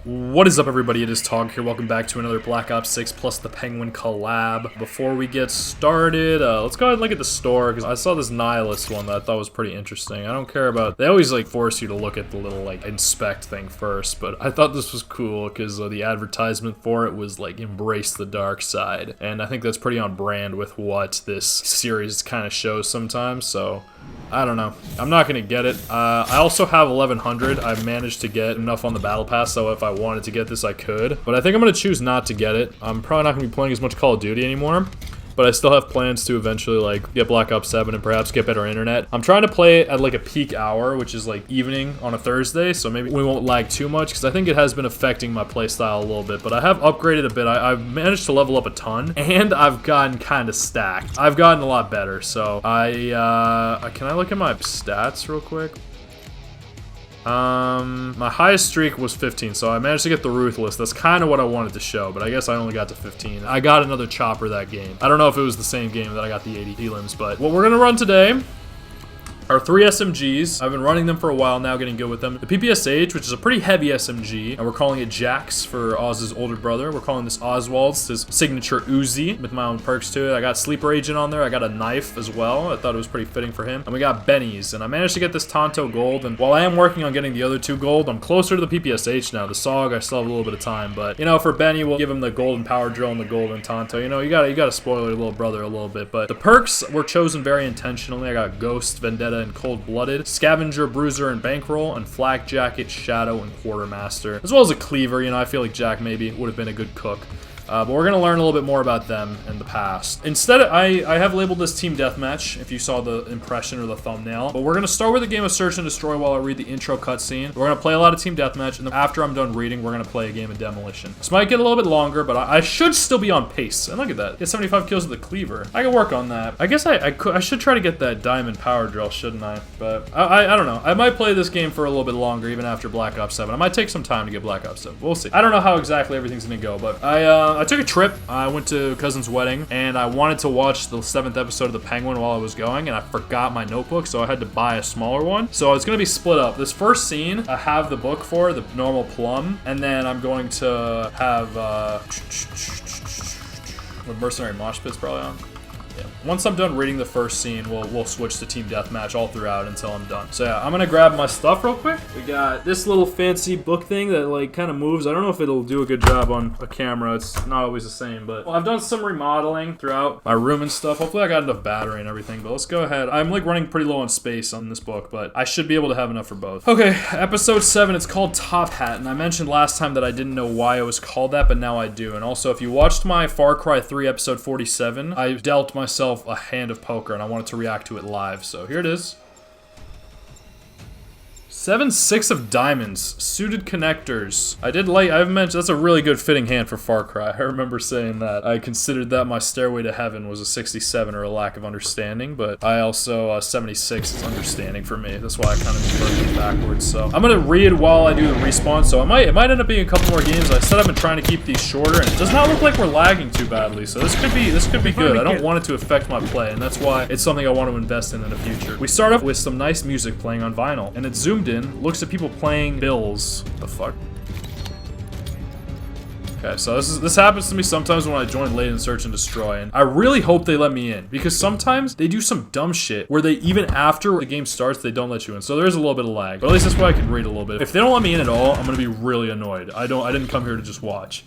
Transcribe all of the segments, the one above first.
What is up, everybody? It is Tog here. Welcome back to another Black Ops 6 plus the Penguin collab. Before we get started, let's go ahead and look at the store, because I saw this Nihilist one that I thought was pretty interesting. I don't care about... They always, force you to look at the little, inspect thing first, but I thought this was cool, because the advertisement for it was, embrace the dark side. And I think that's pretty on brand with what this series kind of shows sometimes, so... I don't know. I'm not going to get it. I also have 1100. I've managed to get enough on the battle pass, so if I wanted to get this, I could. But I think I'm going to choose not to get it. I'm probably not going to be playing as much Call of Duty anymore. But I still have plans to eventually, get Black Ops 7 and perhaps get better internet. I'm trying to play it at, a peak hour, which is, evening on a Thursday, so maybe we won't lag too much, because I think it has been affecting my playstyle a little bit. But I have upgraded a bit. I've managed to level up a ton, and I've gotten kind of stacked. I've gotten a lot better, so can I look at my stats real quick? My highest streak was 15, so I managed to get the Ruthless. That's kind of what I wanted to show, but I guess I only got to 15. I got another chopper that game. I don't know if it was the same game that I got the 80 elims, but what we're gonna run today are 3 SMGs. I've been running them for a while now, getting good with them. The PPSH, which is a pretty heavy SMG, and we're calling it Jax for Oz's older brother. We're calling this Oswald's, his signature Uzi, with my own perks to it. I got Sleeper Agent on there. I got a knife as well. I thought it was pretty fitting for him. And we got Benny's, and I managed to get this Tonto gold, and while I am working on getting the other 2 gold, I'm closer to the PPSH now. The SOG, I still have a little bit of time, but, for Benny, we'll give him the golden power drill and the golden Tonto. You gotta spoil your little brother a little bit, but the perks were chosen very intentionally. I got Ghost, Vendetta, and Cold-Blooded. Scavenger, Bruiser, and Bankroll, and Flak Jacket, Shadow, and Quartermaster. As well as a Cleaver. I feel like Jack maybe would have been a good cook. But we're going to learn a little bit more about them in the past. Instead, I have labeled this Team Deathmatch, if you saw the impression or the thumbnail. But we're going to start with a game of Search and Destroy while I read the intro cutscene. We're going to play a lot of Team Deathmatch, and then after I'm done reading, we're going to play a game of Demolition. This might get a little bit longer, but I should still be on pace. And look at that. Get 75 kills with the Cleaver. I can work on that. I guess I should try to get that Diamond Power Drill, shouldn't I? But I don't know. I might play this game for a little bit longer, even after Black Ops 7. I might take some time to get Black Ops 7. We'll see. I don't know how exactly everything's going to go, but I took a trip. I went to a cousin's wedding, and I wanted to watch the 7th episode of The Penguin while I was going, and I forgot my notebook, so I had to buy a smaller one. So it's going to be split up. This first scene, I have the book for, the normal plum, and then I'm going to have the Mercenary Mosh Pit's probably on. Yeah. Once I'm done reading the first scene, we'll switch to Team Deathmatch all throughout until I'm done. So yeah, I'm gonna grab my stuff real quick. We got this little fancy book thing that kind of moves. I don't know if it'll do a good job on a camera. It's not always the same, but I've done some remodeling throughout my room and stuff. Hopefully I got enough battery and everything, but let's go ahead. I'm running pretty low on space on this book, but I should be able to have enough for both. Okay, episode 7, it's called Top Hat, and I mentioned last time that I didn't know why it was called that, but now I do. And also, if you watched my Far Cry 3 episode 47, I dealt myself a hand of poker, and I wanted to react to it live, so here it is. 7-6 of diamonds, suited connectors. I've mentioned, that's a really good fitting hand for Far Cry. I remember saying that. I considered that my Stairway to Heaven was a 67 or a lack of understanding, but I also, 76 is understanding for me. That's why I kind of just worked it backwards, so. I'm gonna read while I do the respawn, so it might end up being a couple more games. I said I've been trying to keep these shorter, and it does not look like we're lagging too badly, so this could be good. I don't want it to affect my play, and that's why it's something I want to invest in the future. We start off with some nice music playing on vinyl, and it's zoomed in. Looks at people playing bills. What the fuck? Okay, so this happens to me sometimes when I join late in Search and Destroy, and I really hope they let me in, because sometimes they do some dumb shit where they, even after the game starts, they don't let you in. So there's a little bit of lag, but at least that's why I can read a little bit. If they don't let me in at all, I'm gonna be really annoyed. I didn't come here to just watch,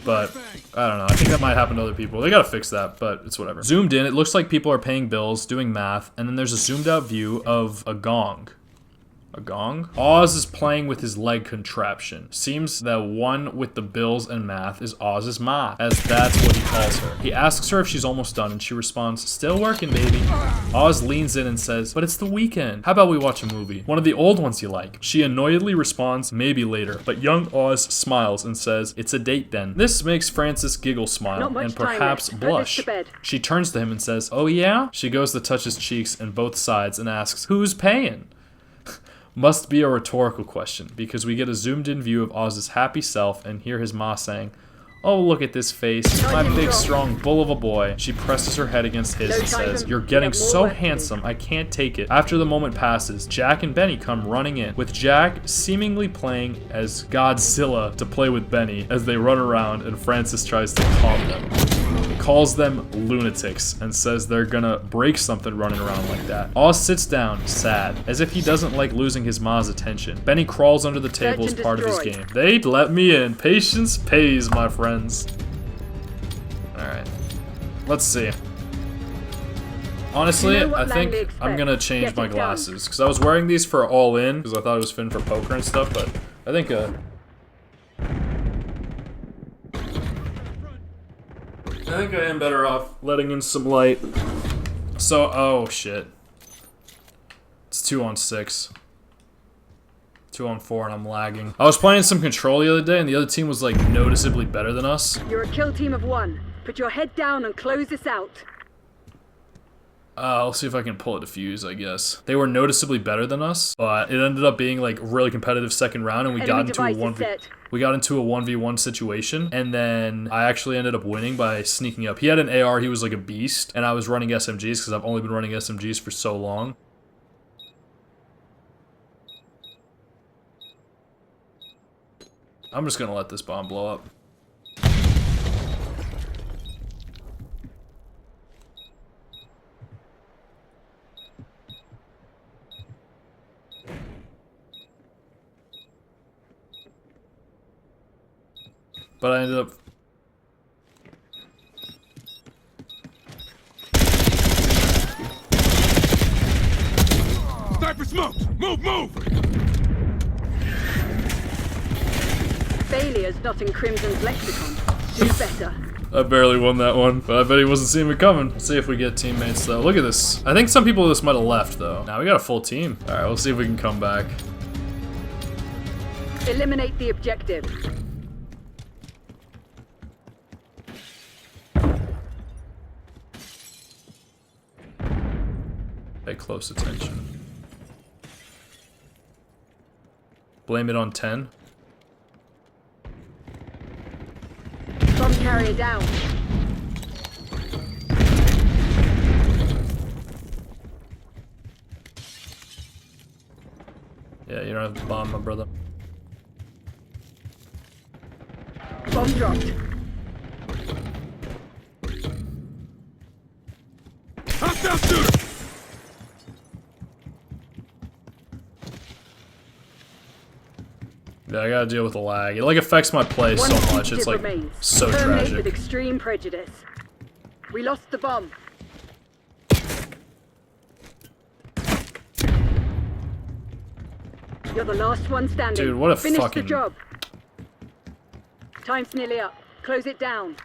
but I don't know. I think that might happen to other people. They gotta fix that, but it's whatever. Zoomed in, it looks like people are paying bills, doing math, and then there's a zoomed out view of a gong. A gong? Oz is playing with his leg contraption. Seems that one with the bills and math is Oz's ma, as that's what he calls her. He asks her if she's almost done, and she responds, "Still working, baby." Oz leans in and says, "But it's the weekend. How about we watch a movie? One of the old ones you like." She annoyedly responds, "Maybe later." But young Oz smiles and says, "It's a date then." This makes Francis giggle, smile, and perhaps blush. She turns to him and says, "Oh yeah?" She goes to touch his cheeks and both sides and asks, "Who's paying?" Must be a rhetorical question, because we get a zoomed in view of Oz's happy self and hear his ma saying, Oh, look at this face. My big, strong bull of a boy. She presses her head against his and says, "You're getting so handsome, I can't take it." After the moment passes, Jack and Benny come running in, with Jack seemingly playing as Godzilla to play with Benny as they run around, and Francis tries to calm them. Calls them lunatics and says they're gonna break something running around like that. Oz sits down, sad, as if he doesn't like losing his ma's attention. Benny crawls under the table as part of his game. They'd let me in. Patience pays, my friends. Alright. Let's see. Honestly, I think I'm gonna change my glasses, because I was wearing these for all in, because I thought it was fit for poker and stuff, but I think I am better off letting in some light. So, oh shit. It's 2-on-6. 2-on-4 and I'm lagging. I was playing some Control the other day and the other team was like noticeably better than us. You're a kill team of 1. Put your head down and close this out. I'll see if I can pull a defuse, I guess. They were noticeably better than us, but it ended up being like really competitive second round and we got into a 1v1 situation, and then I actually ended up winning by sneaking up. He had an AR, he was like a beast, and I was running SMGs because I've only been running SMGs for so long. I'm just gonna let this bomb blow up. But I ended up... Sniper smoked! Move! Failure's not in Crimson's lexicon. Do better. I barely won that one, but I bet he wasn't seeing it coming. Let's see if we get teammates, though. Look at this. I think some people of this might have left, though. Now we got a full team. Alright, we'll see if we can come back. Eliminate the objective. Pay close attention. Blame it on 10. Bomb carrier down. Yeah, you don't have the bomb, my brother. Bomb dropped. Hostile shooter! Yeah, I gotta deal with the lag. It like affects my play so much. It's like so tragic. With extreme prejudice. We lost the bomb. You're the last one standing. Dude, what a Finish fucking... the job. Time's nearly up. Close it down.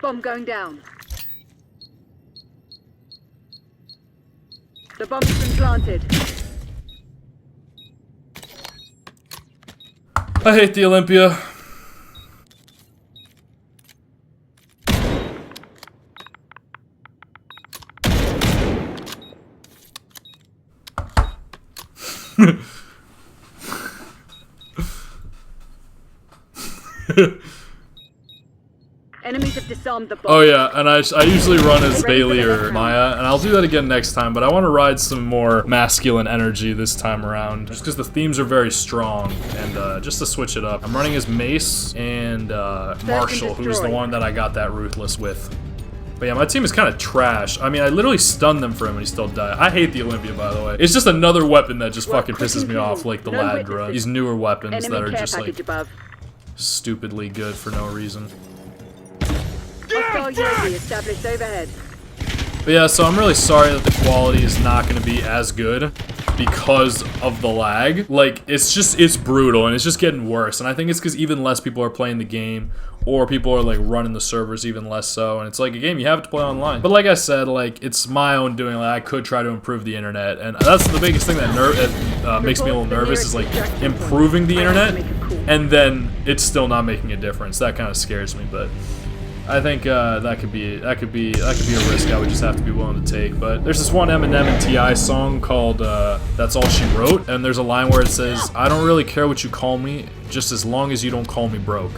Bomb going down. The bomb's been planted. I hate the Olympia. Enemies have disarmed the bomb. Oh yeah, and I usually run as Bailey or Maya, and I'll do that again next time, but I want to ride some more masculine energy this time around, just because the themes are very strong, and just to switch it up. I'm running as Mace and Marshall, who's the one that I got that Ruthless with. But yeah, my team is kind of trash. I mean, I literally stunned them for him and he still died. I hate the Olympia, by the way. It's just another weapon that just fucking pisses me off, like the Ladra. These newer weapons that are just like stupidly good for no reason. Hostile UAV established overhead. But yeah, so I'm really sorry that the quality is not going to be as good because of the lag. Like, it's brutal and it's just getting worse. And I think it's because even less people are playing the game, or people are like running the servers even less so. And it's like a game you have to play online. But like I said, like, it's my own doing. Like, I could try to improve the internet, and that's the biggest thing that makes me a little nervous, is like improving the internet and then it's still not making a difference. That kind of scares me, but I think that could be a risk I would just have to be willing to take. But there's this one Eminem and T.I. song called "That's All She Wrote," and there's a line where it says, "I don't really care what you call me, just as long as you don't call me broke."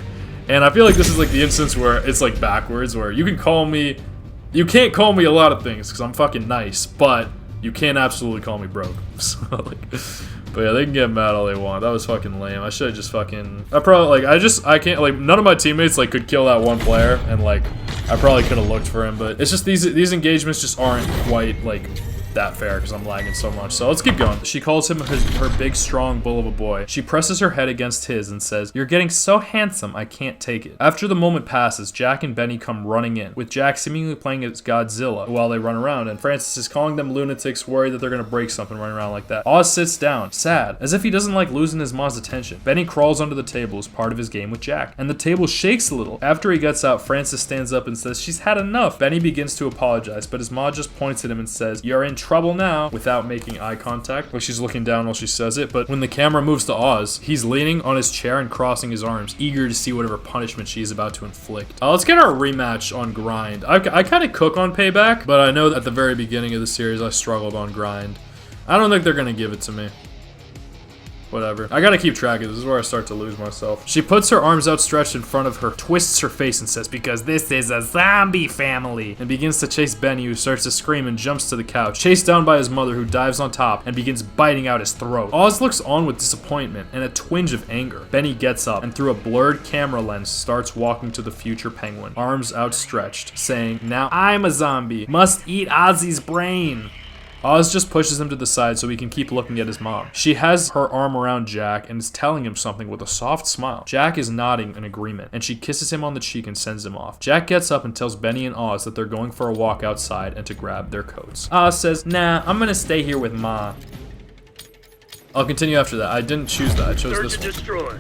And I feel like this is like the instance where it's like backwards, where you can't call me a lot of things because I'm fucking nice, but you can't absolutely call me broke. So like. But yeah, they can get mad all they want. That was fucking lame. I should have just fucking... I can't, like, none of my teammates, like, could kill that one player, and, like, I probably could have looked for him, but it's just these engagements just aren't quite, like, that fair because I'm lagging so much. So let's keep going. She calls him her big, strong bull of a boy. She presses her head against his and says, "You're getting so handsome, I can't take it." After the moment passes, Jack and Benny come running in, with Jack seemingly playing as Godzilla while they run around, and Francis is calling them lunatics, worried that they're gonna break something running around like that. Oz sits down, sad, as if he doesn't like losing his mom's attention. Benny crawls under the table as part of his game with Jack, and the table shakes a little. After he gets out, Francis stands up and says she's had enough. Benny begins to apologize, but his mom just points at him and says, "You're in trouble now," without making eye contact. Like she's looking down while she says it, but when the camera moves to Oz, he's leaning on his chair and crossing his arms, eager to see whatever punishment she is about to inflict. Let's get our rematch on Grind. I kind of cook on Payback, but I know that at the very beginning of the series I struggled on Grind. I don't think they're gonna give it to me. Whatever. I gotta keep track of this. This is where I start to lose myself. She puts her arms outstretched in front of her, twists her face and says, "Because this is a zombie family," and begins to chase Benny, who starts to scream and jumps to the couch, chased down by his mother, who dives on top and begins biting out his throat. Oz looks on with disappointment and a twinge of anger. Benny gets up and through a blurred camera lens starts walking to the future Penguin, arms outstretched, saying, "Now I'm a zombie. Must eat Ozzy's brain." Oz just pushes him to the side so he can keep looking at his mom. She has her arm around Jack and is telling him something with a soft smile. Jack is nodding in agreement, and she kisses him on the cheek and sends him off. Jack gets up and tells Benny and Oz that they're going for a walk outside and to grab their coats. Oz says, "Nah, I'm gonna stay here with Ma." I'll continue after that. I didn't choose that. I chose this one. Destroy.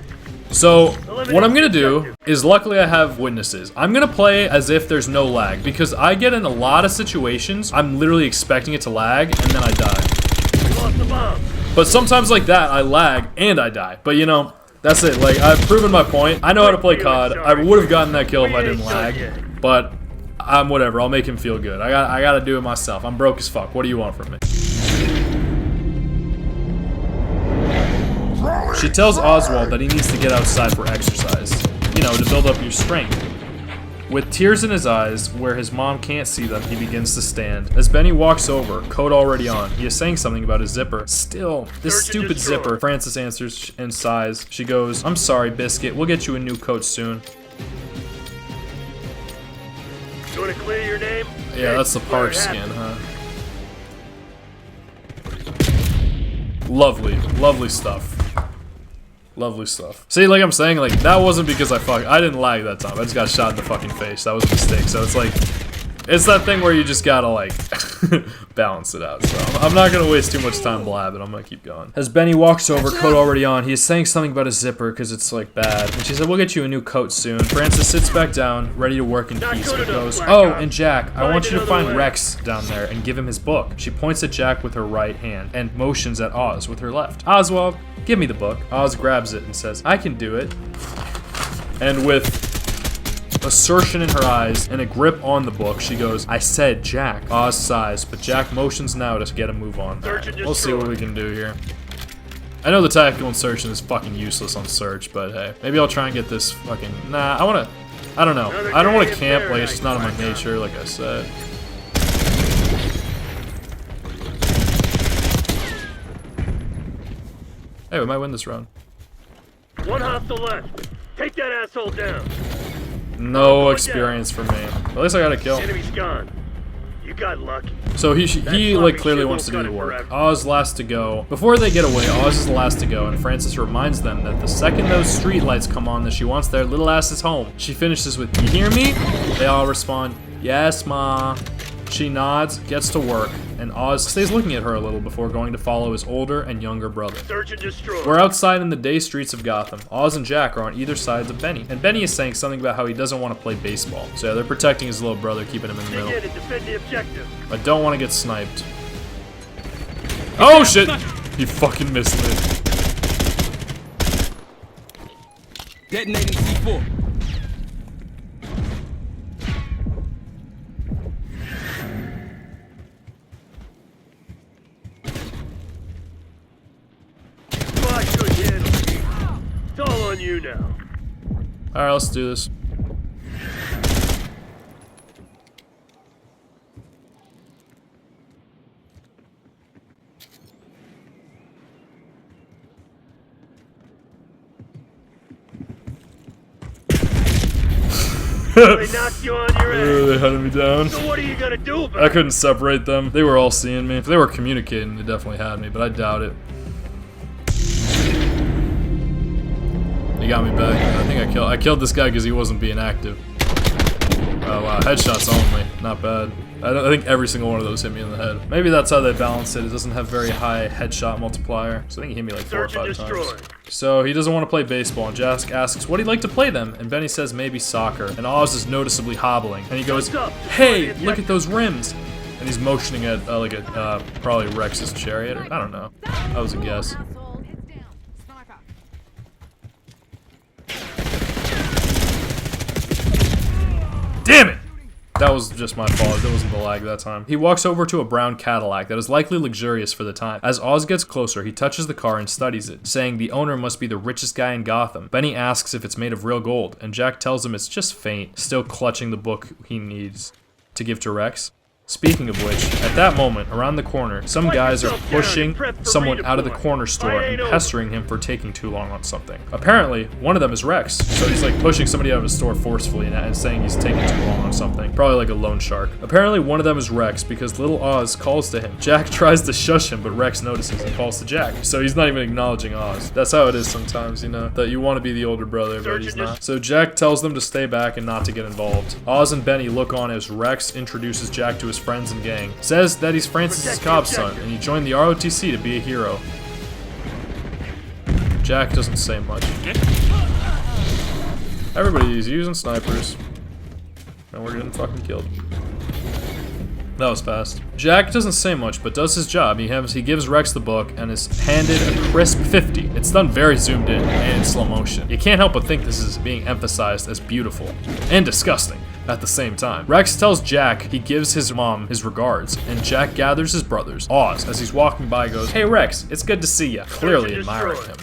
So, what I'm gonna do is, luckily I have witnesses. I'm gonna play as if there's no lag, because I get in a lot of situations, I'm literally expecting it to lag, and then I die. Lost the bomb. But sometimes like that, I lag, and I die. But you know, that's it. Like, I've proven my point. I know how to play COD. I would have gotten that kill if I didn't lag. But, I'm whatever. I'll make him feel good. I gotta do it myself. I'm broke as fuck. What do you want from me? She tells Oswald that he needs to get outside for exercise, you know, to build up your strength. With tears in his eyes, where his mom can't see them, he begins to stand. As Benny walks over, coat already on, he is saying something about his zipper. "Still, this stupid zipper," Francis answers and sighs. She goes, "I'm sorry, Biscuit, we'll get you a new coat soon." You wanna clear your name? Yeah, that's the park skin, huh? Lovely stuff. Lovely stuff. See, like I'm saying, like, that wasn't because I didn't lag that time. I just got shot in the fucking face. That was a mistake. So it's like, it's that thing where you just gotta, like, balance it out. So I'm not gonna waste too much time blabbing. I'm gonna keep going. As Benny walks over, coat already on, he is saying something about his zipper because it's, like, bad. And she said, "We'll get you a new coat soon." Francis sits back down, ready to work in peace, but goes, "Oh, and Jack, I want you to find Rex down there and give him his book." She points at Jack with her right hand and motions at Oz with her left. "Oswald, give me the book." Oz grabs it and says, "I can do it." And with assertion in her eyes and a grip on the book, she goes, "I said Jack." Oz sighs, but Jack motions now to get a move on. We'll see what we can do here. I know the tactical insertion is fucking useless on search, but hey, maybe I'll try and get this fucking... Nah, I don't know. I don't want to camp, like, it's just not in my nature, like I said. Hey, we might win this round. One hostile left. Take that asshole down. No experience for me. At least I got a kill. Enemy's gone. You got lucky. So he like clearly wants to do the work. Oz last to go. Before they get away, Oz is the last to go, and Francis reminds them that the second those street lights come on, that she wants their little asses home. She finishes with, "You hear me?" They all respond, "Yes, Ma." She nods, gets to work, and Oz stays looking at her a little before going to follow his older and younger brother. Search and destroy. We're outside in the day streets of Gotham. Oz and Jack are on either sides of Benny, and Benny is saying something about how he doesn't want to play baseball. So yeah, they're protecting his little brother, keeping him in the Dig middle. in and defend the objective. I don't want to get sniped. Oh shit! He fucking missed me. Detonating C4. now. Alright, let's do this. They knocked you on your ass. They hunted me down. So what are you gonna do about I it? couldn't separate them. They were all seeing me. If they were communicating, they definitely had me, but I doubt it. He got me back. I think I killed this guy because he wasn't being active. Oh wow, headshots only. Not bad. I think every single one of those hit me in the head. Maybe that's how they balance it. It doesn't have very high headshot multiplier. So I think he hit me like 4 or 5 times. So he doesn't want to play baseball, and Jack asks what he'd like to play them, and Benny says maybe soccer. And Oz is noticeably hobbling, and he goes, "Hey, look at those rims!" And he's motioning at probably Rex's chariot. I don't know. That was a guess. Damn it! That was just my fault. It wasn't the lag that time. He walks over to a brown Cadillac that is likely luxurious for the time. As Oz gets closer, he touches the car and studies it, saying the owner must be the richest guy in Gotham. Benny asks if it's made of real gold, and Jack tells him it's just faint, still clutching the book he needs to give to Rex. Speaking of which, at that moment, around the corner, some guys are pushing someone out of the corner store and pestering him for taking too long on something. Apparently, one of them is Rex, so he's like pushing somebody out of his store forcefully and saying he's taking too long on something. Probably like a loan shark. Apparently, one of them is Rex because little Oz calls to him. Jack tries to shush him, but Rex notices and calls to Jack. So he's not even acknowledging Oz. That's how it is sometimes, you know, that you want to be the older brother, but he's not. So Jack tells them to stay back and not to get involved. Oz and Benny look on as Rex introduces Jack to his friends and gang. Says that he's Francis Cobb's son, and he joined the ROTC to be a hero. Jack doesn't say much. Everybody's using snipers. And we're getting fucking killed. That was fast. Jack doesn't say much, but does his job. He gives Rex the book and is handed a crisp 50. It's done very zoomed in and in slow motion. You can't help but think this is being emphasized as beautiful and disgusting at the same time. Rex tells Jack he gives his mom his regards, and Jack gathers his brothers. Oz, as he's walking by, goes, "Hey Rex, it's good to see ya," clearly admiring him.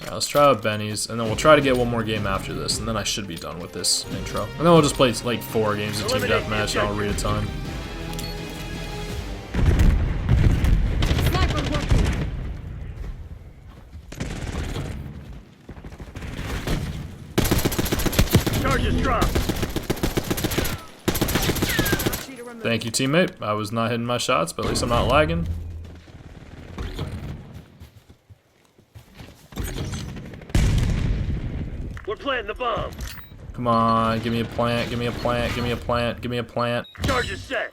Alright, let's try out Benny's, and then we'll try to get one more game after this, and then I should be done with this intro. And then we'll just play like 4 games of Team Deathmatch, and I'll read a time. Charges dropped. Thank you, teammate. I was not hitting my shots, but at least I'm not lagging. We're planting the bomb. Come on, give me a plant, give me a plant, give me a plant, give me a plant. Charges set.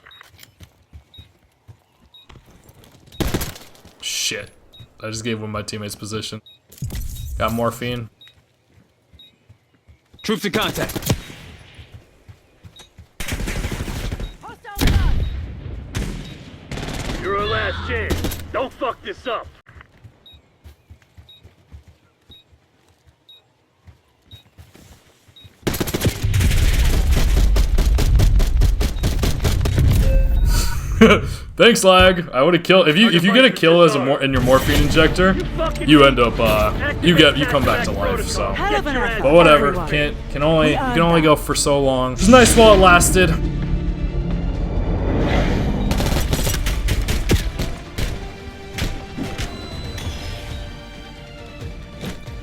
Shit. I just gave one of my teammates position. Got morphine. Troops in contact. You're our last chance. Don't fuck this up. Thanks, lag. I would have killed if you get a kill as in your morphine injector, you end up you come back to life. So, but whatever. You can only go for so long. It was nice while it lasted.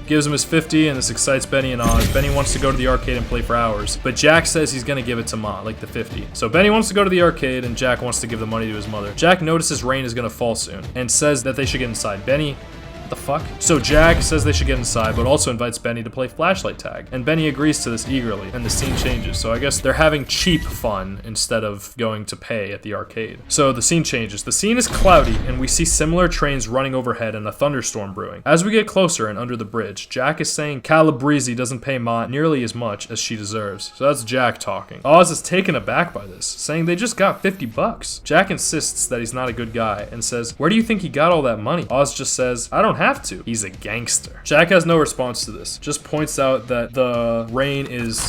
Gives him his 50, and this excites Benny and Oz. Benny wants to go to the arcade and play for hours, but Jack says he's gonna give it to Ma, like the 50. So Benny wants to go to the arcade, and Jack wants to give the money to his mother. Jack notices rain is gonna fall soon, and says that they should get inside. Benny, what the fuck? So Jack says they should get inside, but also invites Benny to play flashlight tag, and Benny agrees to this eagerly, and the scene changes. So I guess they're having cheap fun instead of going to pay at the arcade. So the scene changes. The scene is cloudy, and we see similar trains running overhead and a thunderstorm brewing. As we get closer and under the bridge, Jack is saying Calabrese doesn't pay Ma nearly as much as she deserves. So that's Jack talking. Oz is taken aback by this, saying they just got 50 bucks. Jack insists that he's not a good guy and says, "Where do you think he got all that money?" Oz just says, "I don't have to. He's a gangster." Jack has no response to this, just points out that the rain is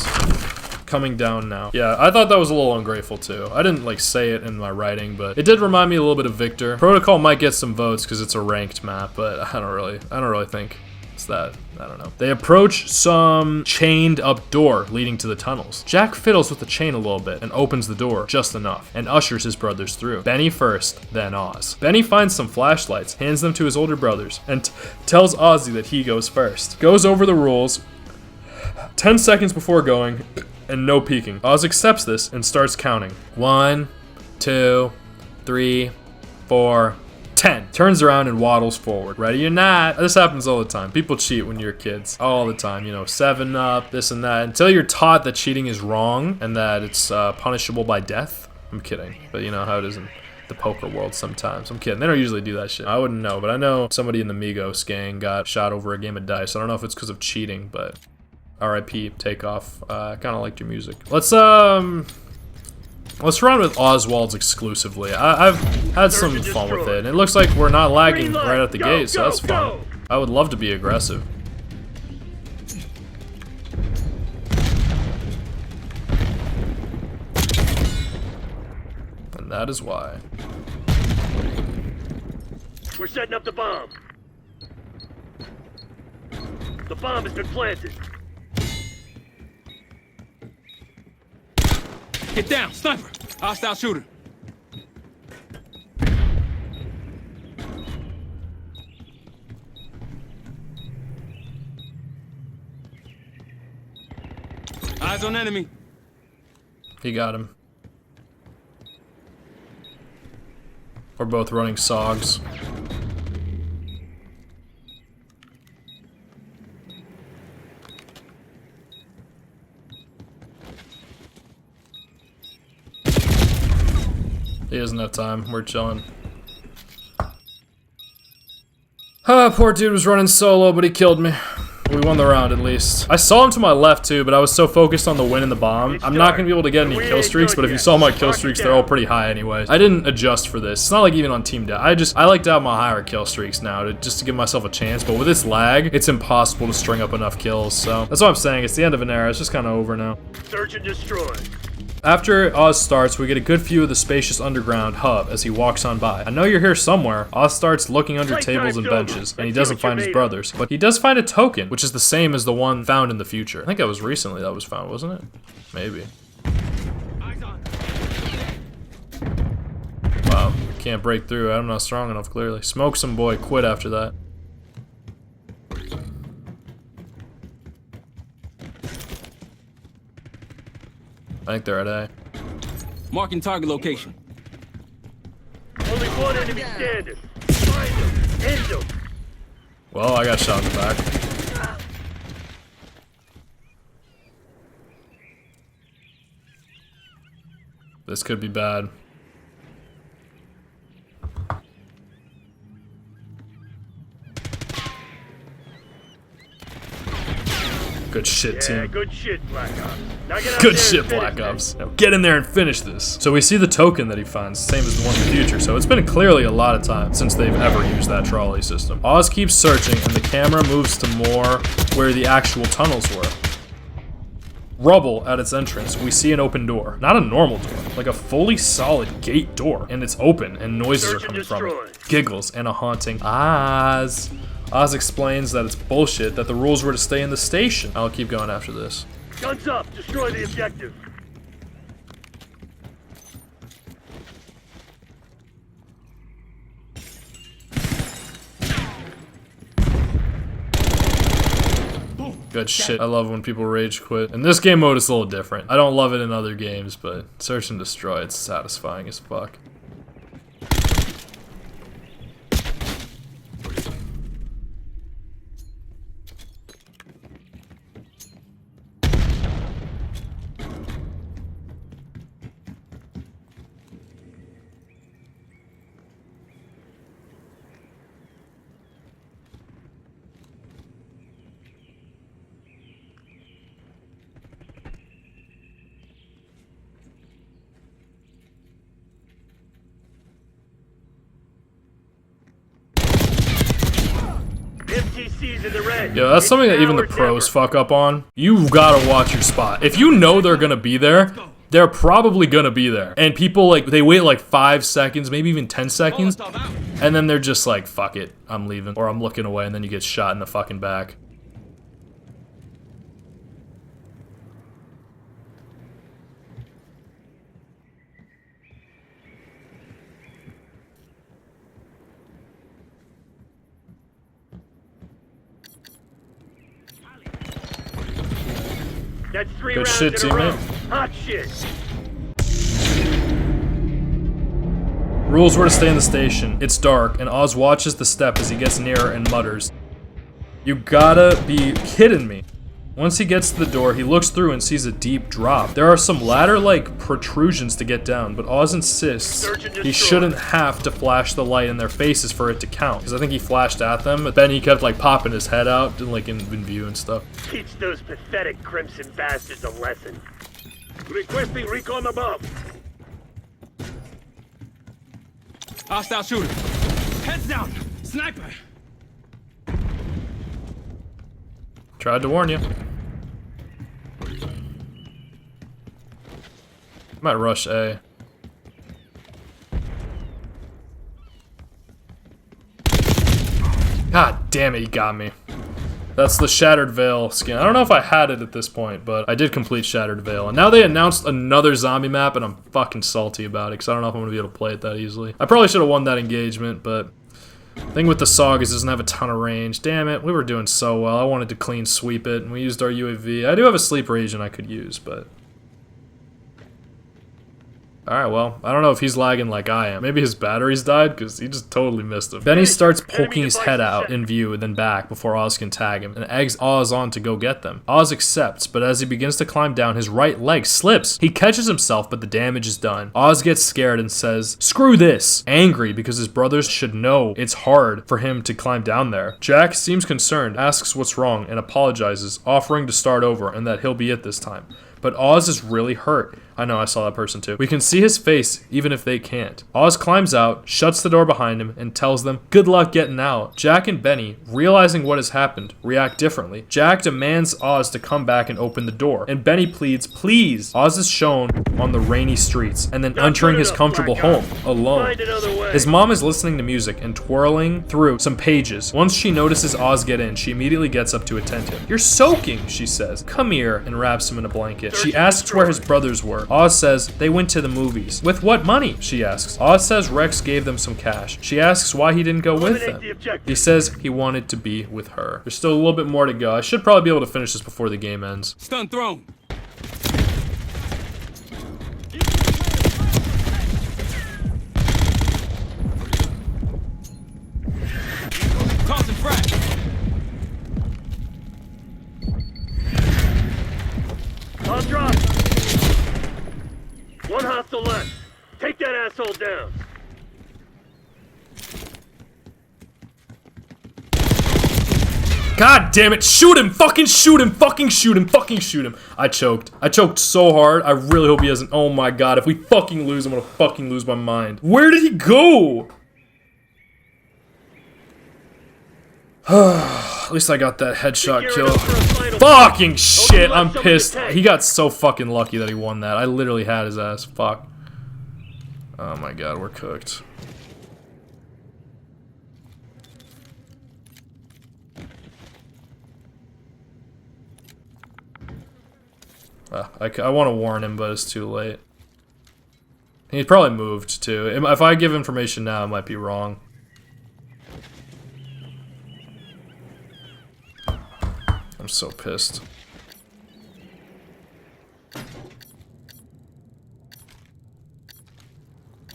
coming down now. Yeah, I thought that was a little ungrateful too. I didn't like say it in my writing, but it did remind me a little bit of Victor. Protocol might get some votes because it's a ranked map, but I don't really think What's that? I don't know. They approach some chained up door leading to the tunnels. Jack fiddles with the chain a little bit and opens the door just enough and ushers his brothers through. Benny first, then Oz. Benny finds some flashlights, hands them to his older brothers, and tells Ozzy that he goes first. Goes over the rules 10 seconds before going and no peeking. Oz accepts this and starts counting. 1, 2, 3, 4, 10. Turns around and waddles forward. Ready or not. This happens all the time. People cheat when you're kids. All the time. You know, 7-Up, this and that. Until you're taught that cheating is wrong and that it's punishable by death. I'm kidding. But you know how it is in the poker world sometimes. I'm kidding. They don't usually do that shit. I wouldn't know. But I know somebody in the Migos gang got shot over a game of dice. I don't know if it's because of cheating, but R.I.P. Takeoff. I kind of liked your music. Let's run with Oswald's exclusively. I've had some fun with it, and it looks like we're not lagging right at the gate, so that's fun. I would love to be aggressive. And that is why. We're setting up the bomb. The bomb has been planted. Get down, sniper! Hostile shooter. Eyes on enemy. He got him. We're both running SOGs. He doesn't have time. We're chilling. Poor dude was running solo, but he killed me. We won the round, at least. I saw him to my left, too, but I was so focused on the win and the bomb. I'm not gonna be able to get any kill streaks, but if you saw my kill streaks, they're all pretty high anyway. I didn't adjust for this. It's not like even on Team Death. I like to have my higher kill streaks now, just to give myself a chance, but with this lag, it's impossible to string up enough kills, so that's what I'm saying. It's the end of an era. It's just kind of over now. Search and destroy. After Oz starts, we get a good view of the spacious underground hub as he walks on by. I know you're here somewhere. Oz starts looking under tables and benches, and he doesn't find his brothers, but he does find a token, which is the same as the one found in the future. I think that was recently that was found, wasn't it? Maybe. Wow, can't break through. I'm not strong enough, clearly. Smoke some boy, quit after that. I think they're at A. Marking target location. Only one enemy standing. Find him. End him. Well, I got shot in the back. This could be bad. Good shit, team. Yeah, good shit, Black Ops. Now get out Good there shit, and finish Black this. Ops. Now get in there and finish this. So we see the token that he finds, same as the one in the future, so it's been clearly a lot of time since they've ever used that trolley system. Oz keeps searching, and the camera moves to more where the actual tunnels were. Rubble at its entrance, we see an open door. Not a normal door, like a fully solid gate door. And it's open, and noises are coming from it. Giggles and a haunting Oz. Oz explains that it's bullshit, that the rules were to stay in the station. I'll keep going after this. Guns up. Destroy the objective. Good shit. I love when people rage quit. In this game mode, it's a little different. I don't love it in other games, but search and destroy, it's satisfying as fuck. MTC's in the red. Yeah, that's something that even the pros fuck up on. You've gotta watch your spot. If you know they're gonna be there, they're probably gonna be there. And people, like, they wait like 5 seconds, maybe even 10 seconds, and then they're just like, fuck it, I'm leaving, or I'm looking away, and then you get shot in the fucking back. That's 3 Good rounds shit, in a row. teammate. Hot shit. Rules were to stay in the station. It's dark, and Oz watches the step as he gets nearer and mutters, "You gotta be kidding me." Once he gets to the door, he looks through and sees a deep drop. There are some ladder-like protrusions to get down, but Oz insists he shouldn't have to flash the light in their faces for it to count. Because I think he flashed at them, but then he kept like popping his head out and like in view and stuff. Teach those pathetic Crimson bastards a lesson. Requesting recon above. Hostile shooter. Heads down. Sniper. Tried to warn you. Might rush A. God damn it, he got me. That's the Shattered Veil skin. I don't know if I had it at this point, but I did complete Shattered Veil. And now they announced another zombie map, and I'm fucking salty about it, because I don't know if I'm going to be able to play it that easily. I probably should have won that engagement, but thing with the SOG is it doesn't have a ton of range. Damn it, we were doing so well. I wanted to clean sweep it, and we used our UAV. I do have a sleeper agent I could use, but... Alright, well, I don't know if he's lagging like I am. Maybe his batteries died, because he just totally missed him. Then he starts poking his head out in view and then back before Oz can tag him, and eggs Oz on to go get them. Oz accepts, but as he begins to climb down, his right leg slips. He catches himself, but the damage is done. Oz gets scared and says, "Screw this!" angry because his brothers should know it's hard for him to climb down there. Jack seems concerned, asks what's wrong, and apologizes, offering to start over and that he'll be it this time. But Oz is really hurt. I know, I saw that person too. We can see his face, even if they can't. Oz climbs out, shuts the door behind him, and tells them, good luck getting out. Jack and Benny, realizing what has happened, react differently. Jack demands Oz to come back and open the door, and Benny pleads, please. Oz is shown on the rainy streets, and then entering his comfortable home, alone. His mom is listening to music and twirling through some pages. Once she notices Oz get in, she immediately gets up to attend him. You're soaking, she says. Come here, and wraps him in a blanket. She asks where his brothers were. Oz says they went to the movies. With what money? She asks. Oz says Rex gave them some cash. She asks why he didn't go with them. He says he wanted to be with her. There's still a little bit more to go. I should probably be able to finish this before the game ends. Stun thrown. Tossing frag. I'll drop. One hostile left. Take that asshole down. God damn it, shoot him, fucking shoot him, fucking shoot him, fucking shoot him. I choked. I choked so hard. I really hope he doesn't. Oh my god, if we fucking lose, I'm gonna fucking lose my mind. Where did he go? At least I got that headshot kill. Fucking shit, I'm pissed. He got so fucking lucky that he won that. I literally had his ass. Fuck. Oh my god, we're cooked. I want to warn him, but it's too late. He probably moved, too. If I give information now, it might be wrong. I'm so pissed.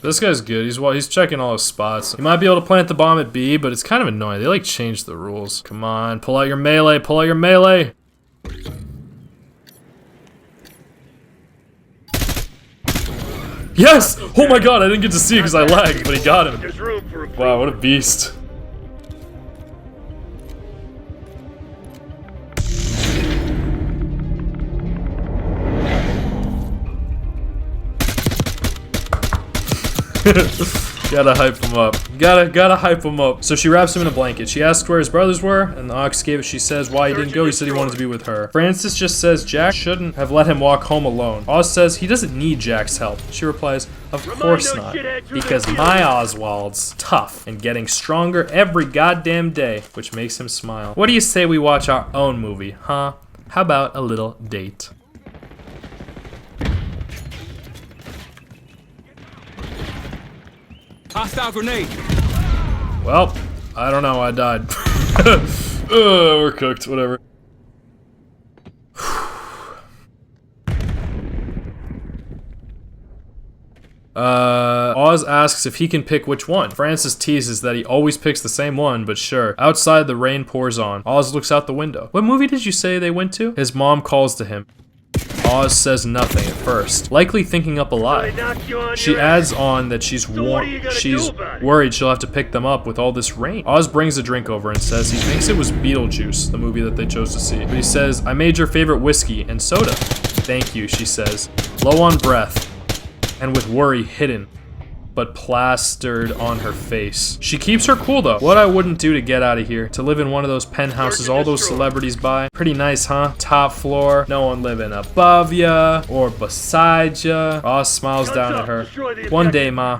This guy's good. He's checking all his spots. He might be able to plant the bomb at B, but it's kind of annoying. They like changed the rules. Come on, pull out your melee. Pull out your melee. Yes! Oh my god, I didn't get to see it because I lagged, but he got him. Wow, what a beast. Gotta hype him up. Gotta hype him up. So she wraps him in a blanket. She asks where his brothers were, and the Ox gave it. She says why he didn't go. He said he wanted to be with her. Francis just says Jack shouldn't have let him walk home alone. Oz says he doesn't need Jack's help. She replies, of course not, because my Oswald's tough and getting stronger every goddamn day, which makes him smile. What do you say we watch our own movie, huh? How about a little date? Hostile grenade. Well, I don't know, I died. We're cooked, whatever. Oz asks if he can pick which one. Francis teases that he always picks the same one, but sure. Outside, the rain pours on. Oz looks out the window. What movie did you say they went to? His mom calls to him. Oz says nothing at first, likely thinking up a lie. She adds on that she's worried she'll have to pick them up with all this rain. Oz brings a drink over and says he thinks it was Beetlejuice, the movie that they chose to see. But he says, I made your favorite whiskey and soda. Thank you, she says, low on breath and with worry hidden but plastered on her face. She keeps her cool though. What I wouldn't do to get out of here, to live in one of those penthouses all those celebrities buy. Pretty nice, huh? Top floor, no one living above ya or beside ya. Oz smiles down at her. One day, Ma.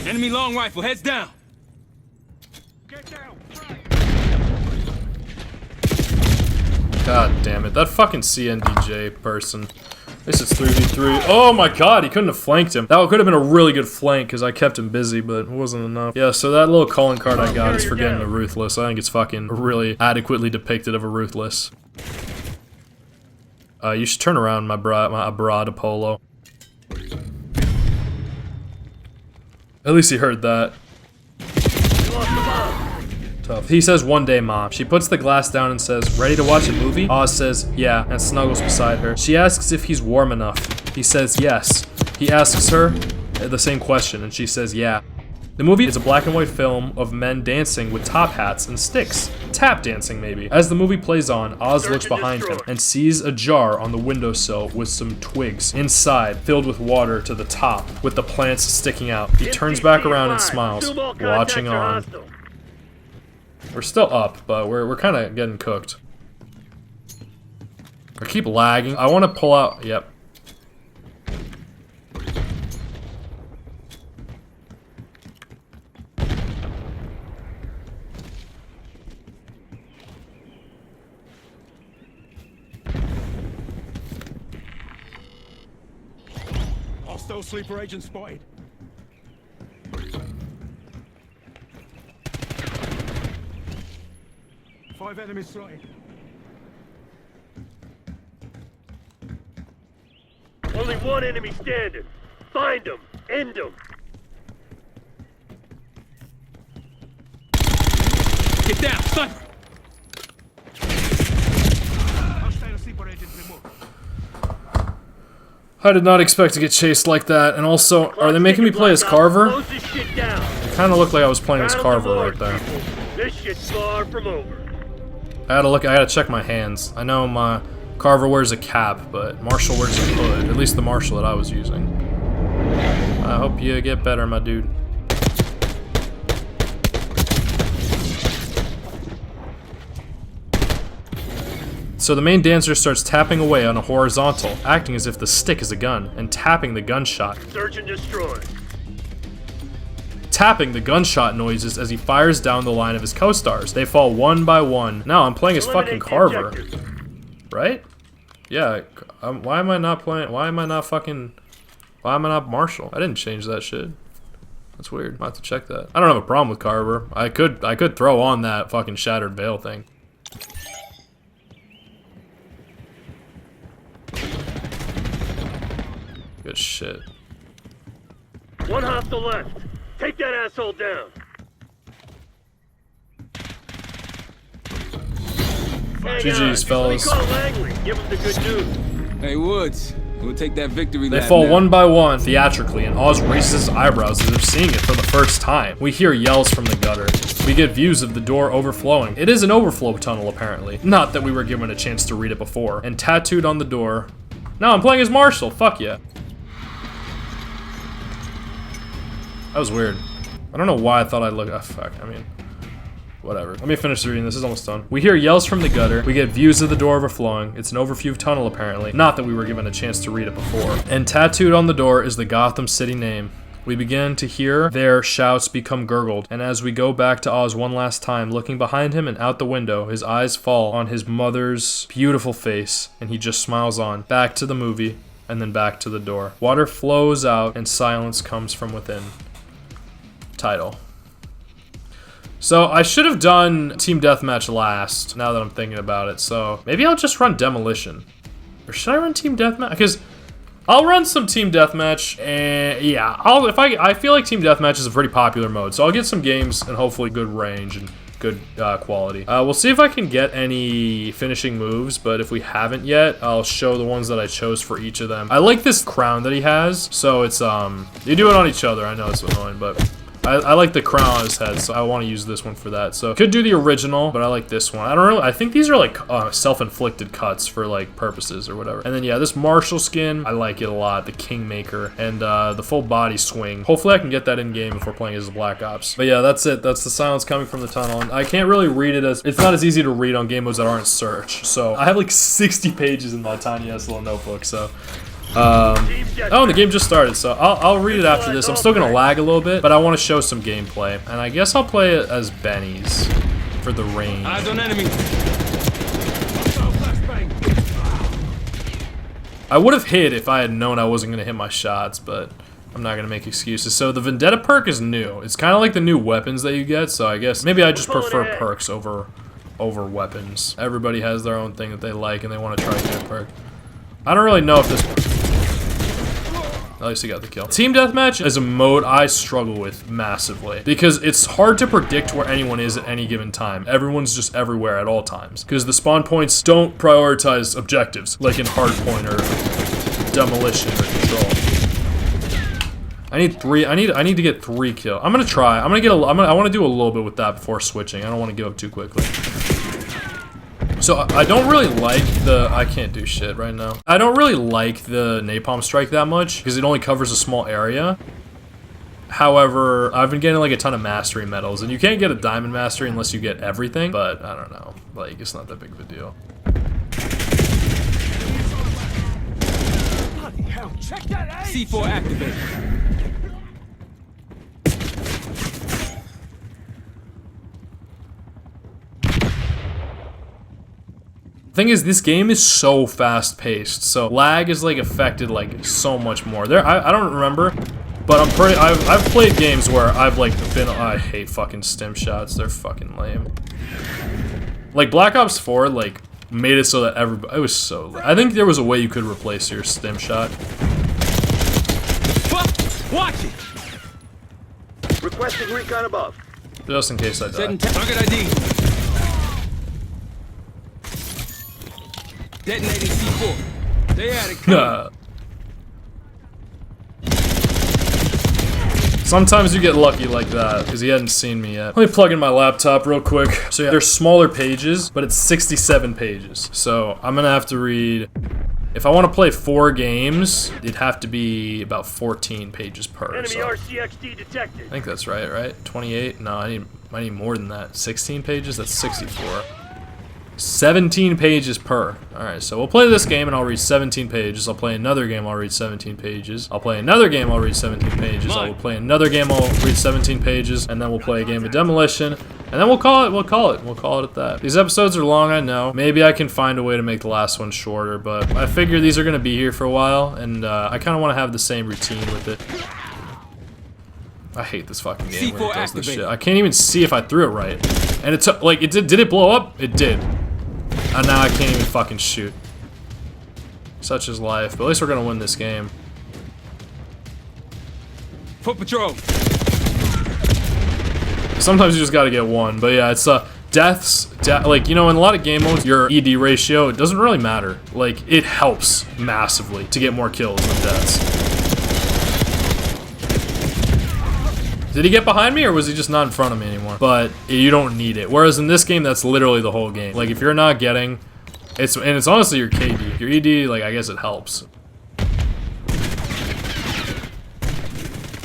Enemy long rifle, heads down. Get down. God damn it, that fucking CNDJ person. At least it's 3v3. Oh my god, he couldn't have flanked him. That could have been a really good flank because I kept him busy, but it wasn't enough. Yeah, so that little calling card I got is for getting a Ruthless. I think it's fucking really adequately depicted of a Ruthless. You should turn around, my Brad Apollo. At least he heard that. Tough. He says one day, Mom. She puts the glass down and says, ready to watch a movie? Oz says, yeah, and snuggles beside her. She asks if he's warm enough. He says yes. He asks her the same question, and she says yeah. The movie is a black and white film of men dancing with top hats and sticks. Tap dancing, maybe. As the movie plays on, Oz looks behind him and sees a jar on the windowsill with some twigs inside, filled with water to the top, with the plants sticking out. He turns back around and smiles, watching on. We're still up, but we're kind of getting cooked. I keep lagging. I want to pull out. Yep. Hostile sleeper agent spotted. Five enemies spotted. Only one enemy standing. Find him. End him. Get down, sniper. Hostile sleeper agent removed. I did not expect to get chased like that, and also, are they making me play as Carver? Close this shit down. It kind of looked like I was playing as Carver right there. This shit's far from over. I gotta check my hands. I know my Carver wears a cap, but Marshall wears a hood. At least the Marshall that I was using. I hope you get better, my dude. So the main dancer starts tapping away on a horizontal, acting as if the stick is a gun, and tapping the gunshot. Search and destroy. Tapping the gunshot noises as he fires down the line of his co-stars. They fall one by one. Now I'm playing as fucking Carver. Right? Yeah, why am I not playing, why am I not Marshall? I didn't change that shit. That's weird. I'll have to check that. I don't have a problem with Carver. I could throw on that fucking Shattered Veil thing. Good shit. One hostile left. Take that asshole down. GG's, fellas. Call Langley. Give him the good news. Hey, Woods. We'll take that victory They lap fall now. one by one, theatrically, and Oz raises his eyebrows as if seeing it for the first time. We hear yells from the gutter. We get views of the door overflowing. It is an overflow tunnel, apparently. Not that we were given a chance to read it before. And tattooed on the door... No, I'm playing as Marshall. Fuck yeah. That was weird. I don't know why I thought I'd look... Oh, fuck. I mean... Whatever. Let me finish reading. This is almost done. We hear yells from the gutter. We get views of the door overflowing. It's an overview tunnel, apparently. Not that we were given a chance to read it before. And tattooed on the door is the Gotham City name. We begin to hear their shouts become gurgled, and as we go back to Oz one last time, looking behind him and out the window, his eyes fall on his mother's beautiful face, and he just smiles on. Back to the movie, and then back to the door. Water flows out, and silence comes from within. Title. So I should have done Team Deathmatch last, now that I'm thinking about it, so maybe I'll just run Demolition. Or should I run Team Deathmatch? Because I'll run some Team Deathmatch, and yeah, I feel like Team Deathmatch is a pretty popular mode, so I'll get some games and hopefully good range and good quality. We'll see if I can get any finishing moves, but if we haven't yet, I'll show the ones that I chose for each of them. I like this crown that he has, so it's, you do it on each other, I know it's annoying, but I like the crown on his head, so I want to use this one for that. So could do the original, but I like this one. I think these are like self-inflicted cuts for like purposes or whatever. And then yeah, this Marshall skin, I like it a lot. The Kingmaker and the full body swing. Hopefully I can get that in game if we're playing as Black Ops. But yeah, that's it. That's the silence coming from the tunnel. And I can't really read it as it's not as easy to read on game modes that aren't search. So I have like 60 pages in my tiny ass little notebook. So. Oh, and the game just started, so I'll read it after this. I'm still gonna lag a little bit, but I want to show some gameplay, and I guess I'll play it as Benny's for the range. Eyes on enemy. I would have hit if I had known I wasn't gonna hit my shots, but I'm not gonna make excuses. So the Vendetta perk is new. It's kind of like the new weapons that you get, so I guess maybe I just prefer perks over weapons. Everybody has their own thing that they like, and they want to try a good perk. I don't really know if this... At least he got the kill. Team Deathmatch is a mode I struggle with massively because it's hard to predict where anyone is at any given time. Everyone's just everywhere at all times because the spawn points don't prioritize objectives like in Hardpoint or Demolition or Control. I need to get 3 kills. I'm gonna try. I want to do a little bit with that before switching. I don't want to give up too quickly. So I don't really like I can't do shit right now. I don't really like the Napalm Strike that much because it only covers a small area. However, I've been getting like a ton of mastery medals, and you can't get a diamond mastery unless you get everything, but I don't know. Like, it's not that big of a deal. Bloody hell, check that C4 activated. Thing is, this game is so fast-paced, so lag is like affected like so much more. I don't remember, but I've played games where I've like been. I hate fucking stim shots. They're fucking lame. Like Black Ops 4, like made it so that everybody. It was so. I think there was a way you could replace your stim shot. Watch it. Requesting recon above. Just in case I die. Setting target ID. Detonating C4. They had it coming. Sometimes you get lucky like that, because he hadn't seen me yet. Let me plug in my laptop real quick. So yeah, there's smaller pages, but it's 67 pages. So I'm gonna have to read, if I want to play 4 games, it'd have to be about 14 pages per. Enemy So. RCXD detected. I think that's right? 28? No, I need more than that. 16 pages? That's 64. 17 pages per. Alright, so we'll play this game and I'll read 17 pages. I'll play another game, I'll read 17 pages. I'll play another game, I'll read 17 pages. I will play another game, I'll read 17 pages. And then we'll play a game of Demolition. And then we'll call it at that. These episodes are long, I know. Maybe I can find a way to make the last one shorter, but I figure these are going to be here for a while. And I kind of want to have the same routine with it. I hate this fucking game when it does this shit. I can't even see if I threw it right. And it took, like, did it blow up? It did. And now I can't even fucking shoot. Such is life, but at least we're gonna win this game. Foot patrol. Sometimes you just gotta get one, but yeah, it's deaths, like, you know, in a lot of game modes, your ED ratio, it doesn't really matter. Like, it helps massively to get more kills than deaths. Did he get behind me, or was he just not in front of me anymore? But you don't need it. Whereas in this game, that's literally the whole game. Like, if you're not getting, it's honestly your KD. Your ED, like, I guess it helps.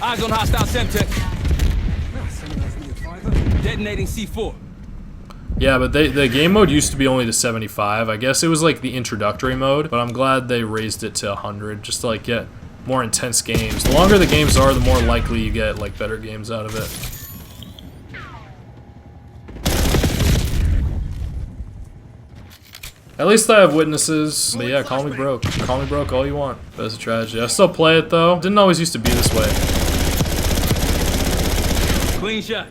Eyes on hostile Semtex. Detonating C4. Yeah, but the game mode used to be only to 75. I guess it was like the introductory mode, but I'm glad they raised it to 100 just to like get more intense games. The longer the games are, the more likely you get like better games out of it. At least I have witnesses. But yeah, call me broke. Call me broke all you want. That's a tragedy. I still play it though. Didn't always used to be this way. Clean shot.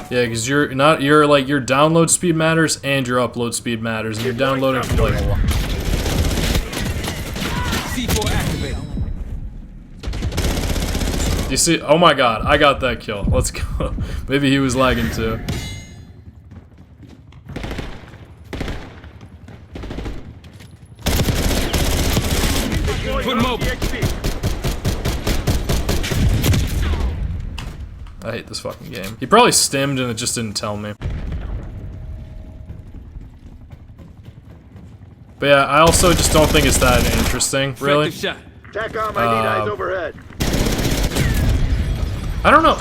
Yeah, because your download speed matters and your upload speed matters, and you're downloading from like a lot. C4 activated. You see? Oh my god, I got that kill. Let's go. Maybe he was lagging too. Put mobile. I hate this fucking game. He probably stimmed and it just didn't tell me. But yeah, I also just don't think it's that interesting, really. Shot. TACOM, I need eyes overhead. I don't know.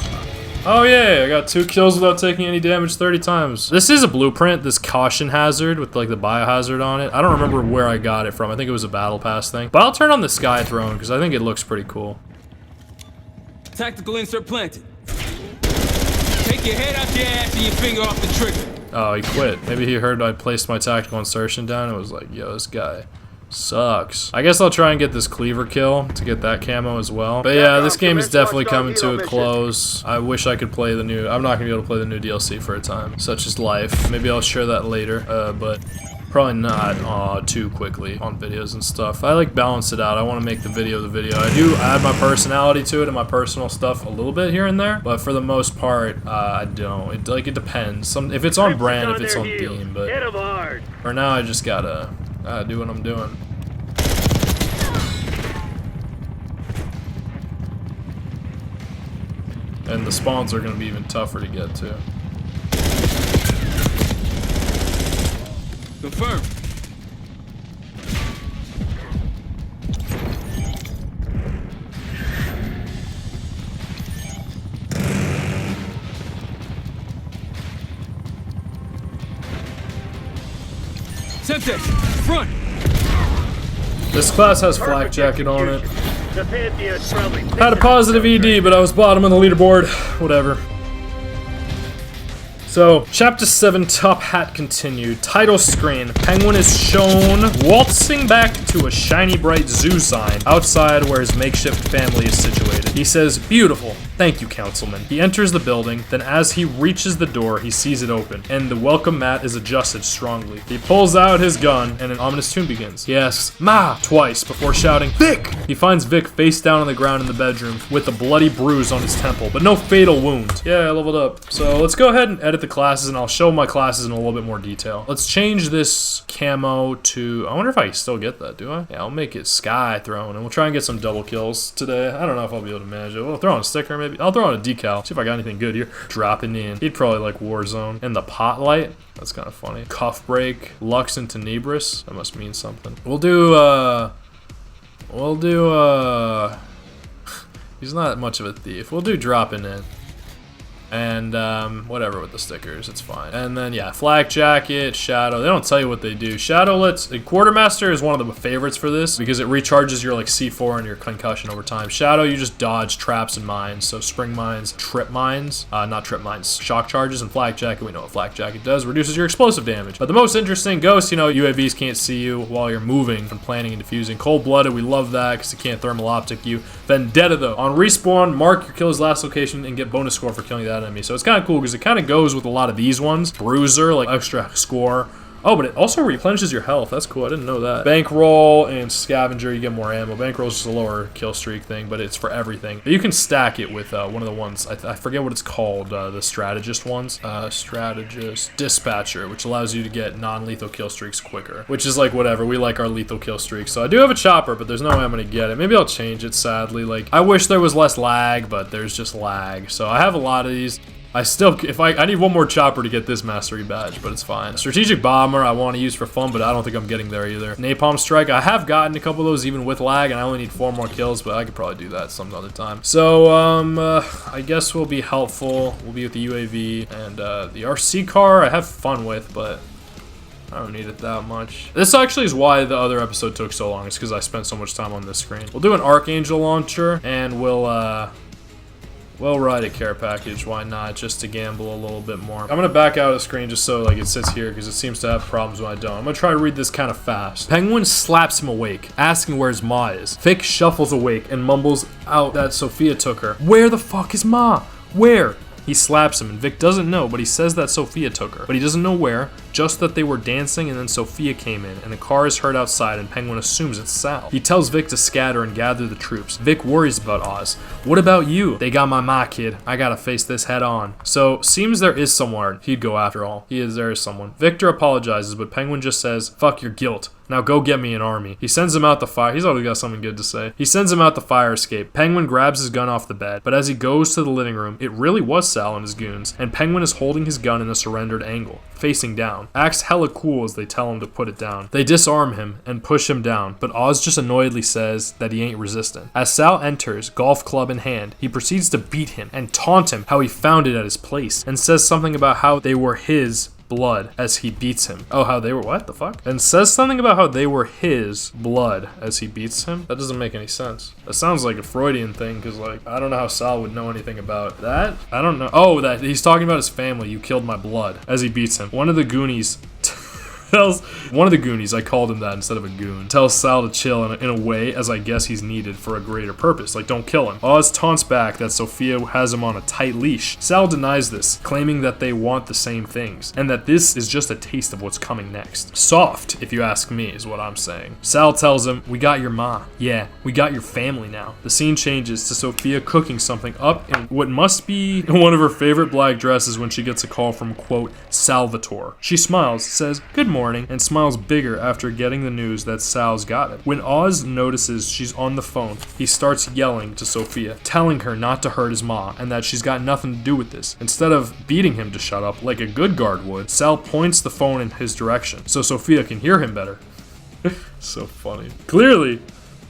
Oh yeah, I got 2 kills without taking any damage 30 times. This is a blueprint, this caution hazard with like the biohazard on it. I don't remember where I got it from. I think it was a battle pass thing. But I'll turn on the sky throne because I think it looks pretty cool. Tactical insert planted. Take your head out your ass and your finger off the trigger. Oh, he quit. Maybe he heard I placed my tactical insertion down and was like, yo, this guy sucks. I guess I'll try and get this cleaver kill to get that camo as well. But yeah, this game is definitely coming to a close. I wish I could play the new... I'm not going to be able to play the new DLC for a time. Such is life. Maybe I'll share that later, but... probably not too quickly on videos and stuff. I like balance it out. I want to make the video. I do add my personality to it and my personal stuff a little bit here and there, but for the most part, I don't. It depends. If it's on brand, if it's on theme, but for now I just gotta do what I'm doing. And the spawns are gonna be even tougher to get to. Confirm. Semtex, front. This class has flak jacket on it. The Pantheon's probably Had a positive ED, but I was bottom on the leaderboard. Whatever. So, Chapter 7, Top Hat continued. Title screen. Penguin is shown waltzing back to a shiny bright zoo sign outside where his makeshift family is situated. He says, "Beautiful. Thank you, Councilman." He enters the building, then as he reaches the door, he sees it open, and the welcome mat is adjusted strongly. He pulls out his gun, and an ominous tune begins. He asks, "Ma," twice, before shouting, "Vic!" He finds Vic face down on the ground in the bedroom, with a bloody bruise on his temple, but no fatal wound. Yeah, I leveled up. So, let's go ahead and edit the classes, and I'll show my classes in a little bit more detail. Let's change this camo to... I wonder if I still get that, do I? Yeah, I'll make it Sky Throne, and we'll try and get some double kills today. I don't know if I'll be able to manage it. We'll throw on a sticker, maybe. I'll throw on a decal. See if I got anything good here. Dropping in. He'd probably like Warzone. And the Pot Light. That's kind of funny. Cuff Break. Lux and Tenebris. That must mean something. We'll do, he's not much of a thief. We'll do Dropping In. And, whatever with the stickers, it's fine. And then, yeah, Flak Jacket, Shadow, they don't tell you what they do. Shadow Quartermaster is one of the favorites for this, because it recharges your, like, C4 and your concussion over time. Shadow, you just dodge traps and mines, so Spring Mines, Trip Mines, not Trip Mines, Shock Charges, and Flak Jacket, we know what Flak Jacket does, reduces your explosive damage. But the most interesting, Ghost, you know, UAVs can't see you while you're moving and planning and defusing. Cold-Blooded, we love that, because it can't thermal optic you. Vendetta, though, on respawn, mark your killer's last location and get bonus score for killing that enemy. So it's kind of cool because it kind of goes with a lot of these ones. Bruiser, like extra score Oh, but it also replenishes your health. That's cool. I didn't know that. Bankroll and scavenger, you get more ammo. Bankroll is just a lower kill streak thing, but it's for everything. But you can stack it with one of the ones. I forget what it's called. The strategist ones. Strategist dispatcher, which allows you to get non-lethal kill streaks quicker. Which is like whatever. We like our lethal kill streaks. So I do have a chopper, but there's no way I'm gonna get it. Maybe I'll change it. Sadly, like I wish there was less lag, but there's just lag. So I have a lot of these. I still, I need one more chopper to get this mastery badge, but it's fine. Strategic bomber I want to use for fun, but I don't think I'm getting there either. Napalm strike, I have gotten a couple of those even with lag, and I only need 4 more kills, but I could probably do that some other time. So, I guess we'll be helpful. We'll be with the UAV, and the RC car I have fun with, but I don't need it that much. This actually is why the other episode took so long. It's because I spent so much time on this screen. We'll do an Archangel launcher, and we'll ride a care package, why not, just to gamble a little bit more. I'm gonna back out of the screen just so like it sits here because it seems to have problems when I don't. I'm gonna try to read this kind of fast. Penguin slaps him awake, asking where his ma is. Vic shuffles awake and mumbles out that Sophia took her. Where the fuck is Ma? Where? He slaps him, and Vic doesn't know, but he says that Sophia took her. But he doesn't know where, just that they were dancing, and then Sophia came in, and a car is heard outside, and Penguin assumes it's Sal. He tells Vic to scatter and gather the troops. Vic worries about Oz. What about you? They got my ma, kid. I gotta face this head on. So, seems there is someone he'd go after all. There is someone. Victor apologizes, but Penguin just says, fuck your guilt. Now go get me an army. He sends him out the fire. He's always got something good to say. He sends him out the fire escape. Penguin grabs his gun off the bed, but as he goes to the living room, it really was Sal and his goons, and Penguin is holding his gun in a surrendered angle, facing down. Acts hella cool as they tell him to put it down. They disarm him and push him down, but Oz just annoyedly says that he ain't resistant. As Sal enters, golf club in hand, he proceeds to beat him and taunt him how he found it at his place, and says something about how they were his blood as he beats him. Oh, how they were what the fuck? And says something about how they were his blood as he beats him. That doesn't make any sense. That sounds like a Freudian thing, because like I don't know how Sal would know anything about that. I don't know. Oh, that he's talking about his family. You killed my blood as he beats him. One of the Goonies I called him that instead of a goon, tells Sal to chill in a way as I guess he's needed for a greater purpose, like don't kill him. Oz taunts back that Sophia has him on a tight leash. Sal denies this, claiming that they want the same things, and that this is just a taste of what's coming next. Soft, if you ask me, is what I'm saying. Sal tells him, we got your ma. Yeah, we got your family now. The scene changes to Sophia cooking something up in what must be one of her favorite black dresses when she gets a call from, quote, Salvatore. She smiles, says, good morning, and smiles bigger after getting the news that Sal's got it. When Oz notices she's on the phone, he starts yelling to Sophia, telling her not to hurt his ma and that she's got nothing to do with this. Instead of beating him to shut up like a good guard would, Sal points the phone in his direction so Sophia can hear him better. So funny. Clearly,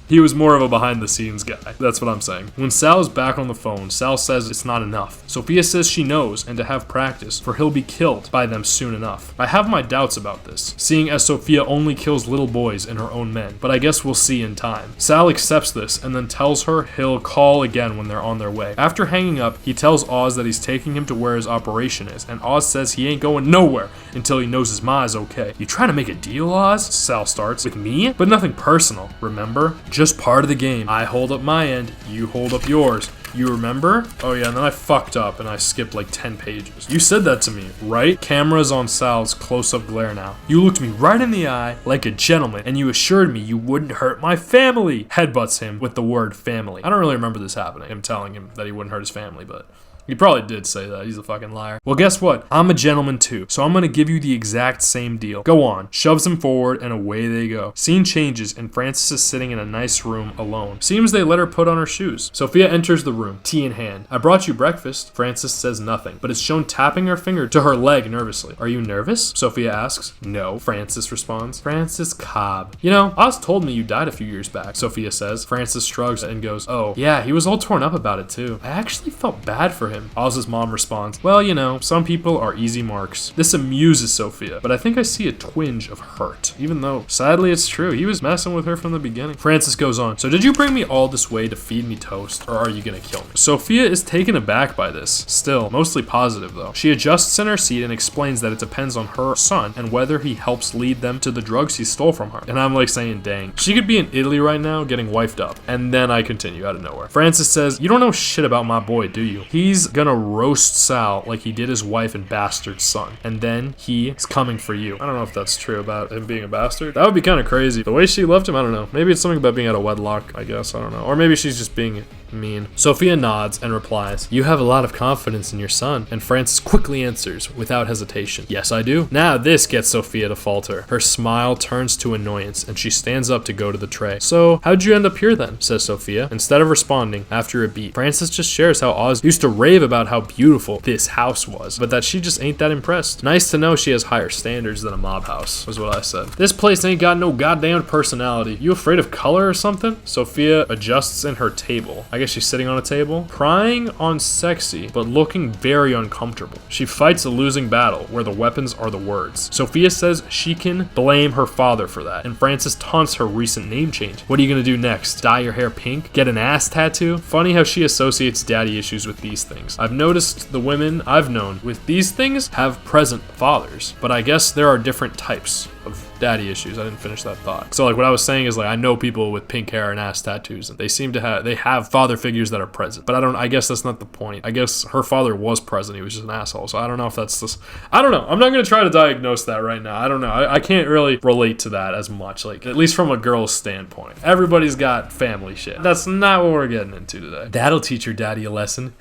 he was more of a behind-the-scenes guy. That's what I'm saying. When Sal is back on the phone, Sal says it's not enough. Sophia says she knows and to have practice, for he'll be killed by them soon enough. I have my doubts about this, seeing as Sophia only kills little boys and her own men, but I guess we'll see in time. Sal accepts this and then tells her he'll call again when they're on their way. After hanging up, he tells Oz that he's taking him to where his operation is, and Oz says he ain't going nowhere until he knows his ma is okay. You trying to make a deal, Oz? Sal starts. With me? But nothing personal, remember? Just part of the game. I hold up my end, you hold up yours. You remember? Oh yeah, and then I fucked up and I skipped like 10 pages. You said that to me, right? Camera's on Sal's close-up glare now. You looked me right in the eye like a gentleman and you assured me you wouldn't hurt my family. Headbutts him with the word family. I don't really remember this happening, him telling him that he wouldn't hurt his family, but he probably did say that. He's a fucking liar. Well, guess what? I'm a gentleman too, so I'm gonna give you the exact same deal. Go on. Shoves him forward, and away they go. Scene changes, and Francis is sitting in a nice room alone. Seems they let her put on her shoes. Sophia enters the room, tea in hand. I brought you breakfast. Francis says nothing, but is shown tapping her finger to her leg nervously. Are you nervous? Sophia asks. No, Francis responds. Francis Cobb. You know, Oz told me you died a few years back, Sophia says. Francis shrugs and goes, oh, yeah, he was all torn up about it too. I actually felt bad for him. Oz's mom responds, well, you know, some people are easy marks. This amuses Sophia, but I think I see a twinge of hurt, even though, sadly, it's true. He was messing with her from the beginning. Francis goes on, so did you bring me all this way to feed me toast, or are you gonna kill me? Sophia is taken aback by this. Still, mostly positive though. She adjusts in her seat and explains that it depends on her son and whether he helps lead them to the drugs he stole from her. And I'm like saying, dang. She could be in Italy right now getting wifed up. And then I continue out of nowhere. Francis says, you don't know shit about my boy, do you? He's he's gonna roast Sal like he did his wife and bastard son. And then he is coming for you. I don't know if that's true about him being a bastard. That would be kind of crazy. The way she loved him, I don't know. Maybe it's something about being out of wedlock, I guess. I don't know. Or maybe she's just being mean. Sophia nods and replies, "You have a lot of confidence in your son." And Francis quickly answers without hesitation, "Yes, I do." Now this gets Sophia to falter. Her smile turns to annoyance and she stands up to go to the tray. "So, how'd you end up here then?" says Sophia. Instead of responding, after a beat, Francis just shares how Oz used to rave about how beautiful this house was, but that she just ain't that impressed. Nice to know she has higher standards than a mob house, was what I said. "This place ain't got no goddamn personality. You afraid of color or something?" Sophia adjusts in her table. I guess she's sitting on a table, crying on sexy, but looking very uncomfortable. She fights a losing battle where the weapons are the words. Sophia says she can blame her father for that, and Francis taunts her recent name change. "What are you gonna do next? Dye your hair pink? Get an ass tattoo?" Funny how she associates daddy issues with these things. I've noticed the women I've known with these things have present fathers, but I guess there are different types of daddy issues. I didn't finish that thought. So like what I was saying is like I know people with pink hair and ass tattoos and they seem to have father figures that are present. But I guess that's not the point. I guess her father was present. He was just an asshole. So I don't know if that's this. I don't know. I'm not going to try to diagnose that right now. I don't know. I can't really relate to that as much, like at least from a girl's standpoint. Everybody's got family shit. That's not what we're getting into today. That'll teach your daddy a lesson.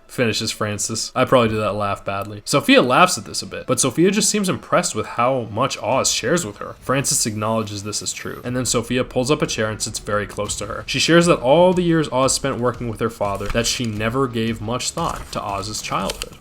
Finishes Francis. I probably did that laugh badly. Sophia laughs at this a bit, but Sophia just seems impressed with how much Oz shares with her. Francis acknowledges this is true, and then Sophia pulls up a chair and sits very close to her. She shares that all the years Oz spent working with her father, that she never gave much thought to Oz's childhood.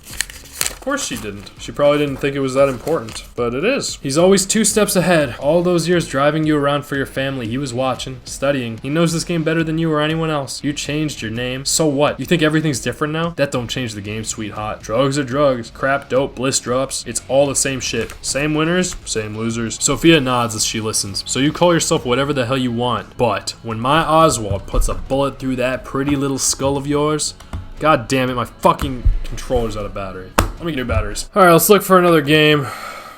Of course she didn't. She probably didn't think it was that important, but it is. He's always 2 steps ahead. All those years driving you around for your family, he was watching, studying. He knows this game better than you or anyone else. You changed your name. So what? You think everything's different now? That don't change the game, sweetheart. Drugs are drugs. Crap, dope, bliss drops. It's all the same shit. Same winners, same losers. Sophia nods as she listens. So you call yourself whatever the hell you want, but when my Oswald puts a bullet through that pretty little skull of yours, god damn it, my fucking controller's out of battery. Let me get new batteries. Alright, let's look for another game.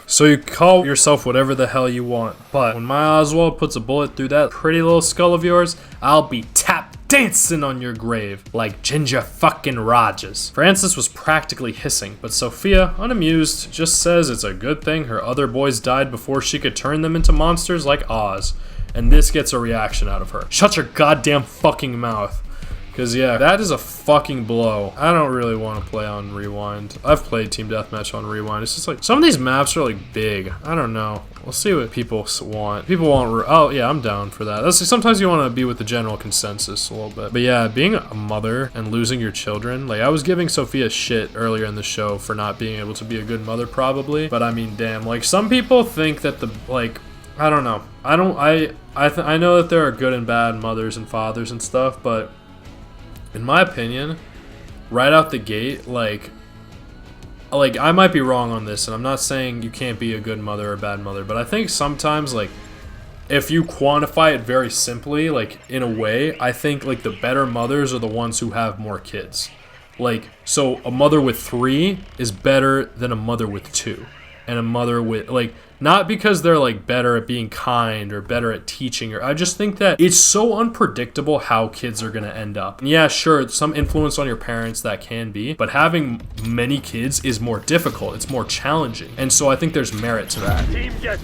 So you call yourself whatever the hell you want, but when my Oswald puts a bullet through that pretty little skull of yours, I'll be tap dancing on your grave like Ginger fucking Rogers. Francis was practically hissing, but Sophia, unamused, just says it's a good thing her other boys died before she could turn them into monsters like Oz. And this gets a reaction out of her. Shut your goddamn fucking mouth. Because, yeah, that is a fucking blow. I don't really want to play on Rewind. I've played Team Deathmatch on Rewind. It's just like, some of these maps are, like, big. I don't know. We'll see what people want. People want, oh, yeah, I'm down for that. Sometimes you want to be with the general consensus a little bit. But, yeah, being a mother and losing your children, like, I was giving Sophia shit earlier in the show for not being able to be a good mother, probably. But, I mean, damn, like, some people think that I don't know. I know that there are good and bad mothers and fathers and stuff, but in my opinion, right out the gate, like I might be wrong on this, and I'm not saying you can't be a good mother or a bad mother, but I think sometimes, like, if you quantify it very simply, like, in a way, I think, like, the better mothers are the ones who have more kids. Like, so a mother with 3 is better than a mother with 2. And a mother with, like, not because they're, like, better at being kind or better at teaching, or I just think that it's so unpredictable how kids are gonna end up. And yeah, sure, some influence on your parents that can be, but having many kids is more difficult. It's more challenging, and so I think there's merit to that.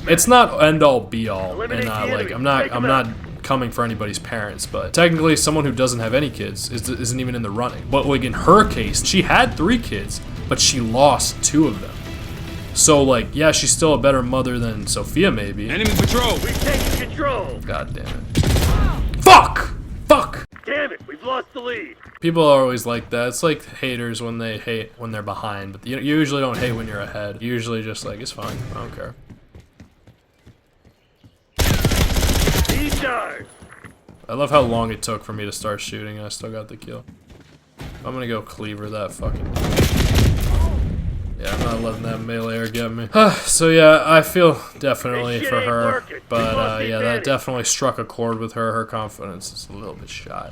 It's not end all be all, and like I'm not coming for anybody's parents, but technically someone who doesn't have any kids isn't even in the running. But like in her case, she had 3 kids, but she lost 2 of them. So, like, yeah, she's still a better mother than Sophia, maybe. Enemy patrol! We've taken control! God damn it. Fuck! Fuck! Damn it, we've lost the lead. People are always like that. It's like haters when they hate when they're behind, but you usually don't hate when you're ahead. You usually just like, it's fine, I don't care. I love how long it took for me to start shooting and I still got the kill. I'm gonna go cleaver that fucking... Yeah, I'm not letting that melee get me. So yeah, I feel definitely for her, but yeah, that definitely struck a chord with her. Her confidence is a little bit shot.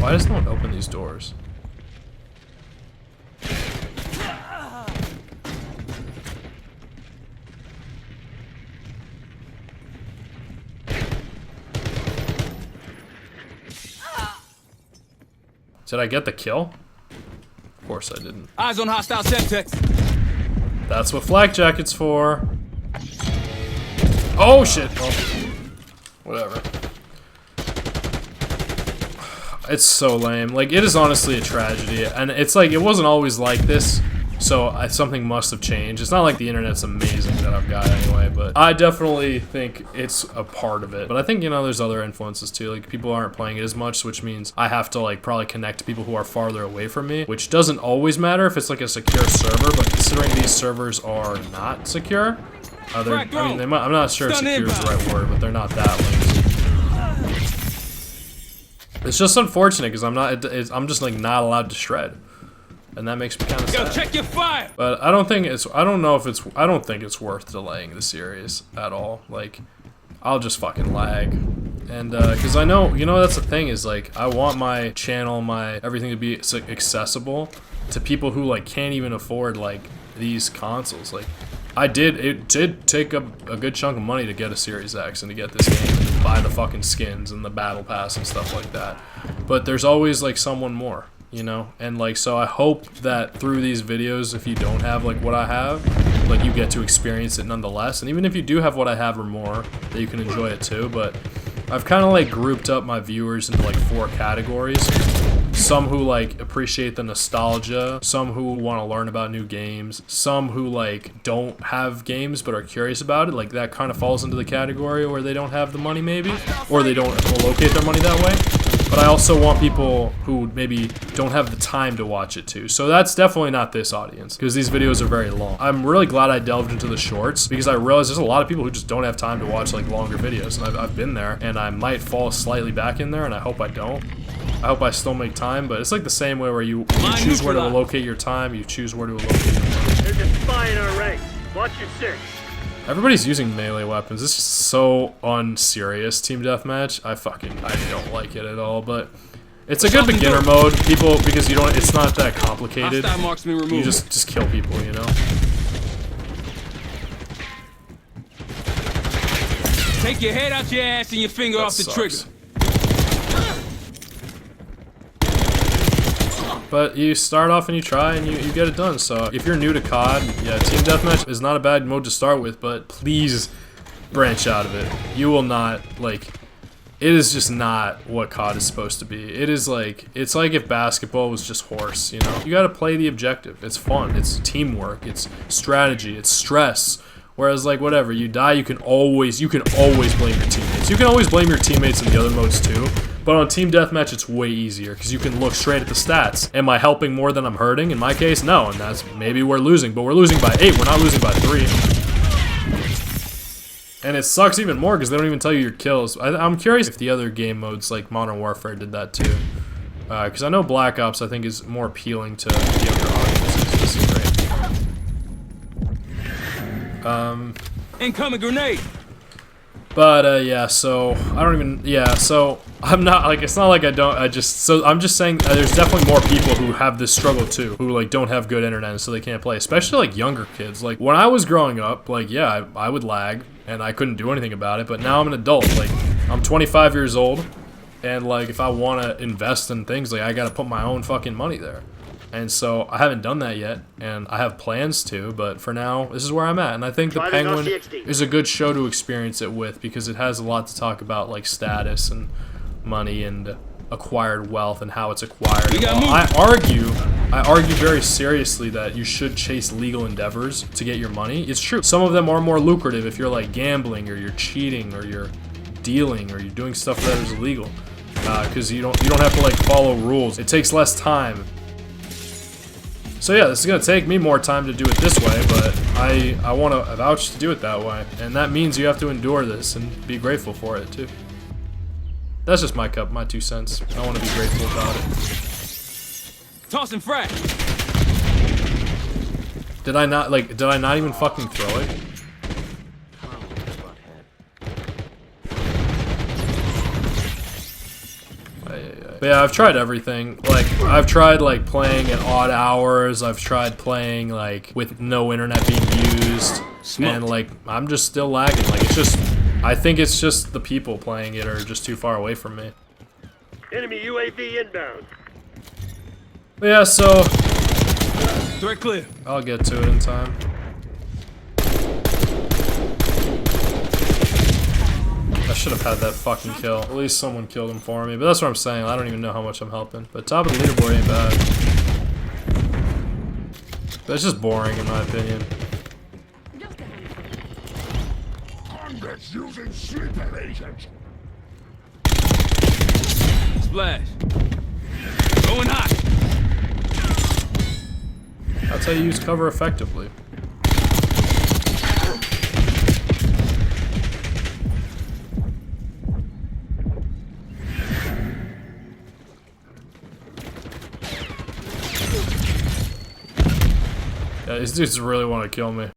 Why does no one open these doors? Did I get the kill? Of course I didn't. Eyes on hostile Semtex. That's what flak jacket's for. Oh shit. Well, whatever. It's so lame. Like, it is honestly a tragedy. And it's like, it wasn't always like this. So something must have changed. It's not like the internet's amazing that I've got anyway, but I definitely think it's a part of it. But I think, you know, there's other influences too. Like, people aren't playing it as much, which means I have to like probably connect to people who are farther away from me, which doesn't always matter if it's like a secure server, but considering these servers are not secure, I mean, they might, I'm not sure if secure is the right word, but they're not that linked. It's just unfortunate because I'm just like not allowed to shred. And that makes me kind of sad. Yo, check your fire. But I don't think it's worth delaying the series at all. Like, I'll just fucking lag. And, cause I know, you know, that's the thing is like, I want my channel, my everything to be accessible to people who like can't even afford like these consoles. Like, it did take a good chunk of money to get a Series X and to get this game and to buy the fucking skins and the battle pass and stuff like that. But there's always like someone more. You know, and like, so I hope that through these videos, if you don't have like what I have, like you get to experience it nonetheless. And even if you do have what I have or more, that you can enjoy it too. But I've kind of like grouped up my viewers into like 4 categories. Some who like appreciate the nostalgia, some who want to learn about new games, some who like don't have games but are curious about it. Like, that kind of falls into the category where they don't have the money maybe, or they don't allocate their money that way. But I also want people who maybe don't have the time to watch it too. So that's definitely not this audience, because these videos are very long. I'm really glad I delved into the shorts, because I realized there's a lot of people who just don't have time to watch like longer videos. And I've been there, and I might fall slightly back in there, and I hope I don't. I hope I still make time, but it's like the same way where you choose where to allocate your time, you choose where to allocate your money. There's a spy in our ranks. Watch your six. Everybody's using melee weapons. This is so unserious, Team Deathmatch. I don't like it at all, but it's a good beginner mode. People, because you don't, it's not that complicated. You just kill people, you know? Take your head out your ass and your finger off the trigger. But you start off and you try and you get it done. So if you're new to COD, yeah, Team Deathmatch is not a bad mode to start with, but please branch out of it. You will not, like, it is just not what COD is supposed to be. It is like, it's like if basketball was just horse, you know? You gotta play the objective. It's fun, it's teamwork, it's strategy, it's stress. Whereas, like, whatever, you die, you can always blame your teammates. You can always blame your teammates in the other modes too. But on Team Deathmatch, it's way easier, because you can look straight at the stats. Am I helping more than I'm hurting? In my case, no, and that's, maybe we're losing, but we're losing by 8, we're not losing by 3. And it sucks even more, because they don't even tell you your kills. I'm curious if the other game modes, like Modern Warfare, did that too. Because I know Black Ops, I think, is more appealing to the younger audiences. This is great. Incoming grenade! But, yeah, so, I don't even, yeah, so, I'm not, like, it's not like I'm just saying there's definitely more people who have this struggle too, who, like, don't have good internet, so they can't play, especially, like, younger kids. Like, when I was growing up, like, yeah, I would lag, and I couldn't do anything about it, but now I'm an adult. Like, I'm 25 years old, and, like, if I want to invest in things, like, I gotta put my own fucking money there. And so I haven't done that yet, and I have plans to, but for now, this is where I'm at. And I think The Penguin is a good show to experience it with, because it has a lot to talk about, like status and money and acquired wealth and how it's acquired. I argue very seriously that you should chase legal endeavors to get your money. It's true. Some of them are more lucrative if you're like gambling or you're cheating or you're dealing or you're doing stuff that is illegal, because you don't have to like follow rules. It takes less time. So yeah, this is gonna take me more time to do it this way, but I want to vouch to do it that way, and that means you have to endure this and be grateful for it too. That's just my 2 cents. I want to be grateful about it. Tossing frag. Did I not even fucking throw it? But yeah, I've tried everything. Like, I've tried like playing at odd hours. I've tried playing like with no internet being used, and like I'm just still lagging. Like, it's just, I think it's just the people playing it are just too far away from me. Enemy UAV inbound. But yeah, so Threat clear. I'll get to it in time. I should have had that fucking kill. At least someone killed him for me. But that's what I'm saying. I don't even know how much I'm helping. But top of the leaderboard ain't bad. But it's just boring in my opinion. Convicts using sleeper agents. Splash. Going hot. That's how you use cover effectively. Yeah, these dudes really want to kill me.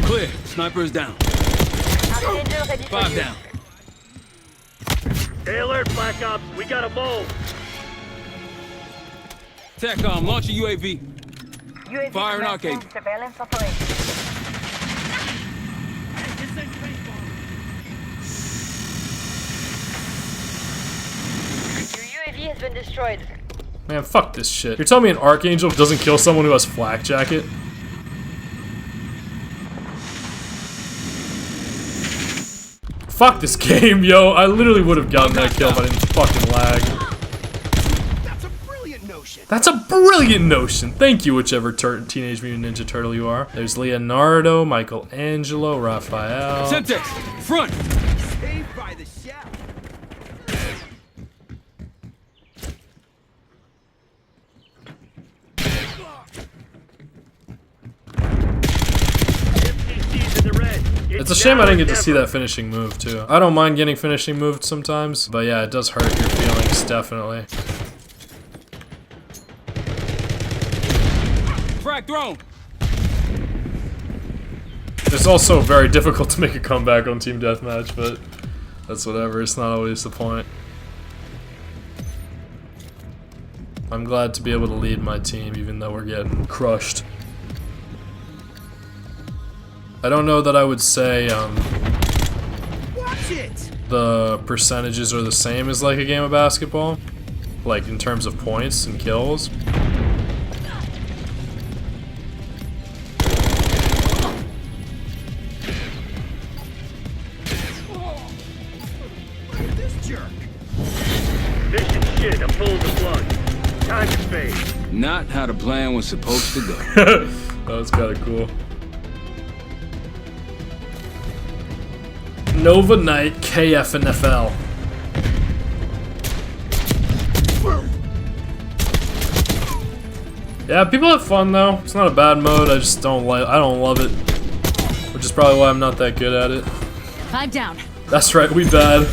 Clear. Sniper's down. 5 down. Stay alert, Black Ops. We gotta move. TACOM, launch a UAV. UAV Fire an commencing arcade. surveillance operation. Your UAV has been destroyed. Man, fuck this shit. You're telling me an Archangel doesn't kill someone who has flak jacket? Fuck this game, yo. I literally would have gotten that kill if I didn't fucking lag. That's a brilliant notion. That's a brilliant notion. Thank you, whichever Teenage Mutant Ninja Turtle you are. There's Leonardo, Michelangelo, Raphael. Semtex, front. Saved by the shell. MTC's in the red. It's a shame I didn't get to see that finishing move, too. I don't mind getting finishing moved sometimes, but yeah, it does hurt your feelings, definitely. Frag thrown. It's also very difficult to make a comeback on Team Deathmatch, but that's whatever. It's not always the point. I'm glad to be able to lead my team, even though we're getting crushed. I don't know that I would say Watch it. the percentages are the same as like a game of basketball, like in terms of points and kills. Look at this jerk. Mission shit. I'm pulling the plug. Time to fade. Not how the plan was supposed to go. That was kind of cool. Nova Knight KFNFL. Yeah, people have fun though. It's not a bad mode. I just don't like. I don't love it, which is probably why I'm not that good at it. 5 down. That's right, we bad.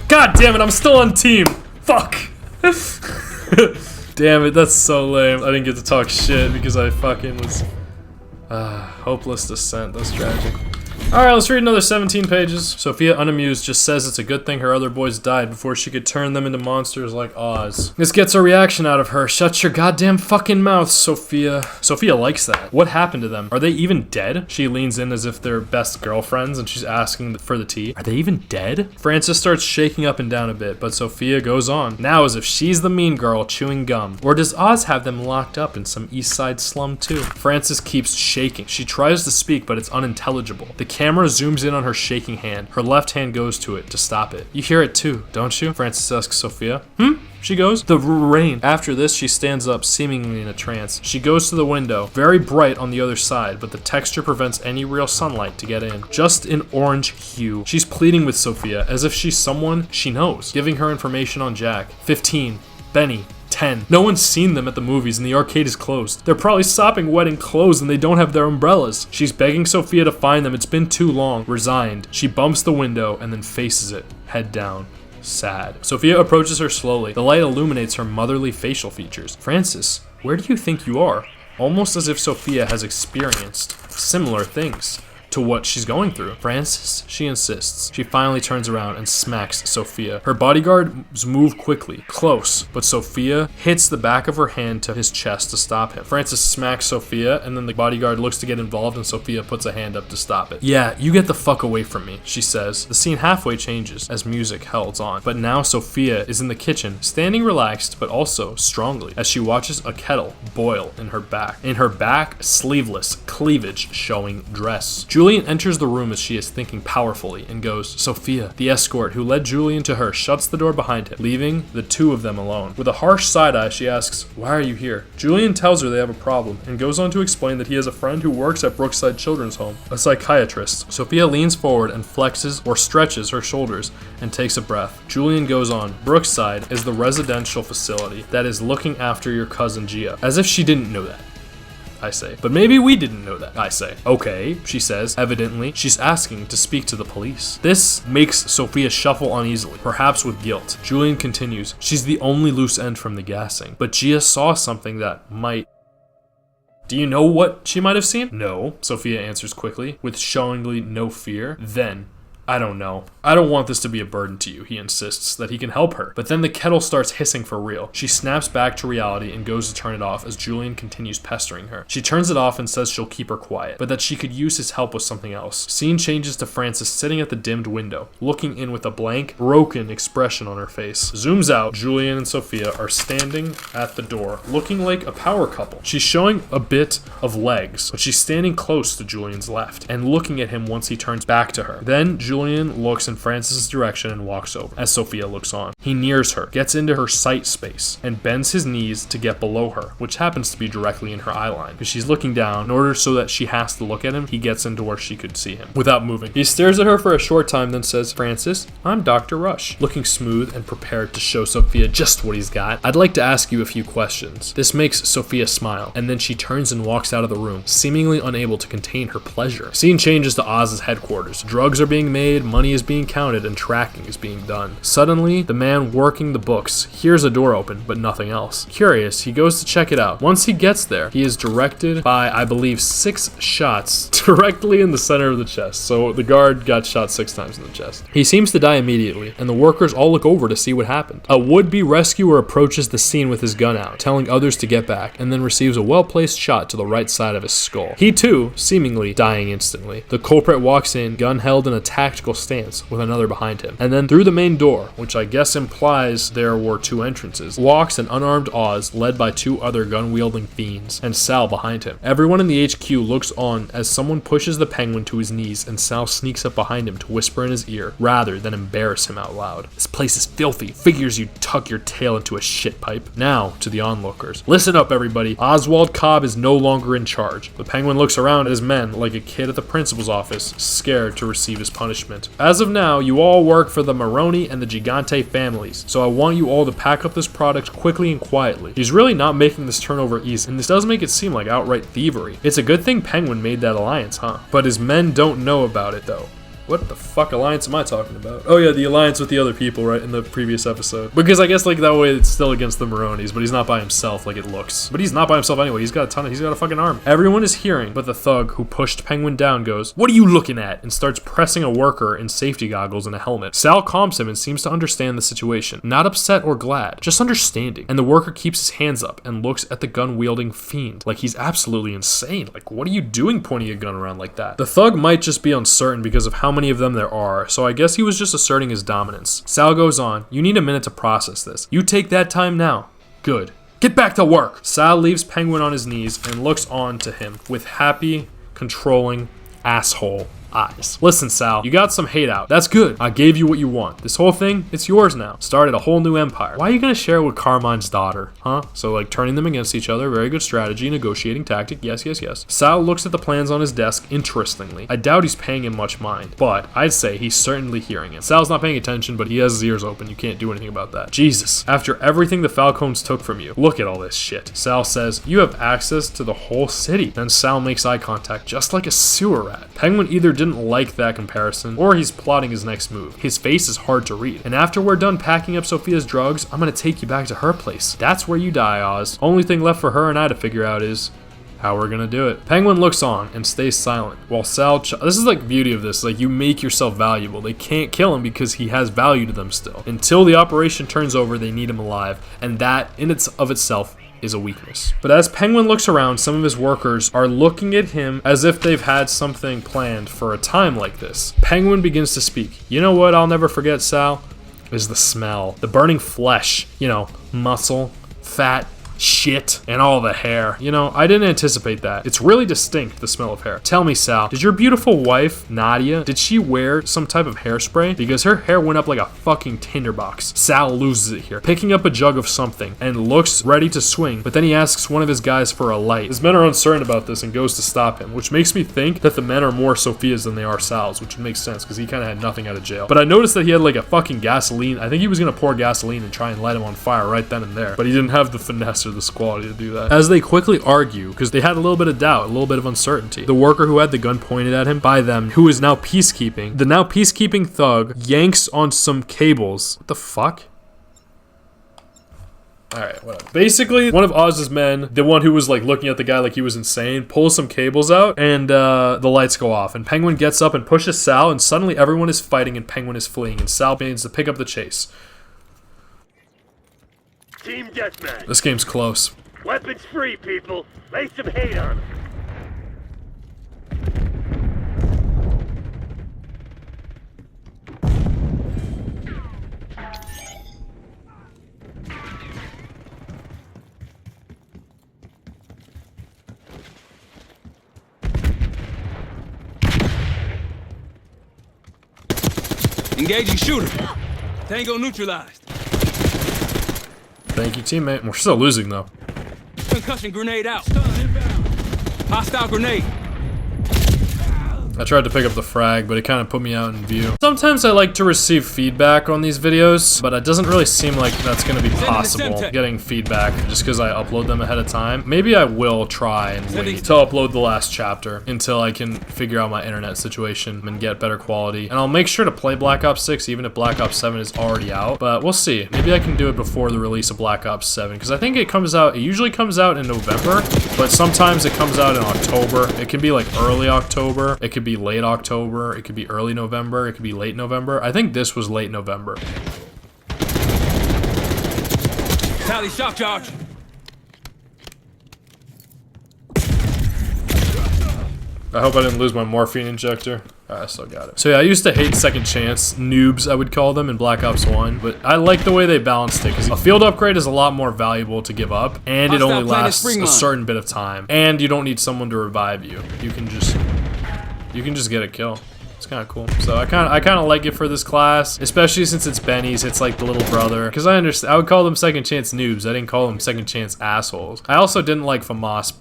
God damn it, I'm still on team. Fuck. Damn it, that's so lame. I didn't get to talk shit because I fucking was... hopeless descent, that's tragic. Alright, let's read another 17 pages. Sophia, unamused, just says it's a good thing her other boys died before she could turn them into monsters like Oz. This gets a reaction out of her. Shut your goddamn fucking mouth, Sophia. Sophia likes that. What happened to them? Are they even dead? She leans in as if they're best girlfriends and she's asking for the tea. Are they even dead? Francis starts shaking up and down a bit, but Sophia goes on. Now as if she's the mean girl chewing gum. Or does Oz have them locked up in some East Side slum too? Francis keeps shaking. She tries to speak, but it's unintelligible. The camera zooms in on her shaking hand. Her left hand goes to it to stop it. You hear it too, don't you? Francis asks Sophia. She goes. The rain. After this, she stands up, seemingly in a trance. She goes to the window, very bright on the other side, but the texture prevents any real sunlight to get in. Just an orange hue. She's pleading with Sophia, as if she's someone she knows, giving her information on Jack. 15. Benny. 10. No one's seen them at the movies and the arcade is closed. They're probably sopping wet and closed and they don't have their umbrellas. She's begging Sophia to find them. It's been too long. Resigned. She bumps the window and then faces it, head down. Sad. Sophia approaches her slowly. The light illuminates her motherly facial features. Francis, where do you think you are? almost as if Sophia has experienced similar things to what she's going through. Francis, she insists. She finally turns around and smacks Sophia. Her bodyguards move quickly, close, but Sophia hits the back of her hand to his chest to stop him. Francis smacks Sophia, and then the bodyguard looks to get involved, and Sophia puts a hand up to stop it. Yeah, you get the fuck away from me, she says. The scene halfway changes as music holds on, but now Sophia is in the kitchen, standing relaxed, but also strongly, as she watches a kettle boil in her back, sleeveless, cleavage showing dress. Julian enters the room as she is thinking powerfully and goes, Sophia. The escort who led Julian to her shuts the door behind him, leaving the two of them alone. With a harsh side eye, she asks, why are you here? Julian tells her they have a problem and goes on to explain that he has a friend who works at Brookside Children's Home, a psychiatrist. Sophia leans forward and flexes or stretches her shoulders and takes a breath. Julian goes on, Brookside is the residential facility that is looking after your cousin Gia. As if she didn't know that, I say. But maybe we didn't know that, I say. Okay, she says. Evidently, she's asking to speak to the police. This makes Sophia shuffle uneasily, perhaps with guilt. Julian continues, she's the only loose end from the gassing, but Gia saw something that might... Do you know what she might have seen? No, Sophia answers quickly, with showingly no fear. Then, I don't know. I don't want this to be a burden to you, he insists that he can help her. But then the kettle starts hissing for real. She snaps back to reality and goes to turn it off as Julian continues pestering her. She turns it off and says she'll keep her quiet, but that she could use his help with something else. Scene changes to Francis sitting at the dimmed window, looking in with a blank, broken expression on her face. Zooms out, Julian and Sophia are standing at the door, looking like a power couple. She's showing a bit of legs, but she's standing close to Julian's left and looking at him once he turns back to her. Then Julian looks in Francis' direction and walks over, as Sophia looks on. He nears her, gets into her sight space, and bends his knees to get below her, which happens to be directly in her eye line, because she's looking down. In order so that she has to look at him, he gets into where she could see him, without moving. He stares at her for a short time, then says, Francis, I'm Dr. Rush, looking smooth and prepared to show Sophia just what he's got. I'd like to ask you a few questions. This makes Sophia smile, and then she turns and walks out of the room, seemingly unable to contain her pleasure. Scene changes to Oz's headquarters. Drugs are being made, money is being counted, and tracking is being done. Suddenly, the man working the books hears a door open, but nothing else. Curious, he goes to check it out. Once he gets there, he is directed by, I believe, 6 shots directly in the center of the chest. So the guard got shot 6 times in the chest. He seems to die immediately, and the workers all look over to see what happened. A would-be rescuer approaches the scene with his gun out, telling others to get back, and then receives a well-placed shot to the right side of his skull. He too, seemingly dying instantly. The culprit walks in, gun held in a tactical stance, with another behind him, and then through the main door, which I guess implies there were 2 entrances, walks an unarmed Oz led by 2 other gun-wielding fiends, and Sal behind him. Everyone in the HQ looks on as someone pushes the Penguin to his knees, and Sal sneaks up behind him to whisper in his ear, rather than embarrass him out loud. This place is filthy. Figures you tuck your tail into a shit pipe. Now, to the onlookers. Listen up, everybody. Oswald Cobb is no longer in charge. The Penguin looks around at his men like a kid at the principal's office, scared to receive his punishment. As of now, you all work for the Maroni and the Gigante families, so I want you all to pack up this product quickly and quietly. He's really not making this turnover easy, and this does make it seem like outright thievery. It's a good thing Penguin made that alliance, huh? But his men don't know about it, though. What the fuck alliance am I talking about? Oh yeah, the alliance with the other people, right, in the previous episode. Because I guess like that way it's still against the Maronis, but he's not by himself like it looks. But he's not by himself anyway, he's got a fucking arm. Everyone is hearing, but the thug who pushed Penguin down goes, "What are you looking at?" and starts pressing a worker in safety goggles and a helmet. Sal calms him and seems to understand the situation. Not upset or glad, just understanding. And the worker keeps his hands up and looks at the gun-wielding fiend like he's absolutely insane. Like, what are you doing pointing a gun around like that? The thug might just be uncertain because of how many of them there are, so I guess he was just asserting his dominance. Sal goes on, "You need a minute to process this. You take that time now. Good. Get back to work." Sal leaves Penguin on his knees and looks on to him with happy, controlling asshole eyes. "Listen, Sal, you got some hate out. That's good. I gave you what you want. This whole thing, it's yours now. Started a whole new empire. Why are you gonna share it with Carmine's daughter, huh?" So like turning them against each other, very good strategy, negotiating tactic, yes. Sal looks at the plans on his desk interestingly. I doubt he's paying him much mind, but I'd say he's certainly hearing it. Sal's not paying attention, but he has his ears open. You can't do anything about that. Jesus, after everything the Falcones took from you, look at all this shit. Sal says, "You have access to the whole city." Then Sal makes eye contact, just like a sewer rat. Penguin either didn't like that comparison, or he's plotting his next move. His face is hard to read. "And after we're done packing up Sophia's drugs, I'm gonna take you back to her place. That's where you die, Oz. Only thing left for her and I to figure out is, how we're gonna do it. Penguin looks on and stays silent while Sal this is like the beauty of this, like you make yourself valuable. They can't kill him because he has value to them still. Until the operation turns over, they need him alive, and that in itself is a weakness. But as Penguin looks around, some of his workers are looking at him as if they've had something planned for a time like this. Penguin begins to speak. You know what I'll never forget, Sal? Is the smell. The burning flesh. You know, muscle, fat, shit, and all the hair. You know, I didn't anticipate that. It's really distinct, the smell of hair. Tell me, Sal, did your beautiful wife, Nadia, did she wear some type of hairspray? Because her hair went up like a fucking tinderbox. Sal loses it here, picking up a jug of something, and looks ready to swing, but then he asks one of his guys for a light. His men are uncertain about this and goes to stop him, which makes me think that the men are more Sophia's than they are Sal's, which makes sense, because he kind of had nothing out of jail. But I noticed that he had like a fucking gasoline. I think he was gonna pour gasoline and try and light him on fire right then and there, but he didn't have the finesse or the quality to do that. As they quickly argue, because they had a little bit of doubt, a little bit of uncertainty, the worker who had the gun pointed at him by them, who is now peacekeeping, the now peacekeeping thug yanks on some cables. What the fuck? Alright, whatever. Basically, one of Oz's men, the one who was like looking at the guy like he was insane, pulls some cables out and the lights go off. And Penguin gets up and pushes Sal, and suddenly everyone is fighting and Penguin is fleeing, and Sal begins to pick up the chase. Team deathmatch. This game's close. Weapons free, people. Lay some hate on them. Engaging shooter. Tango neutralized. Thank you, teammate. We're still losing, though. Concussion grenade out. Hostile grenade. I tried to pick up the frag, but it kind of put me out in view. Sometimes I like to receive feedback on these videos, but it doesn't really seem like that's going to be possible, getting feedback just because I upload them ahead of time. Maybe I will try and wait to upload the last chapter until I can figure out my internet situation and get better quality. And I'll make sure to play Black Ops 6 even if Black Ops 7 is already out, but we'll see. Maybe I can do it before the release of Black Ops 7, because I think it usually comes out in November, but sometimes it comes out in October. It can be like early October. It could be late October, it could be early November, it could be late November. I think this was late November. Tally shock charge. I hope I didn't lose my morphine injector. I still got it. So yeah, I used to hate second chance noobs, I would call them, in Black Ops 1, but I like the way they balanced it, because a field upgrade is a lot more valuable to give up, and it only lasts a certain bit of time, and you don't need someone to revive you. You can just get a kill. It's kind of cool. So I kind of like it for this class, especially since it's Benny's. It's like the little brother. Because I understand, I would call them second chance noobs. I didn't call them second chance assholes. I also didn't like FAMAS.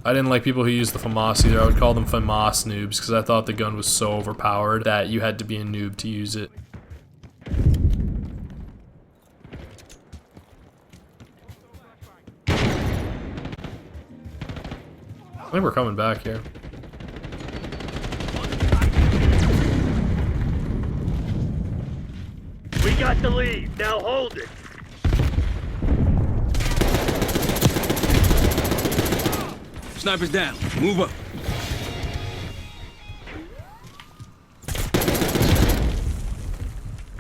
I didn't like people who used the FAMAS either. I would call them FAMAS noobs because I thought the gun was so overpowered that you had to be a noob to use it. I think we're coming back here. We got the lead. Now hold it. Sniper's down. Move up.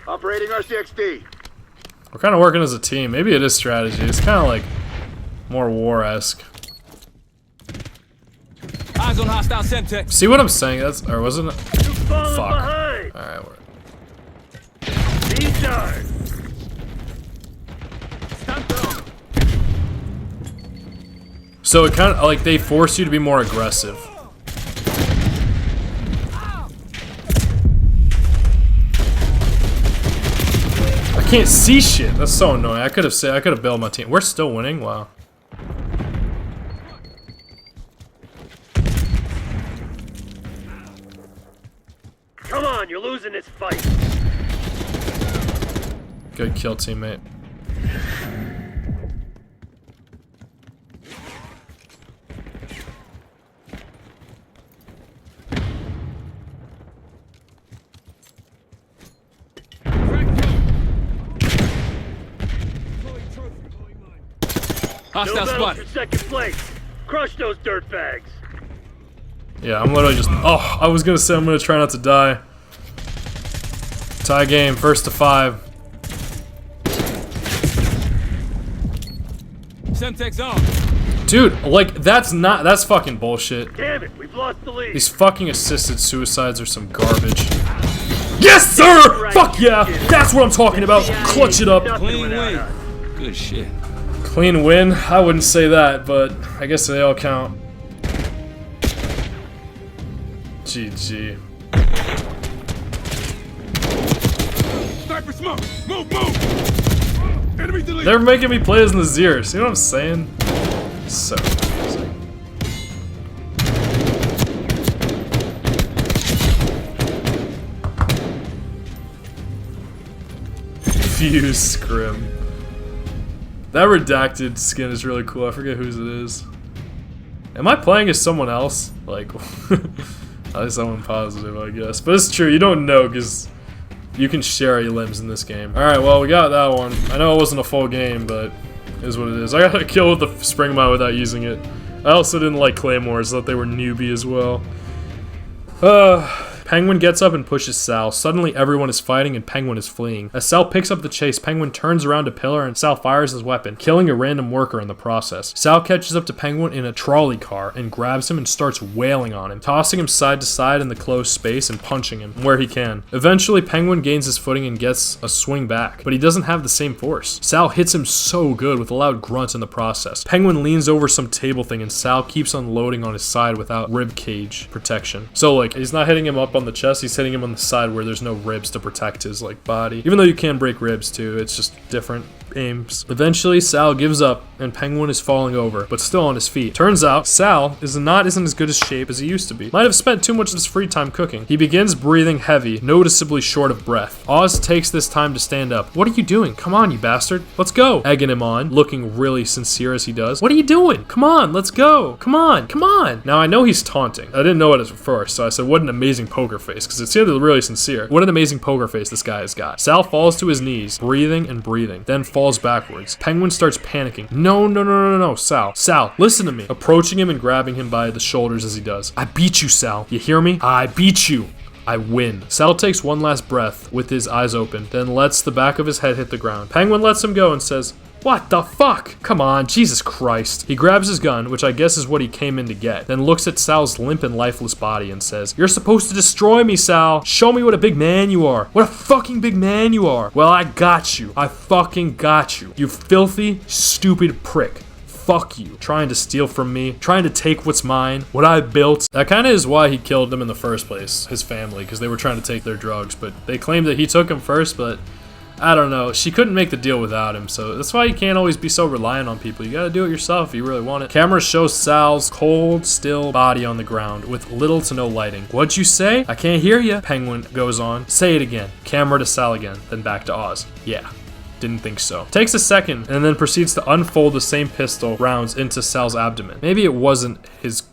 Operating RCXD. We're kind of working as a team. Maybe it is strategy. It's kind of like more war-esque. Eyes on hostile Semtex. See what I'm saying? Or wasn't it? You've fallen Fuck. behind. Alright, we're... D-Charge. So it kind of, like, they force you to be more aggressive. I can't see shit. That's so annoying. I could have bailed my team. We're still winning? Wow. Come on, you're losing this fight. Good kill, teammate. No Hostile medal spotted. for second place. Crush those dirtbags. Yeah, I'm literally just. Oh, I was gonna say I'm gonna try not to die. Tie game, first to 5. Semtex on. Dude, like, that's fucking bullshit. Damn it, we've lost the lead. These fucking assisted suicides are some garbage. Yes, sir! Fuck yeah! That's what I'm talking about. Clutch it up. Nothing Clean without win. us. Good shit. Clean win? I wouldn't say that, but I guess they all count. GG. Sniper smoke. Move. Enemy delete. They're making me play as Nazir. See what I'm saying? So confusing. Fuse Scrim. That redacted skin is really cool. I forget whose it is. Am I playing as someone else? Like, someone positive, I guess. But it's true, you don't know because you can share your limbs in this game. Alright, well, we got that one. I know it wasn't a full game, but it is what it is. I got a kill with the spring mine without using it. I also didn't like claymores, thought they were newbie as well. Penguin gets up and pushes Sal. Suddenly everyone is fighting and Penguin is fleeing. As Sal picks up the chase, Penguin turns around to Pillar and Sal fires his weapon, killing a random worker in the process. Sal catches up to Penguin in a trolley car and grabs him and starts wailing on him, tossing him side to side in the closed space and punching him where he can. Eventually, Penguin gains his footing and gets a swing back, but he doesn't have the same force. Sal hits him so good with a loud grunt in the process. Penguin leans over some table thing and Sal keeps unloading on his side without rib cage protection. So like, he's not hitting him up on the chest, he's hitting him on the side where there's no ribs to protect his like body. Even though you can break ribs too, it's just different aims. Eventually, Sal gives up and Penguin is falling over, but still on his feet. Turns out, Sal isn't as good a shape as he used to be. Might have spent too much of his free time cooking. He begins breathing heavy, noticeably short of breath. Oz takes this time to stand up. What are you doing? Come on, you bastard. Let's go. Egging him on, looking really sincere as he does. What are you doing? Come on, let's go. Come on, come on. Now, I know he's taunting. I didn't know it at first, so I said, what an amazing poker face, because it sounded really sincere. What an amazing poker face this guy has got. Sal falls to his knees, breathing and breathing, then falls backwards. Penguin starts panicking. No, Sal, listen to me. Approaching him and grabbing him by the shoulders as he does. I beat you, Sal. You hear me? I beat you. I win. Sal takes one last breath with his eyes open, then lets the back of his head hit the ground. Penguin lets him go and says, what the fuck? Come on, Jesus Christ. He grabs his gun, which I guess is what he came in to get, then looks at Sal's limp and lifeless body and says, you're supposed to destroy me, Sal. Show me what a big man you are. What a fucking big man you are. Well, I got you. I fucking got you. You filthy, stupid prick. Fuck you. Trying to steal from me. Trying to take what's mine. What I built. That kind of is why he killed them in the first place. His family. Because they were trying to take their drugs. But they claimed that he took them first. But I don't know. She couldn't make the deal without him. So that's why you can't always be so reliant on people. You gotta do it yourself if you really want it. Camera shows Sal's cold, still body on the ground. With little to no lighting. What'd you say? I can't hear you. Penguin goes on. Say it again. Camera to Sal again. Then back to Oz. Yeah. Didn't think so. Takes a second and then proceeds to unfold the same pistol rounds into Sal's abdomen. Maybe it wasn't his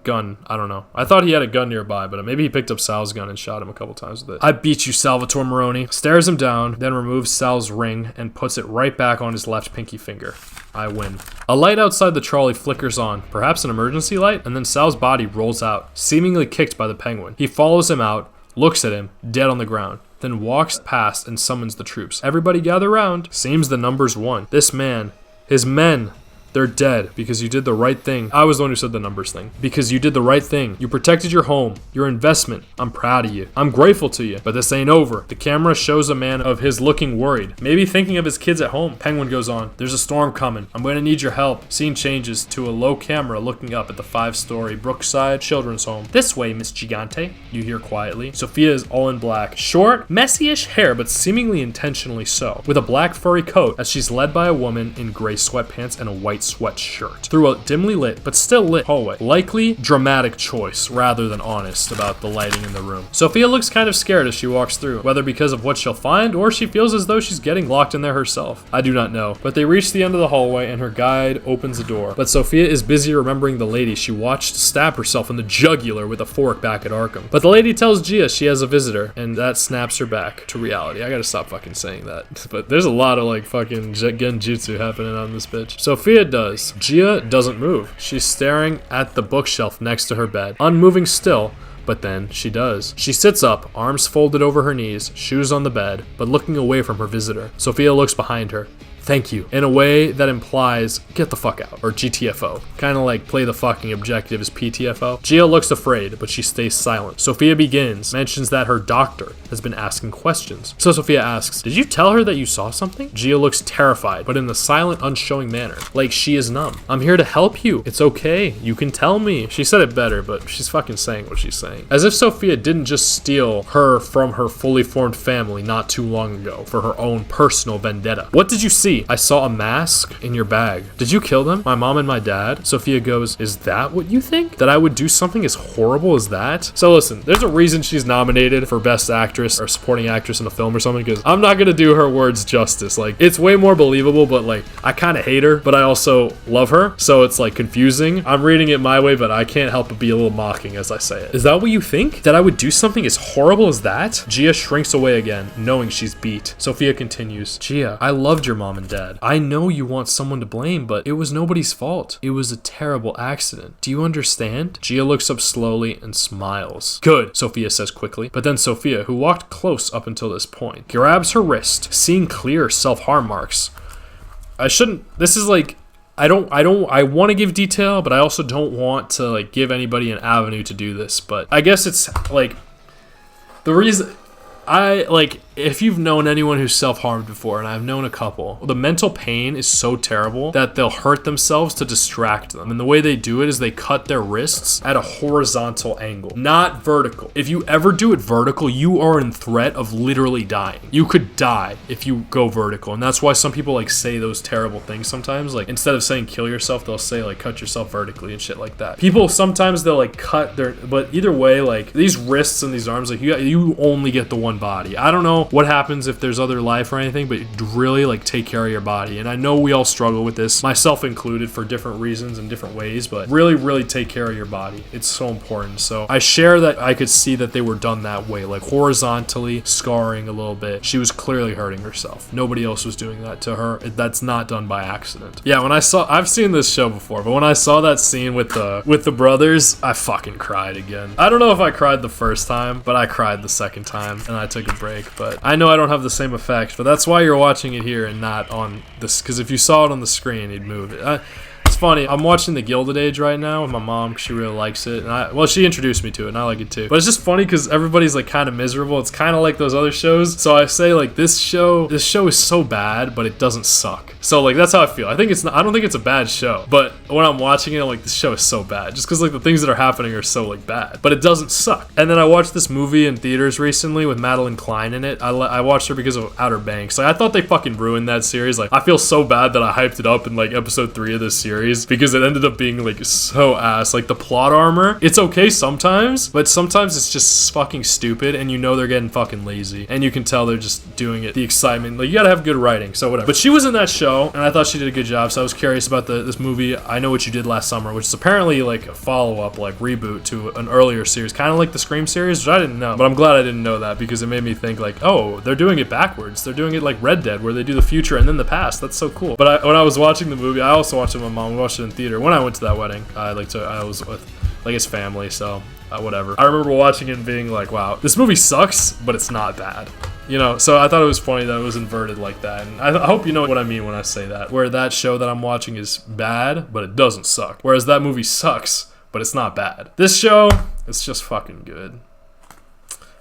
gun. I don't know. I thought he had a gun nearby, but maybe he picked up Sal's gun and shot him a couple times with it. I beat you, Salvatore Moroni. Stares him down, then removes Sal's ring and puts it right back on his left pinky finger. I win. A light outside the trolley flickers on, perhaps an emergency light, and then Sal's body rolls out, seemingly kicked by the Penguin. He follows him out, looks at him, dead on the ground, then walks past and summons the troops. Everybody gather round. Seems the numbers won. This man, his men, they're dead because you did the right thing. I was the one who said the numbers thing. Because you did the right thing. You protected your home, your investment. I'm proud of you. I'm grateful to you. But this ain't over. The camera shows a man of his looking worried. Maybe thinking of his kids at home. Penguin goes on. There's a storm coming. I'm going to need your help. Scene changes to a low camera looking up at the 5-story Brookside Children's Home. This way, Miss Gigante, you hear quietly. Sophia is all in black. Short, messy-ish hair, but seemingly intentionally so. With a black furry coat as she's led by a woman in gray sweatpants and a white sweatshirt through a dimly lit but still lit hallway. Likely dramatic choice rather than honest about the lighting in the room. Sophia looks kind of scared as she walks through, whether because of what she'll find or she feels as though she's getting locked in there herself. I do not know, but they reach the end of the hallway and her guide opens the door. But Sophia is busy remembering the lady she watched stab herself in the jugular with a fork back at Arkham. But the lady tells Gia she has a visitor and that snaps her back to reality. I gotta stop fucking saying that. But there's a lot of like fucking genjutsu happening on this bitch. Sophia does. Gia doesn't move. She's staring at the bookshelf next to her bed, unmoving still. But then she does. She sits up, arms folded over her knees, shoes on the bed, but looking away from her visitor. Sophia looks behind her. Thank you, in a way that implies get the fuck out, or GTFO. Kind of like play the fucking objective as PTFO. Gia looks afraid, but she stays silent. Sophia begins, mentions that her doctor has been asking questions. So Sophia asks, did you tell her that you saw something? Gia looks terrified, but in the silent, unshowing manner, like she is numb. I'm here to help you. It's okay. You can tell me. She said it better, but she's fucking saying what she's saying. As if Sophia didn't just steal her from her fully formed family not too long ago for her own personal vendetta. What did you see? I saw a mask in your bag. Did you kill them? My mom and my dad? Sophia goes, is that what you think? That I would do something as horrible as that? So listen, there's a reason she's nominated for Best Actress or Supporting Actress in a Film or something, because I'm not gonna do her words justice. Like, it's way more believable, but like, I kind of hate her, but I also love her, so it's like confusing. I'm reading it my way, but I can't help but be a little mocking as I say it. Is that what you think? That I would do something as horrible as that? Gia shrinks away again, knowing she's beat. Sophia continues, Gia, I loved your mom and dad. I know you want someone to blame, but it was nobody's fault. It was a terrible accident. Do you understand? Gia looks up slowly and smiles. Good, Sophia says quickly. But then Sophia, who walked close up until this point, grabs her wrist, seeing clear self-harm marks. This is like, I want to give detail, but I also don't want to like give anybody an avenue to do this. But I guess it's like, the reason, if you've known anyone who's self-harmed before, and I've known a couple, the mental pain is so terrible that they'll hurt themselves to distract them. And the way they do it is they cut their wrists at a horizontal angle, not vertical. If you ever do it vertical, you are in threat of literally dying. You could die if you go vertical. And that's why some people like say those terrible things sometimes. Like, instead of saying kill yourself, they'll say like cut yourself vertically and shit like that. People sometimes they'll like cut their, but either way, like these wrists and these arms, like you only get the one body. I don't know what happens if there's other life or anything, but really like take care of your body. And I know we all struggle with this, myself included, for different reasons and different ways, but really take care of your body. It's so important. So I share that I could see that they were done that way, like horizontally scarring a little bit. She was clearly hurting herself. Nobody else was doing that to her. That's not done by accident. Yeah, I've seen this show before, but when I saw that scene with the brothers, I fucking cried again. I don't know if I cried the first time, but I cried the second time and I took a break. But I know I don't have the same effect, but that's why you're watching it here and not on this, because if you saw it on the screen, you'd move it. It's funny, I'm watching The Gilded Age right now with my mom because she really likes it, and she introduced me to it and I like it too. But it's just funny because everybody's like kind of miserable. It's kind of like those other shows. So I say like this show is so bad, but it doesn't suck. So like that's how I feel. I don't think it's a bad show, but when I'm watching it, I'm like, this show is so bad, just because like the things that are happening are so like bad, but it doesn't suck. And then I watched this movie in theaters recently with Madeline Klein in it. I watched her because of Outer Banks. Like I thought they fucking ruined that series. Like I feel so bad that I hyped it up in like episode 3 of this series, because it ended up being like so ass. Like the plot armor, it's okay sometimes, but sometimes it's just fucking stupid, and you know they're getting fucking lazy, and you can tell they're just doing it, the excitement. Like you gotta have good writing, so whatever. But she was in that show, and I thought she did a good job, so I was curious about this movie, I Know What You Did Last Summer, which is apparently like a follow-up, like reboot to an earlier series, kind of like the Scream series, which I didn't know. But I'm glad I didn't know that, because it made me think like, oh, they're doing it backwards. They're doing it like Red Dead, where they do the future and then the past. That's so cool. But when I was watching the movie, I also watched it with my mom. We watched it in theater. When I went to that wedding, I was with like his family, so whatever. I remember watching it and being like, wow, this movie sucks, but it's not bad. You know, so I thought it was funny that it was inverted like that. And I hope you know what I mean when I say that. Where that show that I'm watching is bad, but it doesn't suck. Whereas that movie sucks, but it's not bad. This show, it's just fucking good.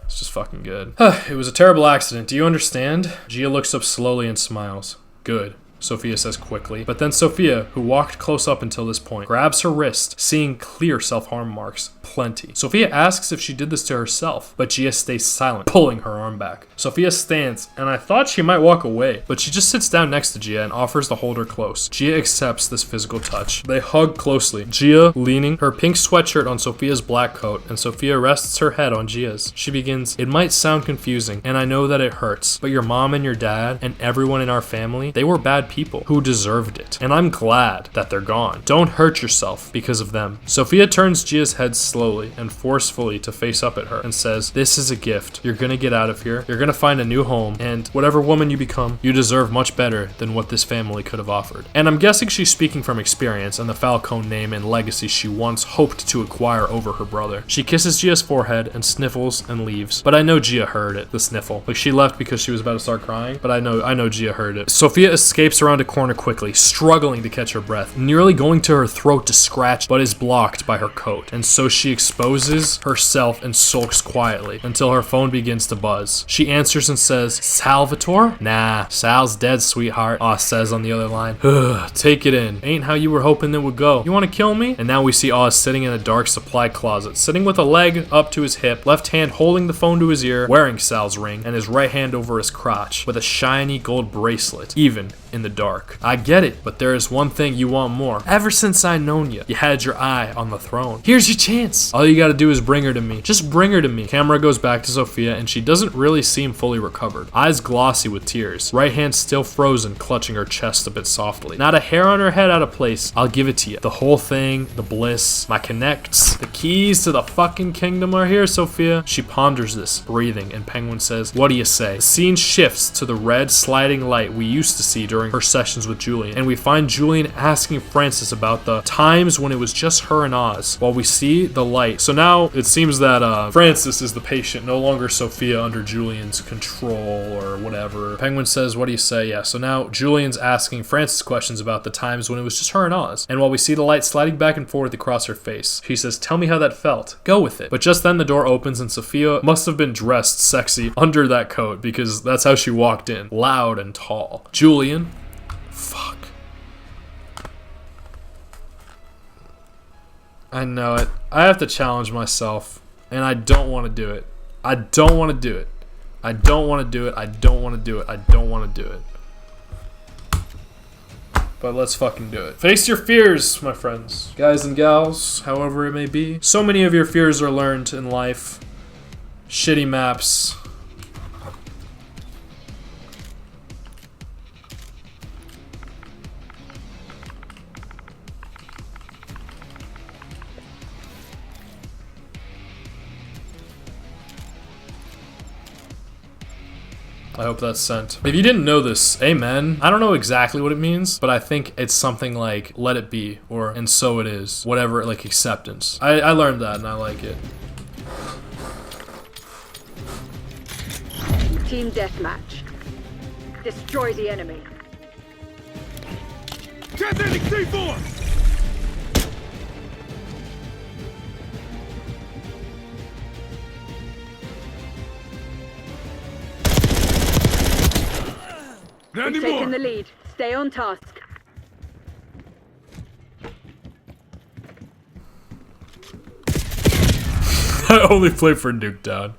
It's just fucking good. It was a terrible accident. Do you understand? Gia looks up slowly and smiles. Good, Sophia says quickly. But then Sophia, who walked close up until this point, grabs her wrist, seeing clear self-harm marks. Plenty. Sophia asks if she did this to herself, but Gia stays silent, pulling her arm back. Sophia stands, and I thought she might walk away, but she just sits down next to Gia and offers to hold her close. Gia accepts this physical touch. They hug closely, Gia leaning her pink sweatshirt on Sophia's black coat, and Sophia rests her head on Gia's. She begins, it might sound confusing, and I know that it hurts, but your mom and your dad, and everyone in our family, they were bad people who deserved it, and I'm glad that they're gone. Don't hurt yourself because of them. Sophia turns Gia's head slowly and forcefully to face up at her and says, "This is a gift. You're gonna get out of here. You're gonna find a new home, and whatever woman you become, you deserve much better than what this family could have offered." And I'm guessing she's speaking from experience and the Falcone name and legacy she once hoped to acquire over her brother. She kisses Gia's forehead and sniffles and leaves. But I know Gia heard it, the sniffle. Like, she left because she was about to start crying, but I know Gia heard it. Sophia escapes around a corner quickly, struggling to catch her breath, nearly going to her throat to scratch, but is blocked by her coat. And so she exposes herself and sulks quietly until her phone begins to buzz. She answers and says, "Salvatore? Nah, Sal's dead, sweetheart," Oz says on the other line. Take it in. Ain't how you were hoping it would go. You want to kill me? And now we see Oz sitting in a dark supply closet, sitting with a leg up to his hip, left hand holding the phone to his ear, wearing Sal's ring, and his right hand over his crotch, with a shiny gold bracelet, even in the dark. I get it, but there is one thing you want more. Ever since I known you had your eye on the throne. Here's your chance. All you gotta do is bring her to me. Just bring her to me. Camera goes back to Sophia, and she doesn't really seem fully recovered. Eyes glossy with tears. Right hand still frozen, clutching her chest a bit softly. Not a hair on her head out of place. I'll give it to you. The whole thing, the bliss, my connects, the keys to the fucking kingdom are here, Sophia. She ponders this, breathing, and Penguin says, "What do you say?" The scene shifts to the red sliding light we used to see during her sessions with Julian, and we find Julian asking Francis about the times when it was just her and Oz, while we see the light. So now it seems that Francis is the patient, no longer Sophia under Julian's control or whatever. Penguin says, "What do you say?" Yeah, so now Julian's asking Francis questions about the times when it was just her and Oz, and while we see the light sliding back and forth across her face, she says, "Tell me how that felt. Go with it." But just then the door opens and Sophia must have been dressed sexy under that coat, because that's how she walked in, loud and tall. Julian, fuck. I know it. I have to challenge myself, and I don't want to do it. I don't want to do it. I don't want to do it. I don't want to do it. I don't want to do it. But let's fucking do it. Face your fears, my friends. Guys and gals, however it may be. So many of your fears are learned in life. Shitty maps. I hope that's sent. If you didn't know this, amen. I don't know exactly what it means, but I think it's something like "let it be" or "and so it is," whatever, like acceptance. I learned that and I like it. Team deathmatch. Destroy the enemy. Transcending C4! We've taken the lead. Stay on task. I only play for Nuketown.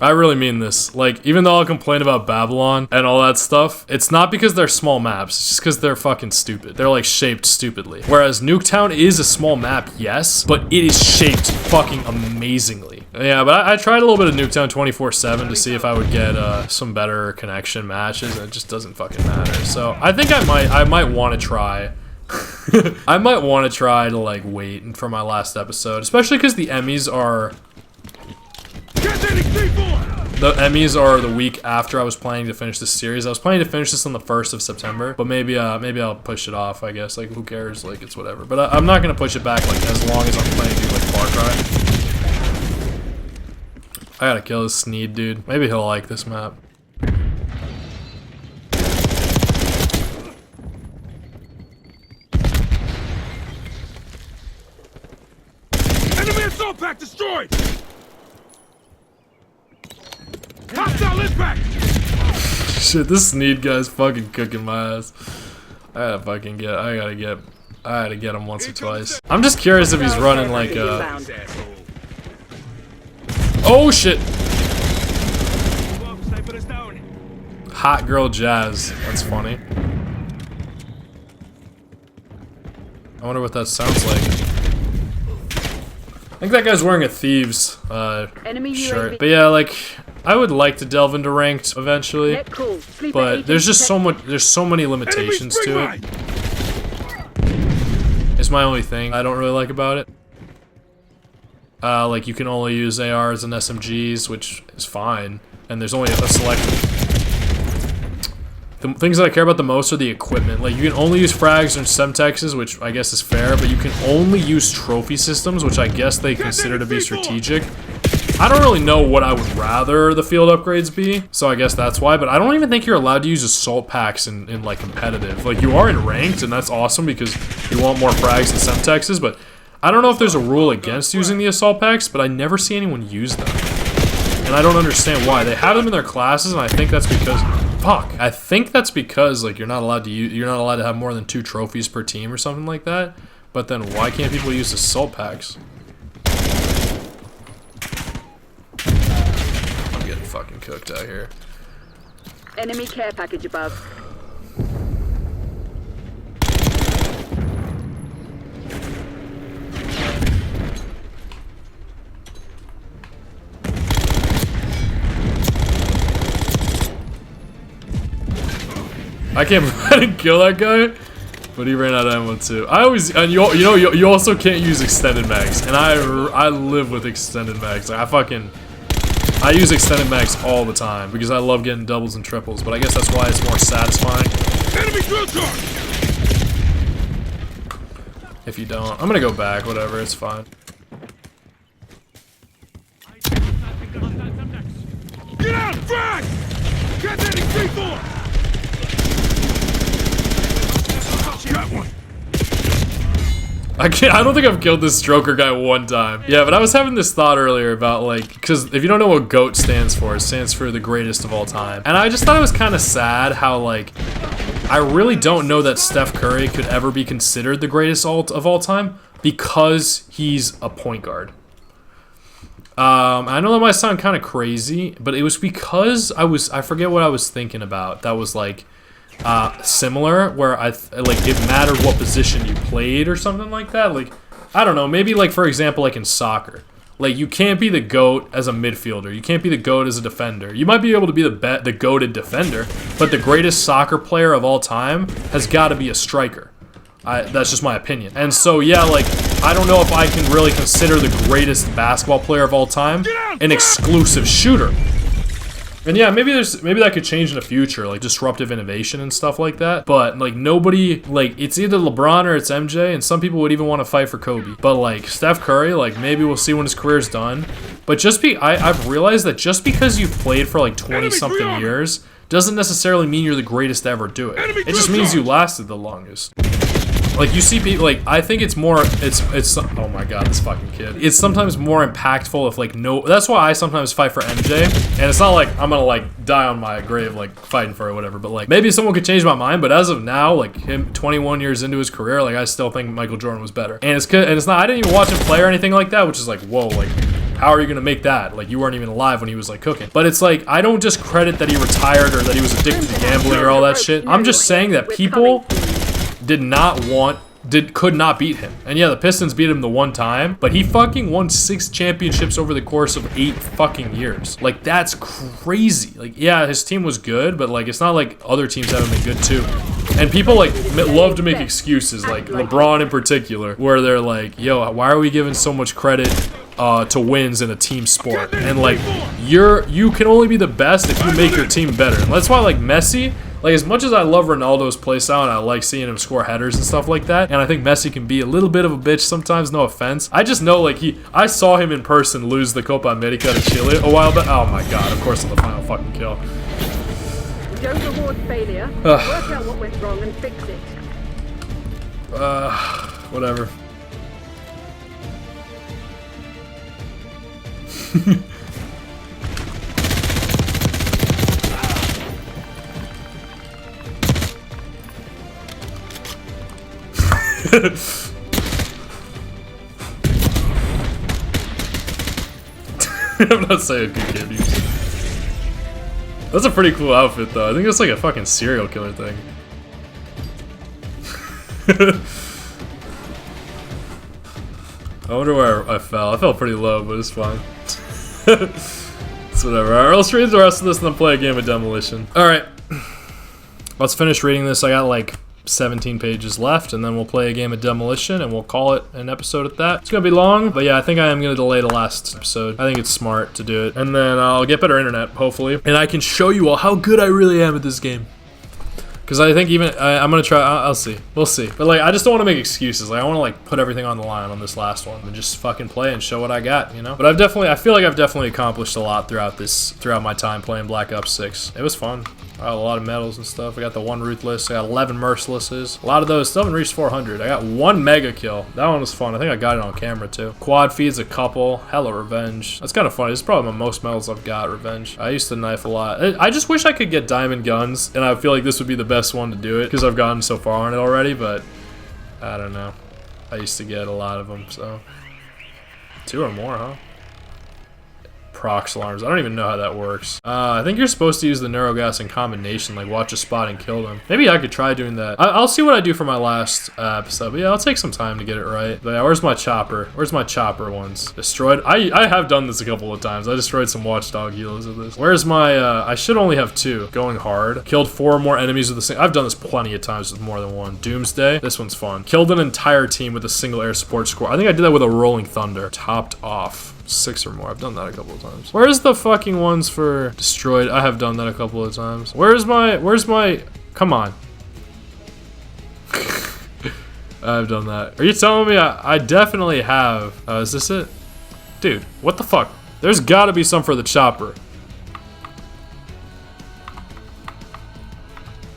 I really mean this. Like, even though I'll complain about Babylon and all that stuff, it's not because they're small maps, it's just because they're fucking stupid. They're like shaped stupidly. Whereas Nuketown is a small map, yes, but it is shaped fucking amazingly. Yeah, but I tried a little bit of Nuketown 24/7 to see if I would get some better connection matches, and it just doesn't fucking matter. So I think I might want to try. I might want to try to like wait for my last episode, especially because the Emmys are. The Emmys are the week after I was planning to finish this series. I was planning to finish this on the 1st of September, but maybe I'll push it off, I guess. Like, who cares? Like, it's whatever. But I'm not gonna push it back like as long as I'm planning to do like Far Cry. I gotta kill this Sneed dude. Maybe he'll like this map. Enemy assault pack destroyed! Hostile impact! Shit, this Sneed guy's fucking cooking my ass. I gotta get him once or twice. I'm just curious if he's running like oh shit! Hot girl jazz. That's funny. I wonder what that sounds like. think that guy's wearing a Thieves Enemy shirt. UAV. But yeah, like, I would like to delve into ranked eventually. Net call. Sleeper But agent there's just so detected. much. There's so many limitations to it. It's my only thing I don't really like about it. Like you can only use ARs and SMGs, which is fine, and there's only a selection. The things that I care about the most are the equipment. Like you can only use frags and semtexes, which I guess is fair, but you can only use trophy systems, which I guess they consider to be strategic. I don't really know what I would rather the field upgrades be, so I guess that's why, but I don't even think you're allowed to use assault packs in like competitive. Like you are in ranked, and that's awesome because you want more frags and semtexes, but I don't know if there's a rule against using the assault packs, but I never see anyone use them. And I don't understand why. They have them in their classes, and I think that's because I think that's because like you're not allowed to have more than 2 trophies per team or something like that. But then why can't people use assault packs? I'm getting fucking cooked out here. Enemy care package above. I can't believe I didn't kill that guy, but he ran out of ammo too. I always, and you also can't use extended mags, and I live with extended mags. Like I use extended mags all the time because I love getting doubles and triples, but I guess that's why it's more satisfying. Enemy drill charge! If you don't, I'm gonna go back, whatever, it's fine. Get out! Frag! Get that C4! Got one! I don't think I've killed this stroker guy one time. Yeah, but I was having this thought earlier about like, because if you don't know what GOAT stands for, it stands for the greatest of all time. And I just thought it was kind of sad how like, I really don't know that Steph Curry could ever be considered the greatest of all time because he's a point guard. I know that might sound kind of crazy, but it was because I forget what I was thinking about. That was like, similar, where like it mattered what position you played or something like that. Like, I don't know, maybe like for example, like in soccer, like you can't be the GOAT as a midfielder, you can't be the GOAT as a defender. You might be able to be the GOATed defender, but the greatest soccer player of all time has got to be a striker. That's just my opinion. And so yeah, like I don't know if I can really consider the greatest basketball player of all time an exclusive shooter. And yeah, maybe that could change in the future, like disruptive innovation and stuff like that. But like nobody, like it's either LeBron or it's MJ, and some people would even want to fight for Kobe. But like Steph Curry, like maybe we'll see when his career's done. But I've realized that just because you've played for like 20-something years doesn't necessarily mean you're the greatest to ever do it. It just means you lasted the longest. Like you see people, like I think it's oh my god, this fucking kid. It's sometimes more impactful if like that's why I sometimes fight for MJ, and it's not like I'm gonna like die on my grave like fighting for it or whatever, but like maybe someone could change my mind, but as of now, like him 21 years into his career, like I still think Michael Jordan was better. And it's not, I didn't even watch him play or anything like that, which is like, whoa, like how are you gonna make that? Like you weren't even alive when he was like cooking. But it's like, I don't just credit that he retired or that he was addicted to gambling or all that shit. I'm just saying that people could not beat him. And yeah, the Pistons beat him the one time, but he fucking won 6 championships over the course of 8 fucking years. Like, that's crazy. Like, yeah, his team was good, but like, it's not like other teams haven't been good too. And people like love to make excuses, like LeBron in particular, where they're like, yo, why are we giving so much credit to wins in a team sport? And like, you can only be the best if you make your team better. And that's why like Messi, like as much as I love Ronaldo's playstyle and I like seeing him score headers and stuff like that, and I think Messi can be a little bit of a bitch sometimes, no offense. I just know like I saw him in person lose the Copa America to Chile a while back. Oh my god, of course on the final fucking kill. We don't reward failure. Work out what went wrong and fix it. Whatever. I'm not saying good kid use. That's a pretty cool outfit though. I think it's like a fucking serial killer thing. I wonder where I fell. I fell pretty low, but it's fine. It's whatever. Alright, let's read the rest of this and then play a game of Demolition. Alright. Let's finish reading this. I got like 17 pages left, and then we'll play a game of Demolition, and we'll call it an episode at that. It's gonna be long, but yeah, I think I am gonna delay the last episode. I think it's smart to do it. And then I'll get better internet, hopefully. And I can show you all how good I really am at this game. Because I think even, I'm gonna try, I'll see. We'll see. But like, I just don't want to make excuses. Like, I want to like put everything on the line on this last one and just fucking play and show what I got, you know? But I feel like I've definitely accomplished a lot throughout my time playing Black Ops 6. It was fun. I got a lot of medals and stuff. I got the 1 Ruthless. I got 11 Mercilesses. A lot of those still haven't reached 400. I got 1 Mega Kill. That one was fun. I think I got it on camera too. Quad feeds a couple. Hella Revenge. That's kind of funny. This is probably my most medals I've got, Revenge. I used to knife a lot. I just wish I could get diamond guns, and I feel like this would be the best one to do it because I've gotten so far on it already, but I don't know. I used to get a lot of them, so. 2 or more, huh? Prox alarms. I don't even know how that works. I think you're supposed to use the neurogas in combination, like watch a spot and kill them. Maybe I could try doing that. I'll see what I do for my last episode, but yeah, I'll take some time to get it right. But yeah, where's my chopper? Where's my chopper ones? Destroyed. I have done this a couple of times. I destroyed some watchdog helos of this. Where's my, I should only have 2. Going hard. Killed 4 more enemies with the same. I've done this plenty of times with more than 1. Doomsday. This one's fun. Killed an entire team with a single air support squad. I think I did that with a Rolling Thunder. Topped off. 6 or more. I've done that a couple of times. Where's the fucking ones for destroyed? I have done that a couple of times. Where's my, come on. I've done that. Are you telling me I definitely have? Is this it? Dude, what the fuck? There's gotta be some for the chopper.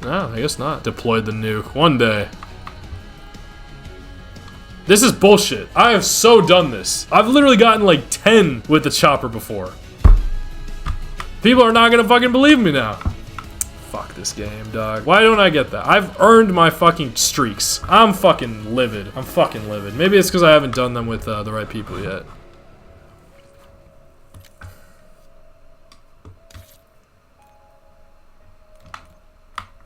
No, I guess not. Deployed the nuke. One day. This is bullshit. I have so done this. I've literally gotten like 10 with the chopper before. People are not gonna fucking believe me now. Fuck this game, dog. Why don't I get that? I've earned my fucking streaks. I'm fucking livid. I'm fucking livid. Maybe it's because I haven't done them with the right people yet.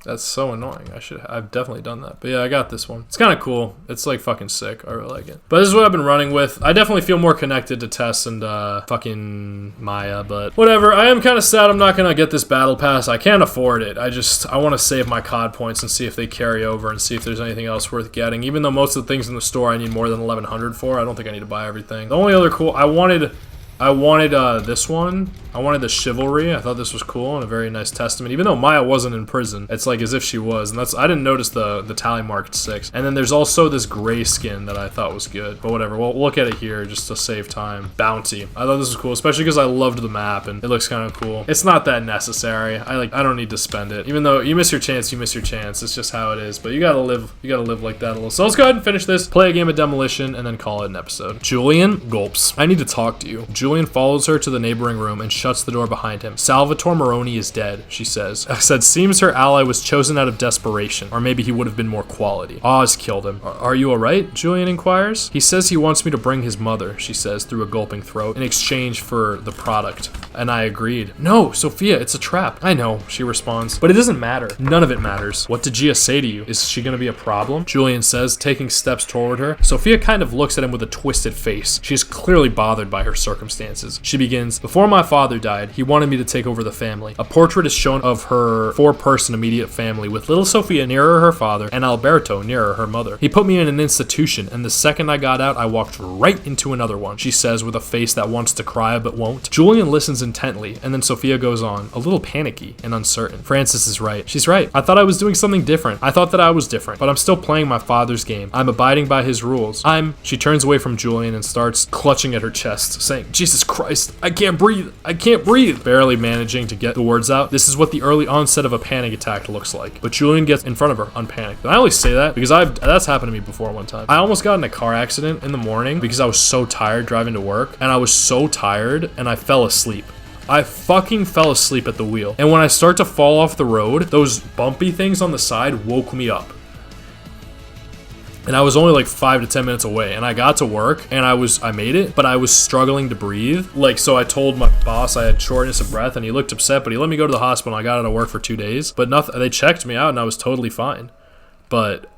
That's so annoying. I've definitely done that. But yeah, I got this one. It's kind of cool. It's like fucking sick. I really like it. But this is what I've been running with. I definitely feel more connected to Tess and fucking Maya, but whatever. I am kind of sad I'm not going to get this battle pass. I can't afford it. I want to save my COD points and see if they carry over and see if there's anything else worth getting. Even though most of the things in the store I need more than 1100 for, I don't think I need to buy everything. The only other cool, I wanted this one. I wanted the Chivalry. I thought this was cool and a very nice testament. Even though Maya wasn't in prison, it's like as if she was. And I didn't notice the tally marked 6. And then there's also this gray skin that I thought was good. But whatever, we'll look at it here just to save time. Bounty. I thought this was cool, especially because I loved the map and it looks kind of cool. It's not that necessary. I don't need to spend it. Even though you miss your chance, you miss your chance. It's just how it is. But you gotta live like that a little. So let's go ahead and finish this, play a game of Demolition, and then call it an episode. Julian gulps. I need to talk to you. Julian follows her to the neighboring room and shuts the door behind him. Salvatore Moroni is dead, she says. I said, seems her ally was chosen out of desperation, or maybe he would have been more quality. Oz killed him. Are you alright? Julian inquires. He says he wants me to bring his mother, she says through a gulping throat, in exchange for the product. And I agreed. No, Sophia, it's a trap. I know, she responds. But it doesn't matter. None of it matters. What did Gia say to you? Is she gonna be a problem? Julian says, taking steps toward her. Sophia kind of looks at him with a twisted face. She is clearly bothered by her circumstances. She begins, before my father died, he wanted me to take over the family. A portrait is shown of her 4-person immediate family, with little Sophia nearer her father and Alberto nearer her mother. He put me in an institution, and the second I got out, I walked right into another one, she says with a face that wants to cry but won't. Julian listens intently, and then Sophia goes on, a little panicky and uncertain. Francis is right. She's right. I thought I was doing something different. I thought that I was different, but I'm still playing my father's game. I'm abiding by his rules. She turns away from Julian and starts clutching at her chest, saying, Jesus Christ, I can't breathe. I can't breathe. Barely managing to get the words out. This is what the early onset of a panic attack looks like. But Julian gets in front of her, unpanicked. And I only say that because that's happened to me before one time. I almost got in a car accident in the morning because I was so tired driving to work, and I was so tired and I fell asleep. I fucking fell asleep at the wheel. And when I start to fall off the road, those bumpy things on the side woke me up. And I was only like 5 to 10 minutes away, and I got to work and I made it, but I was struggling to breathe. Like, so I told my boss I had shortness of breath, and he looked upset, but he let me go to the hospital. I got out of work for 2 days, but nothing. They checked me out and I was totally fine. But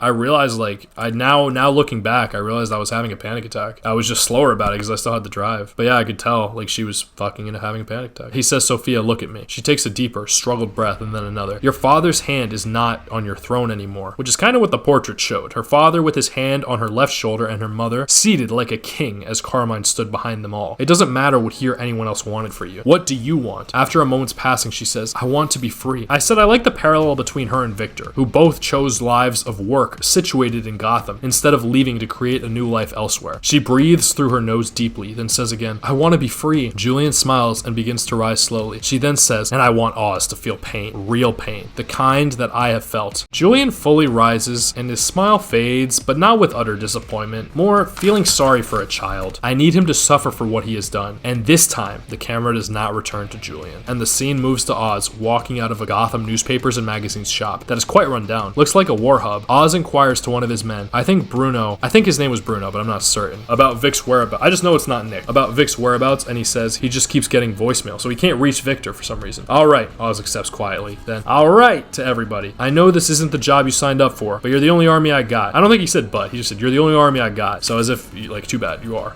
I realized, like, now looking back, I realized I was having a panic attack. I was just slower about it because I still had to drive. But yeah, I could tell, like, she was fucking into having a panic attack. He says, Sophia, look at me. She takes a deeper, struggled breath and then another. Your father's hand is not on your throne anymore, which is kind of what the portrait showed. Her father with his hand on her left shoulder and her mother seated like a king as Carmine stood behind them all. It doesn't matter what he or anyone else wanted for you. What do you want? After a moment's passing, she says, I want to be free. I said I like the parallel between her and Victor, who both chose lives of work situated in Gotham instead of leaving to create a new life elsewhere. She breathes through her nose deeply, then says again, I want to be free. Julian smiles and begins to rise slowly. She then says, and I want Oz to feel pain, real pain, the kind that I have felt. Julian fully rises and his smile fades, but not with utter disappointment, more feeling sorry for a child. I need him to suffer for what he has done. And this time, the camera does not return to Julian. And the scene moves to Oz walking out of a Gotham newspapers and magazines shop that is quite run down. Looks like a war hub. Oz inquires to one of his men, I think his name was Bruno, but I'm not certain, about Vic's whereabouts. I just know it's not Nick. About Vic's whereabouts, and he says he just keeps getting voicemail, so he can't reach Victor for some reason. Alright, Oz accepts quietly. Then, alright to everybody. I know this isn't the job you signed up for, but you're the only army I got. I don't think he said but, he just said you're the only army I got. So as if, like, too bad, you are.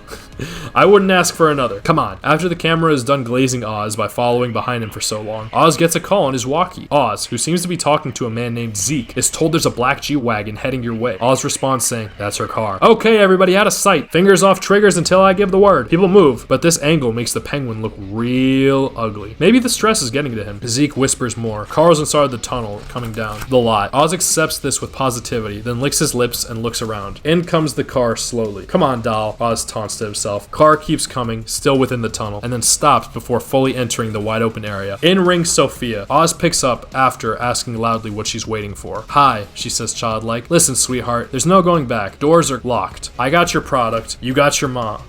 I wouldn't ask for another. Come on. After the camera is done glazing Oz by following behind him for so long, Oz gets a call on his walkie. Oz, who seems to be talking to a man named Zeke, is told there's a black G-Wagon heading your way. Oz responds saying, that's her car. Okay, everybody, out of sight. Fingers off triggers until I give the word. People move, but this angle makes the Penguin look real ugly. Maybe the stress is getting to him. Zeke whispers more. Carl's inside the tunnel, coming down the lot. Oz accepts this with positivity, then licks his lips and looks around. In comes the car slowly. Come on, doll, Oz taunts to himself. Car keeps coming, still within the tunnel, and then stops before fully entering the wide open area. In rings Sophia. Oz picks up after asking loudly what she's waiting for. Hi, she says childlike. Listen, sweetheart, there's no going back. Doors are locked. I got your product. You got your mom.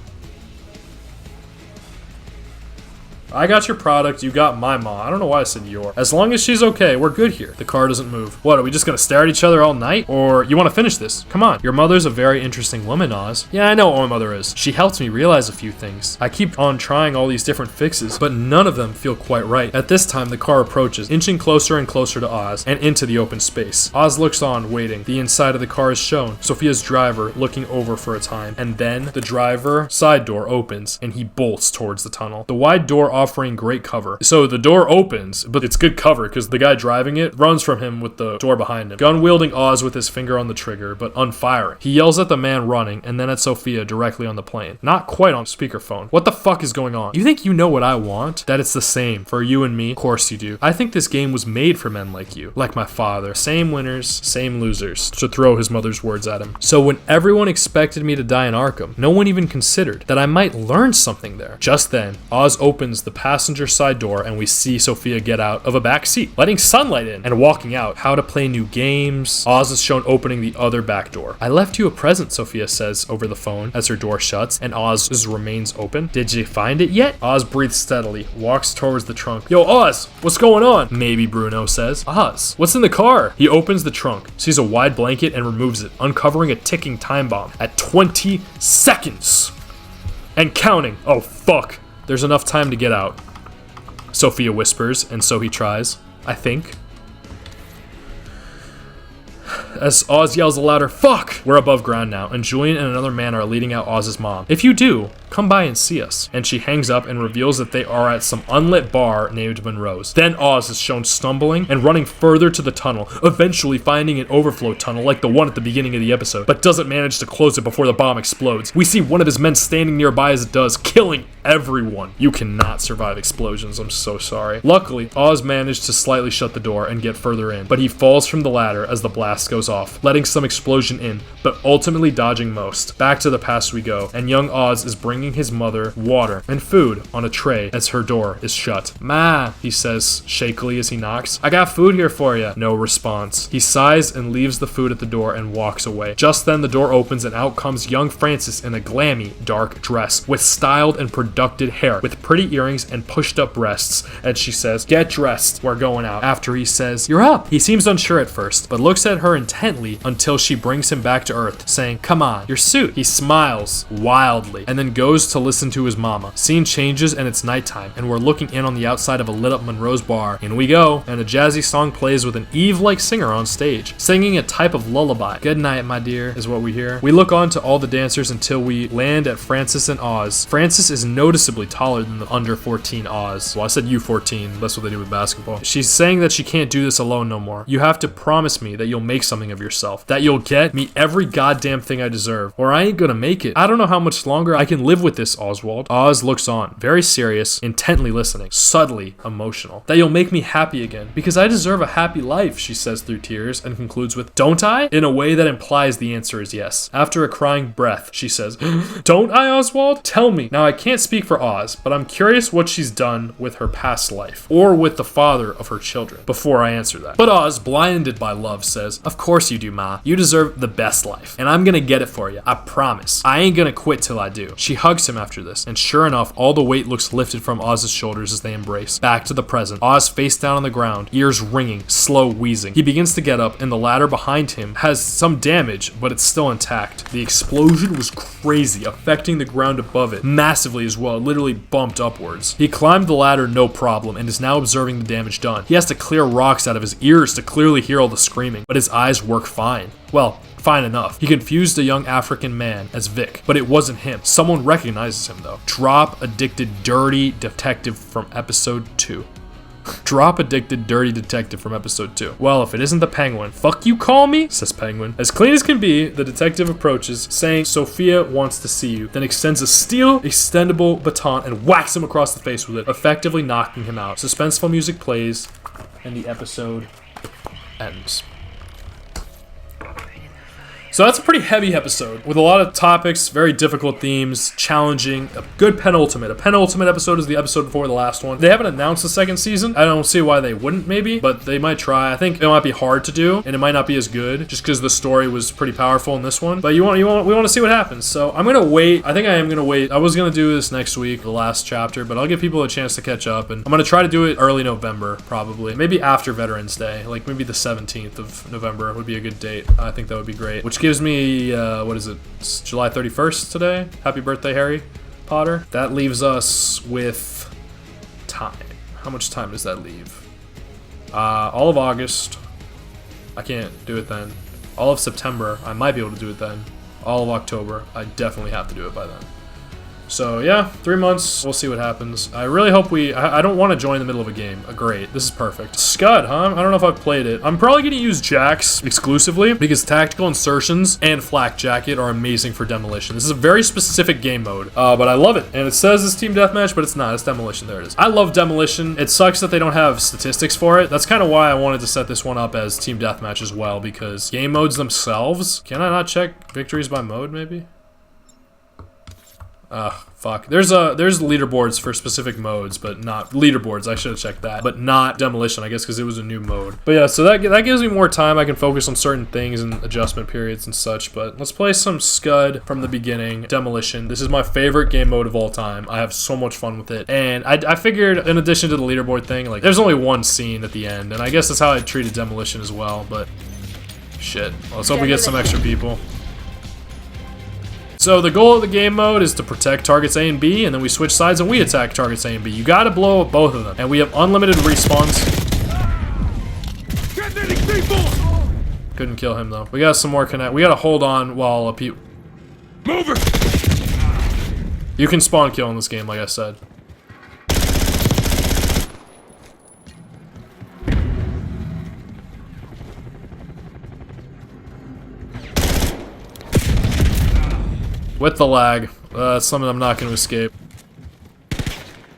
I got your product, you got my mom. I don't know why I said your. As long as she's okay, we're good here. The car doesn't move. What, are we just gonna stare at each other all night? Or you wanna finish this? Come on. Your mother's a very interesting woman, Oz. Yeah, I know what my mother is. She helped me realize a few things. I keep on trying all these different fixes, but none of them feel quite right. At this time, the car approaches, inching closer and closer to Oz, and into the open space. Oz looks on, waiting. The inside of the car is shown. Sophia's driver looking over for a time, and then the driver side door opens, and he bolts towards the tunnel. The wide door offering great cover. So the door opens, but it's good cover because the guy driving it runs from him with the door behind him. Gun wielding Oz with his finger on the trigger, but unfiring. He yells at the man running and then at Sophia directly on the plane. Not quite on speakerphone. What the fuck is going on? You think you know what I want? That it's the same for you and me? Of course you do. I think this game was made for men like you. Like my father. Same winners, same losers. To throw his mother's words at him. So when everyone expected me to die in Arkham, no one even considered that I might learn something there. Just then, Oz opens the passenger side door and we see Sophia get out of a back seat, letting sunlight in and walking out. How to play new games. Oz is shown opening the other back door. I left you a present, Sophia says over the phone as her door shuts and Oz's remains open. Did you find it yet? Oz breathes steadily, walks towards the trunk. Yo, Oz, what's going on? Maybe Bruno says. Oz, what's in the car? He opens the trunk, sees a wide blanket and removes it, uncovering a ticking time bomb at 20 seconds. And counting. Oh, fuck. There's enough time to get out. Sophia whispers, and so he tries, I think. As Oz yells louder, fuck! We're above ground now, and Julian and another man are leading out Oz's mom. If you do, come by and see us. And she hangs up and reveals that they are at some unlit bar named Monroe's. Then Oz is shown stumbling and running further to the tunnel, eventually finding an overflow tunnel like the one at the beginning of the episode, but doesn't manage to close it before the bomb explodes. We see one of his men standing nearby as it does, killing everyone. You cannot survive explosions, I'm so sorry. Luckily, Oz managed to slightly shut the door and get further in, but he falls from the ladder as the blast goes off, letting some explosion in, but ultimately dodging most. Back to the past we go, and young Oz is bringing his mother water and food on a tray as her door is shut. Ma, he says shakily as he knocks. I got food here for you. No response. He sighs and leaves the food at the door and walks away. Just then the door opens and out comes young Francis in a glammy, dark dress with styled and productive hair, with pretty earrings and pushed up breasts, and she says, get dressed, we're going out. After he says, you're up. He seems unsure at first, but looks at her intently until she brings him back to earth, saying, come on, your suit. He smiles wildly and then goes goes to listen to his mama. Scene changes and it's nighttime, and we're looking in on the outside of a lit up Monroe's bar. In we go, and a jazzy song plays with an Eve-like singer on stage, singing a type of lullaby. Good night, my dear, is what we hear. We look on to all the dancers until we land at Francis and Oz. Francis is noticeably taller than the under 14 Oz. Well, I said U14, that's what they do with basketball. She's saying that she can't do this alone no more. You have to promise me that you'll make something of yourself, that you'll get me every goddamn thing I deserve, or I ain't gonna make it. I don't know how much longer I can live with this, Oswald. Oz looks on, very serious, intently listening, subtly emotional. That you'll make me happy again, because I deserve a happy life, she says through tears, and concludes with, don't I? In a way that implies the answer is yes. After a crying breath, she says, don't I, Oswald? Tell me. Now, I can't speak for Oz, but I'm curious what she's done with her past life, or with the father of her children, before I answer that. But Oz, blinded by love, says, of course you do, Ma. You deserve the best life, and I'm gonna get it for you. I promise. I ain't gonna quit till I do. She hugs him after this, and sure enough, all the weight looks lifted from Oz's shoulders as they embrace. Back to the present. Oz face down on the ground, ears ringing, slow wheezing. He begins to get up, and the ladder behind him has some damage, but it's still intact. The explosion was crazy, affecting the ground above it massively as well. It literally bumped upwards. He climbed the ladder no problem, and is now observing the damage done. He has to clear rocks out of his ears to clearly hear all the screaming, but his eyes work fine. Well, fine enough. He confused a young African man as Vic, but it wasn't him. Someone recognizes him though. Drop addicted dirty detective from episode 2. Drop addicted dirty detective from episode 2. Well, if it isn't the Penguin. Fuck you call me? Says Penguin. As clean as can be, the detective approaches, saying Sophia wants to see you, then extends a steel extendable baton and whacks him across the face with it, effectively knocking him out. Suspenseful music plays, and the episode ends. So that's a pretty heavy episode with a lot of topics, very difficult themes, challenging, a good penultimate. A penultimate episode is the episode before the last one. They haven't announced the second season. I don't see why they wouldn't maybe, but they might try. I think it might be hard to do and it might not be as good just because the story was pretty powerful in this one. But we want to see what happens. So I'm going to wait. I think I am going to wait. I was going to do this next week, the last chapter, but I'll give people a chance to catch up and I'm going to try to do it early November probably. Maybe after Veterans Day, like maybe the 17th of November would be a good date. I think that would be great. Which gives me, what is it? It's July 31st today. Happy birthday, Harry Potter. That leaves us with time. How much time does that leave? All of August. I can't do it then. All of September. I might be able to do it then. All of October. I definitely have to do it by then. So yeah, 3 months. We'll see what happens. I really hope I don't want to join in the middle of a game. Great. This is perfect. Scud, huh? I don't know if I've played it. I'm probably going to use Jax exclusively because tactical insertions and flak jacket are amazing for demolition. This is a very specific game mode, but I love it. And it says it's team deathmatch, but it's not. It's demolition. There it is. I love demolition. It sucks that they don't have statistics for it. That's kind of why I wanted to set this one up as team deathmatch as well, because game modes themselves. Can I not check victories by mode maybe? Fuck. There's leaderboards for specific modes, but not leaderboards. I should have checked that, but not demolition, I guess, because it was a new mode. But yeah, so that gives me more time. I can focus on certain things and adjustment periods and such. But let's play some Scud from the beginning. Demolition. This is my favorite game mode of all time. I have so much fun with it, and I figured in addition to the leaderboard thing, like there's only one scene at the end, and I guess that's how I treated demolition as well. But shit. Well, let's hope we get some extra people. So the goal of the game mode is to protect targets A and B, and then we switch sides and we attack targets A and B. You gotta blow up both of them, and we have unlimited respawns. Couldn't kill him though. We got some more connect. We gotta hold on while a pew. Mover! You can spawn kill in this game, like I said. With the lag, that's something I'm not going to escape.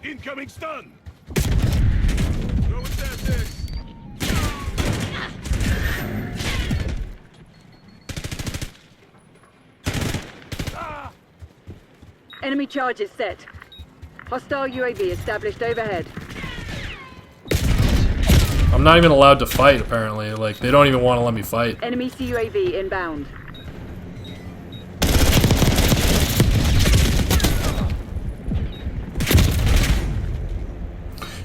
Incoming stun. Go with that, six. Enemy charges set. Hostile UAV established overhead. I'm not even allowed to fight, apparently. Like, they don't even want to let me fight. Enemy CUAV inbound.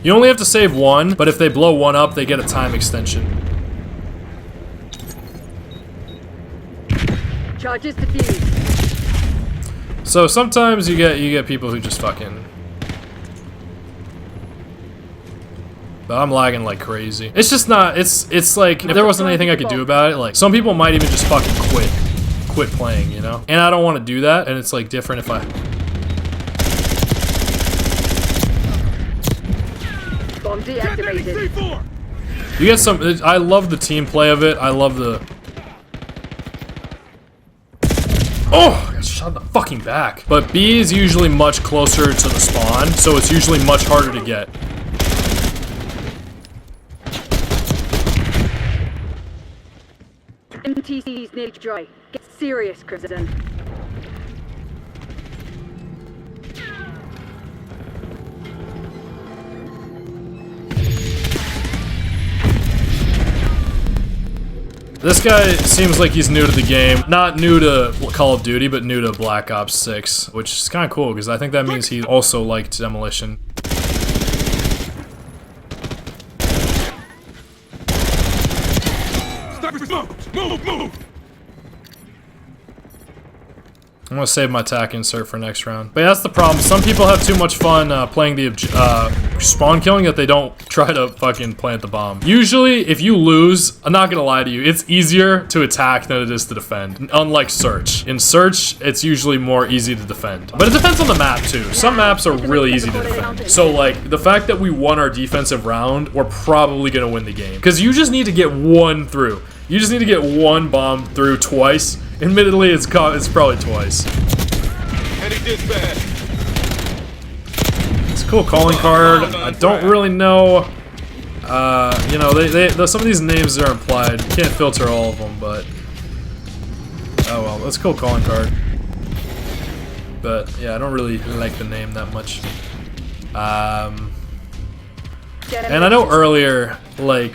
You only have to save one, but if they blow one up, they get a time extension. Charges defused. So sometimes you get people who just fucking. But I'm lagging like crazy. It's just not. It's like if there wasn't anything I could do about it. Like some people might even just fucking quit playing, you know. And I don't want to do that. And it's like different if I. Bomb deactivated. You get some. I love the team play of it. I love the. Oh, I got shot in the fucking back. But B is usually much closer to the spawn, so it's usually much harder to get. MTC's nearly dry. Get serious, Crimson. This guy seems like he's new to the game. Not new to Call of Duty, but new to Black Ops 6, which is kind of cool because I think that means he also liked Demolition. Stop your smoke! Move! I'm gonna save my attack insert for next round. But yeah, that's the problem. Some people have too much fun playing the spawn killing that they don't try to fucking plant the bomb. Usually, if you lose, I'm not gonna lie to you, it's easier to attack than it is to defend. Unlike Search. In Search, it's usually more easy to defend. But it depends on the map too. Some maps are really easy to defend. So like, the fact that we won our defensive round, we're probably gonna win the game. Because you just need to get one through. You just need to get one bomb through twice. Admittedly, it's probably twice. Heading dispatch. It's a cool calling card. I don't really know. You know, some of these names are implied. You can't filter all of them, but oh well, that's a cool calling card. But yeah, I don't really like the name that much. And I know earlier, like.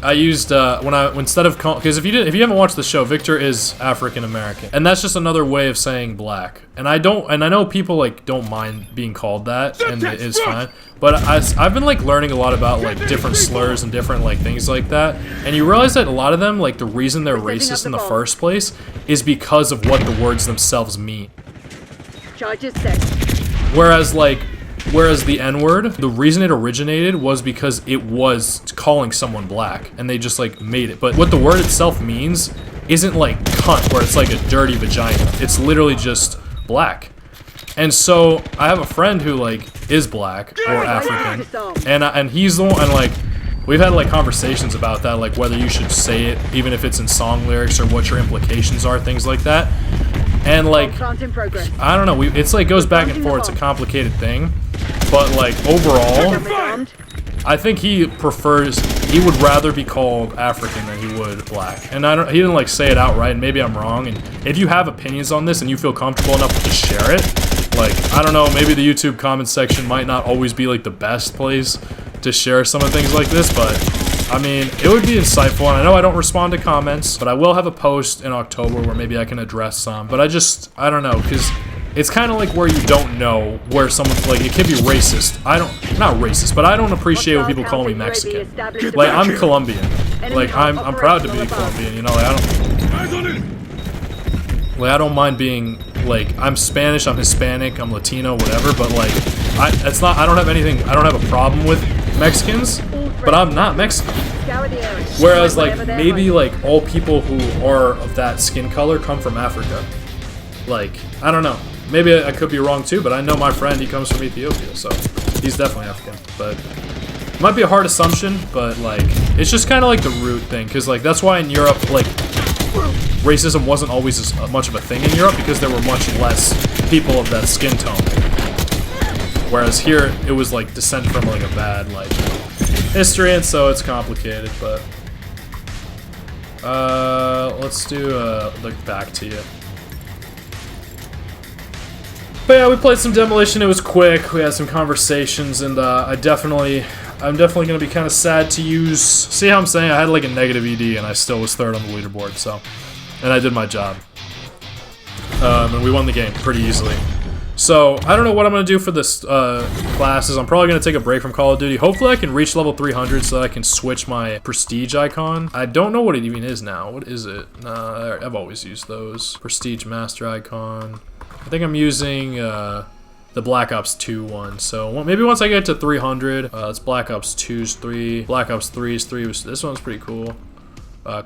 I used instead of because if you haven't watched the show, Victor is African American, and that's just another way of saying black. And I know people like don't mind being called that, and it is fine. But I've been like learning a lot about like different slurs and different like things like that, and you realize that a lot of them, like the reason they're racist in the first place is because of what the words themselves mean. Charges set. Whereas the N-word, the reason it originated was because it was calling someone black, and they just like made it. But what the word itself means isn't like cunt, where it's like a dirty vagina. It's literally just black. And so I have a friend who like is black or African, and he's the one, and like we've had like conversations about that, like whether you should say it even if it's in song lyrics or what your implications are, things like that. And like I don't know, it's like goes back and forth. It's a complicated thing. But like overall, I think he would rather be called African than he would black. And he didn't like say it outright, and maybe I'm wrong. And if you have opinions on this and you feel comfortable enough to share it, like, I don't know, maybe the YouTube comment section might not always be like the best place to share some of things like this, but I mean, it would be insightful. And I know I don't respond to comments, but I will have a post in October where maybe I can address some. But I don't know, because it's kind of like where you don't know where someone's like, it can be racist. Not racist, but I don't apappreciate when people call me Mexican. Like, I'm Colombian. Like, I'm proud to be Colombian, you know, like, I don't mind being, like, I'm Spanish, I'm Hispanic, I'm Latino, whatever, but like, I don't have a problem with Mexicans, but I'm not Mexican. Whereas, like, maybe, like, all people who are of that skin color come from Africa. Like, I don't know. Maybe I could be wrong too, but I know my friend, he comes from Ethiopia, so he's definitely African. But it might be a hard assumption, but like, it's just kind of like the root thing, because like, that's why in Europe, like, racism wasn't always as much of a thing in Europe, because there were much less people of that skin tone. Whereas here, it was like descent from like a bad like history, and so it's complicated, but let's do look back to you. But yeah, we played some Demolition. It was quick. We had some conversations, and I'm definitely gonna be kind of sad to use. See how I'm saying? I had like a negative ED, and I still was third on the leaderboard. So, and I did my job, and we won the game pretty easily. So I don't know what I'm gonna do for this classes. I'm probably gonna take a break from Call of Duty. Hopefully, I can reach level 300 so that I can switch my prestige icon. I don't know what it even is now. What is it? I've always used those. Prestige master icon. I think I'm using the Black Ops 2 one. So maybe once I get to 300, it's Black Ops 2's 3, Black Ops 3's 3. This one's pretty cool.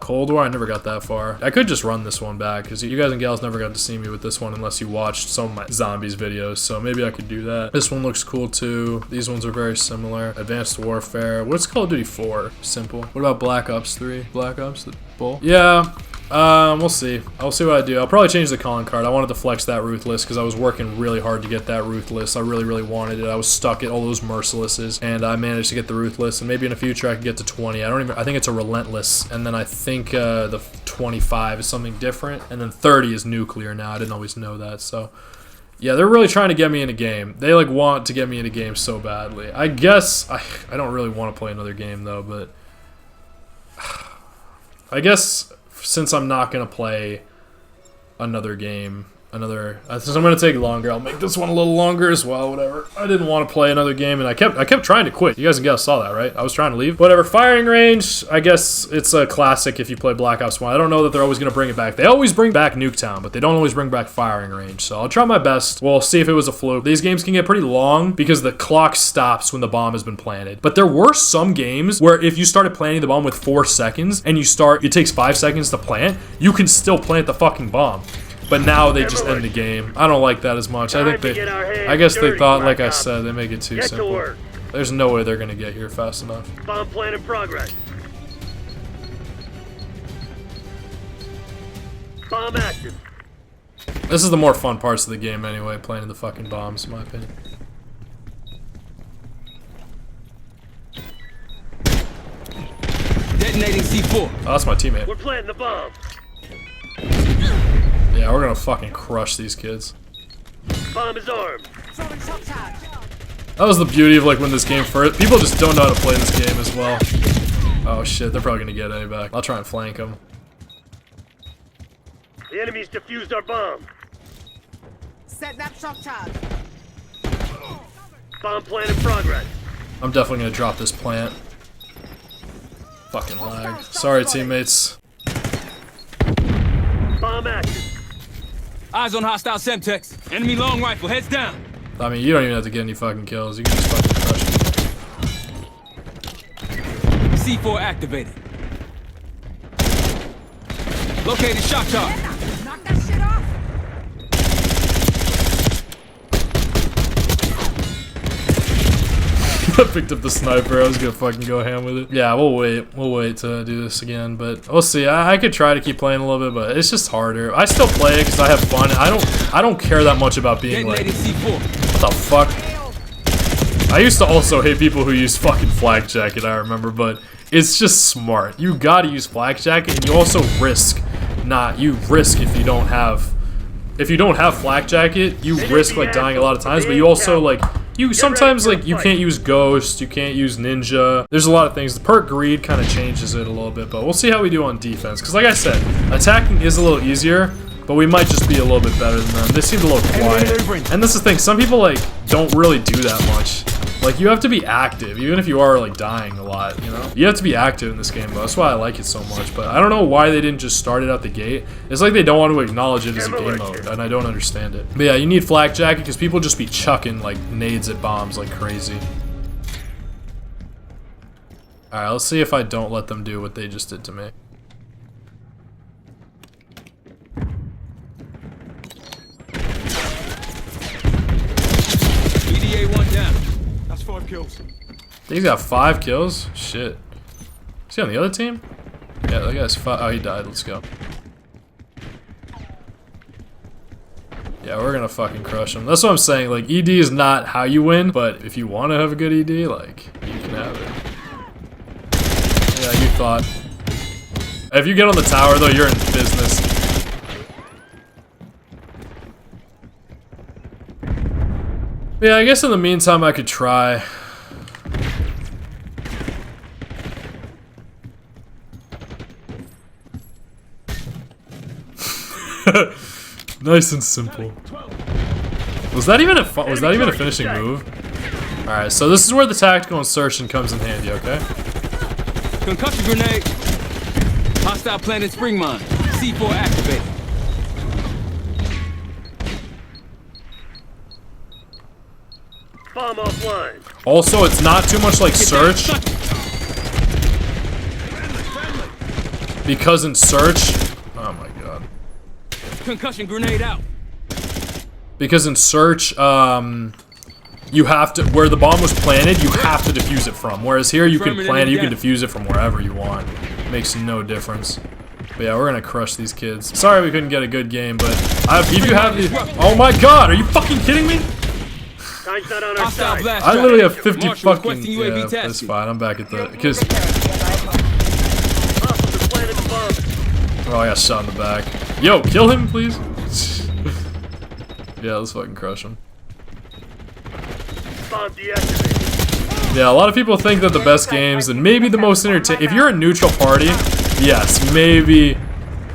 Cold War, I never got that far. I could just run this one back, because you guys and gals never got to see me with this one unless you watched some of my zombies videos, so maybe I could do that. This one looks cool too. These ones are very similar. Advanced Warfare. What's Call of Duty 4? Simple. What about Black Ops 3? Black Ops, the bull? Yeah. We'll see. I'll see what I do. I'll probably change the calling card. I wanted to flex that Ruthless because I was working really hard to get that Ruthless. I really, really wanted it. I was stuck at all those Mercilesses, and I managed to get the Ruthless. And maybe in the future I could get to 20. I think it's a Relentless, and then I think the 25 is something different, and then 30 is Nuclear now. I didn't always know that, so. Yeah, they're really trying to get me in a game. They like want to get me in a game so badly. I guess I don't really want to play another game though, but I guess since I'm not gonna play another game, since I'm gonna take longer, I'll make this one a little longer as well. Whatever. I didn't want to play another game, and I kept trying to quit. You guys and gals saw that, right? I was trying to leave. Whatever. Firing range. I guess it's a classic if you play Black Ops 1. I don't know that they're always gonna bring it back. They always bring back Nuketown, but they don't always bring back firing range. So I'll try my best. We'll see if it was a fluke. These games can get pretty long because the clock stops when the bomb has been planted. But there were some games where if you started planting the bomb with 4 seconds and it takes 5 seconds to plant, you can still plant the fucking bomb. But now they just end the game. I don't like that as much. I guess they thought, like I said, they make it too simple. There's no way they're gonna get here fast enough. Bomb plan in progress. Bomb active. This is the more fun parts of the game anyway, planting the fucking bombs, in my opinion. Detonating C4. Oh, that's my teammate. We're planting the bomb. Yeah, we're gonna fucking crush these kids. Bomb is armed. That was the beauty of like when this game first. People just don't know how to play this game as well. Oh shit, they're probably gonna get A back. I'll try and flank them. The enemy's defused our bomb. Set that shock charge. Bomb plan in progress. I'm definitely gonna drop this plant. Fucking lag. Sorry, teammates. Bomb active. Eyes on hostile Semtex. Enemy long rifle. Heads down. I mean, you don't even have to get any fucking kills. You can just fucking crush them. C4 activated. Located shock charge. Knock that shit off. I picked up the sniper. I was gonna fucking go ham with it. Yeah, we'll wait. We'll wait to do this again, but we'll see. I could try to keep playing a little bit, but it's just harder. I still play it because I have fun. I don't care that much about being like, Detonating C4. what the fuck? I used to also hate people who use fucking flak jacket, I remember, but it's just smart. You gotta use flak jacket, and you also risk if you don't have flak jacket, you risk like dying a lot of times, but you also like sometimes like you can't use ghost, you can't use ninja. There's a lot of things. The perk greed kind of changes it a little bit, but we'll see how we do on defense. Because like I said, attacking is a little easier, but we might just be a little bit better than them. They seemed a little quiet. And this is the thing, some people like don't really do that much. Like you have to be active, even if you are like dying a lot, you know? You have to be active in this game, but that's why I like it so much. But I don't know why they didn't just start it out the gate. It's like they don't want to acknowledge it as a game mode, and I don't understand it. But yeah, you need flak jacket because people just be chucking like nades at bombs like crazy. Alright, let's see if I don't let them do what they just did to me. EDA 1 down. That's 5 kills. He's got 5 kills? Shit. Is he on the other team? Yeah, that guy's 5. Oh, he died. Let's go. Yeah, we're gonna fucking crush him. That's what I'm saying. Like, ED is not how you win, but if you want to have a good ED, like, you can have it. Yeah, you thought. If you get on the tower, though, you're in business. Yeah, I guess in the meantime, I could try. Nice and simple. Was that even a finishing move? All right, so this is where the tactical insertion comes in handy. Okay. Concussion grenade. Hostile planted spring mine. C4 activated. Bomb offline. Also, it's not too much like Search. Because in Search... Oh my god. Concussion grenade out. Because in Search, you have to... Where the bomb was planted, you have to defuse it from. Whereas here, you can plant it, you can defuse it from wherever you want. Makes no difference. But yeah, we're gonna crush these kids. Sorry we couldn't get a good game, but if you have these... Oh my god, are you fucking kidding me? Time's not on our side. I literally have 50 Marshal fucking... requesting Yeah, UAV that's tasking. fine. I'm back at the... Because... Hostiles have planted the bomb. Oh, I got shot in the back. Yo, kill him, please. Yeah, let's fucking crush him. Bomb deactivated. Yeah, a lot of people think that the best games and maybe the most entertaining... If you're a neutral party, yes, maybe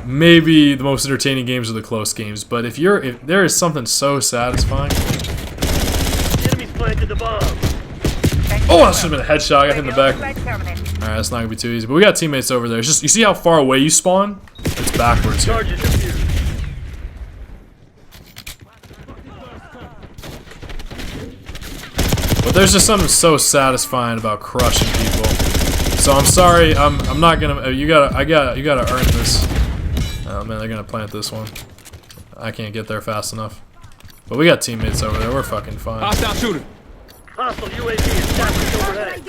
the most entertaining games are the close games. But if there is something so satisfying... Enemies planted the bomb. Oh, that should have been a headshot. I got hit in the back. Alright, that's not gonna be too easy. But we got teammates over there. It's just, you see how far away you spawn? It's backwards here. Charges defused. But there's just something so satisfying about crushing people. So I'm sorry, I'm not gonna. You gotta earn this. Oh man, they're gonna plant this one. I can't get there fast enough. But we got teammates over there. We're fucking fine. Hostile shooter. Hostile UAV is tapping overhead.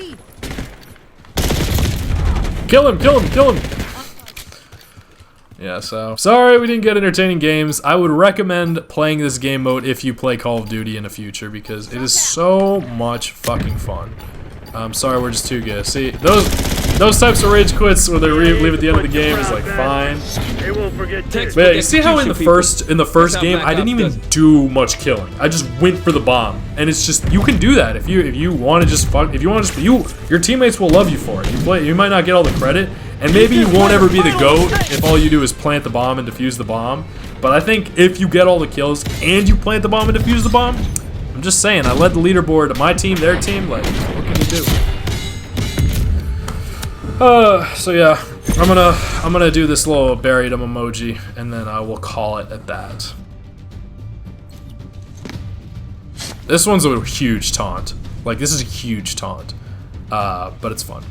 Kill him! Kill him! Kill him! Yeah, so sorry we didn't get entertaining games. I would recommend playing this game mode if you play Call of Duty in the future because it is so much fucking fun. I'm sorry we're just too good. See, those types of rage quits where they leave at the end of the game is like fine. They won't forget this. But yeah, you see how in the first game I didn't even do much killing. I just went for the bomb, and it's just you can do that if you want to just fuck. If you want to just your teammates will love you for it. You might not get all the credit, and maybe you won't ever be the GOAT if all you do is plant the bomb and defuse the bomb. But I think if you get all the kills and you plant the bomb and defuse the bomb, I'm just saying, I led the leaderboard. My team, their team, like, what can you do? So yeah, I'm gonna do this little buried him emoji, and then I will call it at that. This one's a huge taunt. Like, this is a huge taunt, but it's fun.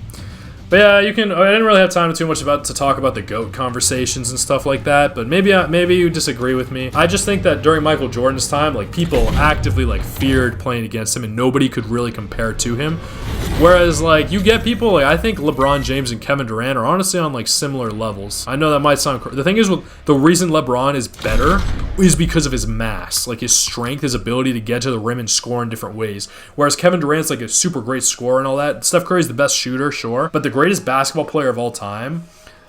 But yeah, I didn't really have time to talk about the GOAT conversations and stuff like that. But maybe you disagree with me. I just think that during Michael Jordan's time, like, people actively like feared playing against him, and nobody could really compare to him. Whereas, like, you get people like, I think LeBron James and Kevin Durant are honestly on like similar levels. I know that might sound the thing is, the reason LeBron is better is because of his mass, like his strength, his ability to get to the rim and score in different ways. Whereas Kevin Durant's like a super great scorer and all that. Steph Curry's the best shooter, sure, but the greatest basketball player of all time,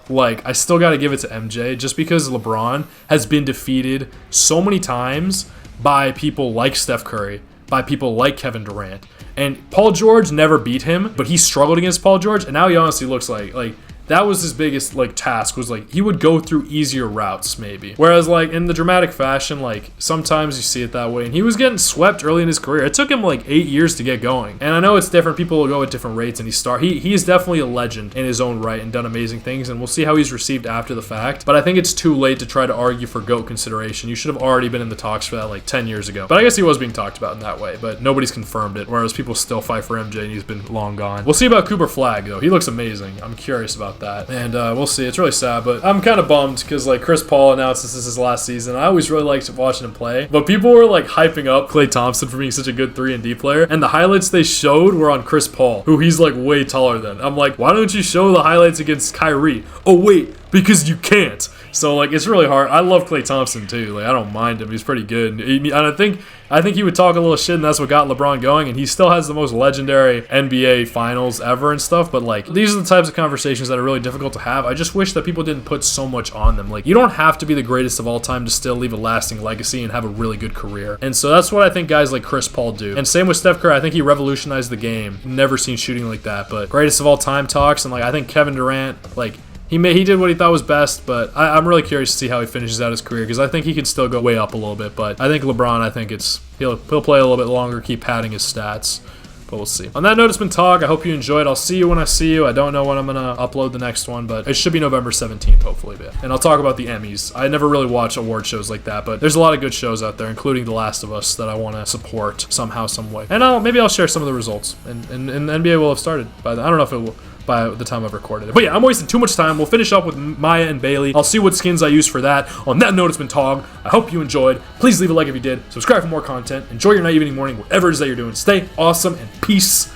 like, I still got to give it to MJ, just because LeBron has been defeated so many times by people like Steph Curry, by people like Kevin Durant. And Paul George never beat him, but he struggled against Paul George, and now he honestly looks like that was his biggest like task, was like he would go through easier routes maybe. Whereas like in the dramatic fashion, like sometimes you see it that way, and he was getting swept early in his career. It took him like 8 years to get going. And I know it's different, people will go at different rates, and he is definitely a legend in his own right and done amazing things, and we'll see how he's received after the fact. But I think it's too late to try to argue for GOAT consideration. You should have already been in the talks for that like 10 years ago. But I guess he was being talked about in that way, but nobody's confirmed it, whereas people still fight for MJ, and he's been long gone. We'll see about Cooper Flagg though. He looks amazing. I'm curious about that. And we'll see. It's really sad, but I'm kind of bummed because like Chris Paul announced this is his last season. I always really liked watching him play, but people were like hyping up Klay Thompson for being such a good 3-and-D player, and the highlights they showed were on Chris Paul, who he's like way taller than. I'm like, why don't you show the highlights against Kyrie? Oh wait, because you can't. So like, it's really hard. I love Klay Thompson too. Like, I don't mind him. He's pretty good. And I think he would talk a little shit, and that's what got LeBron going. And he still has the most legendary NBA finals ever and stuff. But like, these are the types of conversations that are really difficult to have. I just wish that people didn't put so much on them. Like, you don't have to be the greatest of all time to still leave a lasting legacy and have a really good career. And so that's what I think guys like Chris Paul do. And same with Steph Curry. I think he revolutionized the game. Never seen shooting like that. But greatest of all time talks, and like, I think Kevin Durant, like, he did what he thought was best, but I'm really curious to see how he finishes out his career, because I think he could still go way up a little bit. But I think LeBron, he'll play a little bit longer, keep padding his stats. But we'll see. On that note, it's been Tog. I hope you enjoyed. I'll see you when I see you. I don't know when I'm gonna upload the next one, but it should be November 17th, hopefully. Yeah. And I'll talk about the Emmys. I never really watch award shows like that, but there's a lot of good shows out there, including The Last of Us, that I want to support somehow, some way. And maybe I'll share some of the results. And NBA will have started by then. I don't know if it will by the time I've recorded it. But yeah, I'm wasting too much time. We'll finish up with Maya and Bailey. I'll see what skins I use for that. On that note, it's been Tog. I hope you enjoyed. Please leave a like if you did. Subscribe for more content. Enjoy your night, evening, morning, whatever it is that you're doing. Stay awesome and peace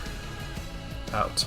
out.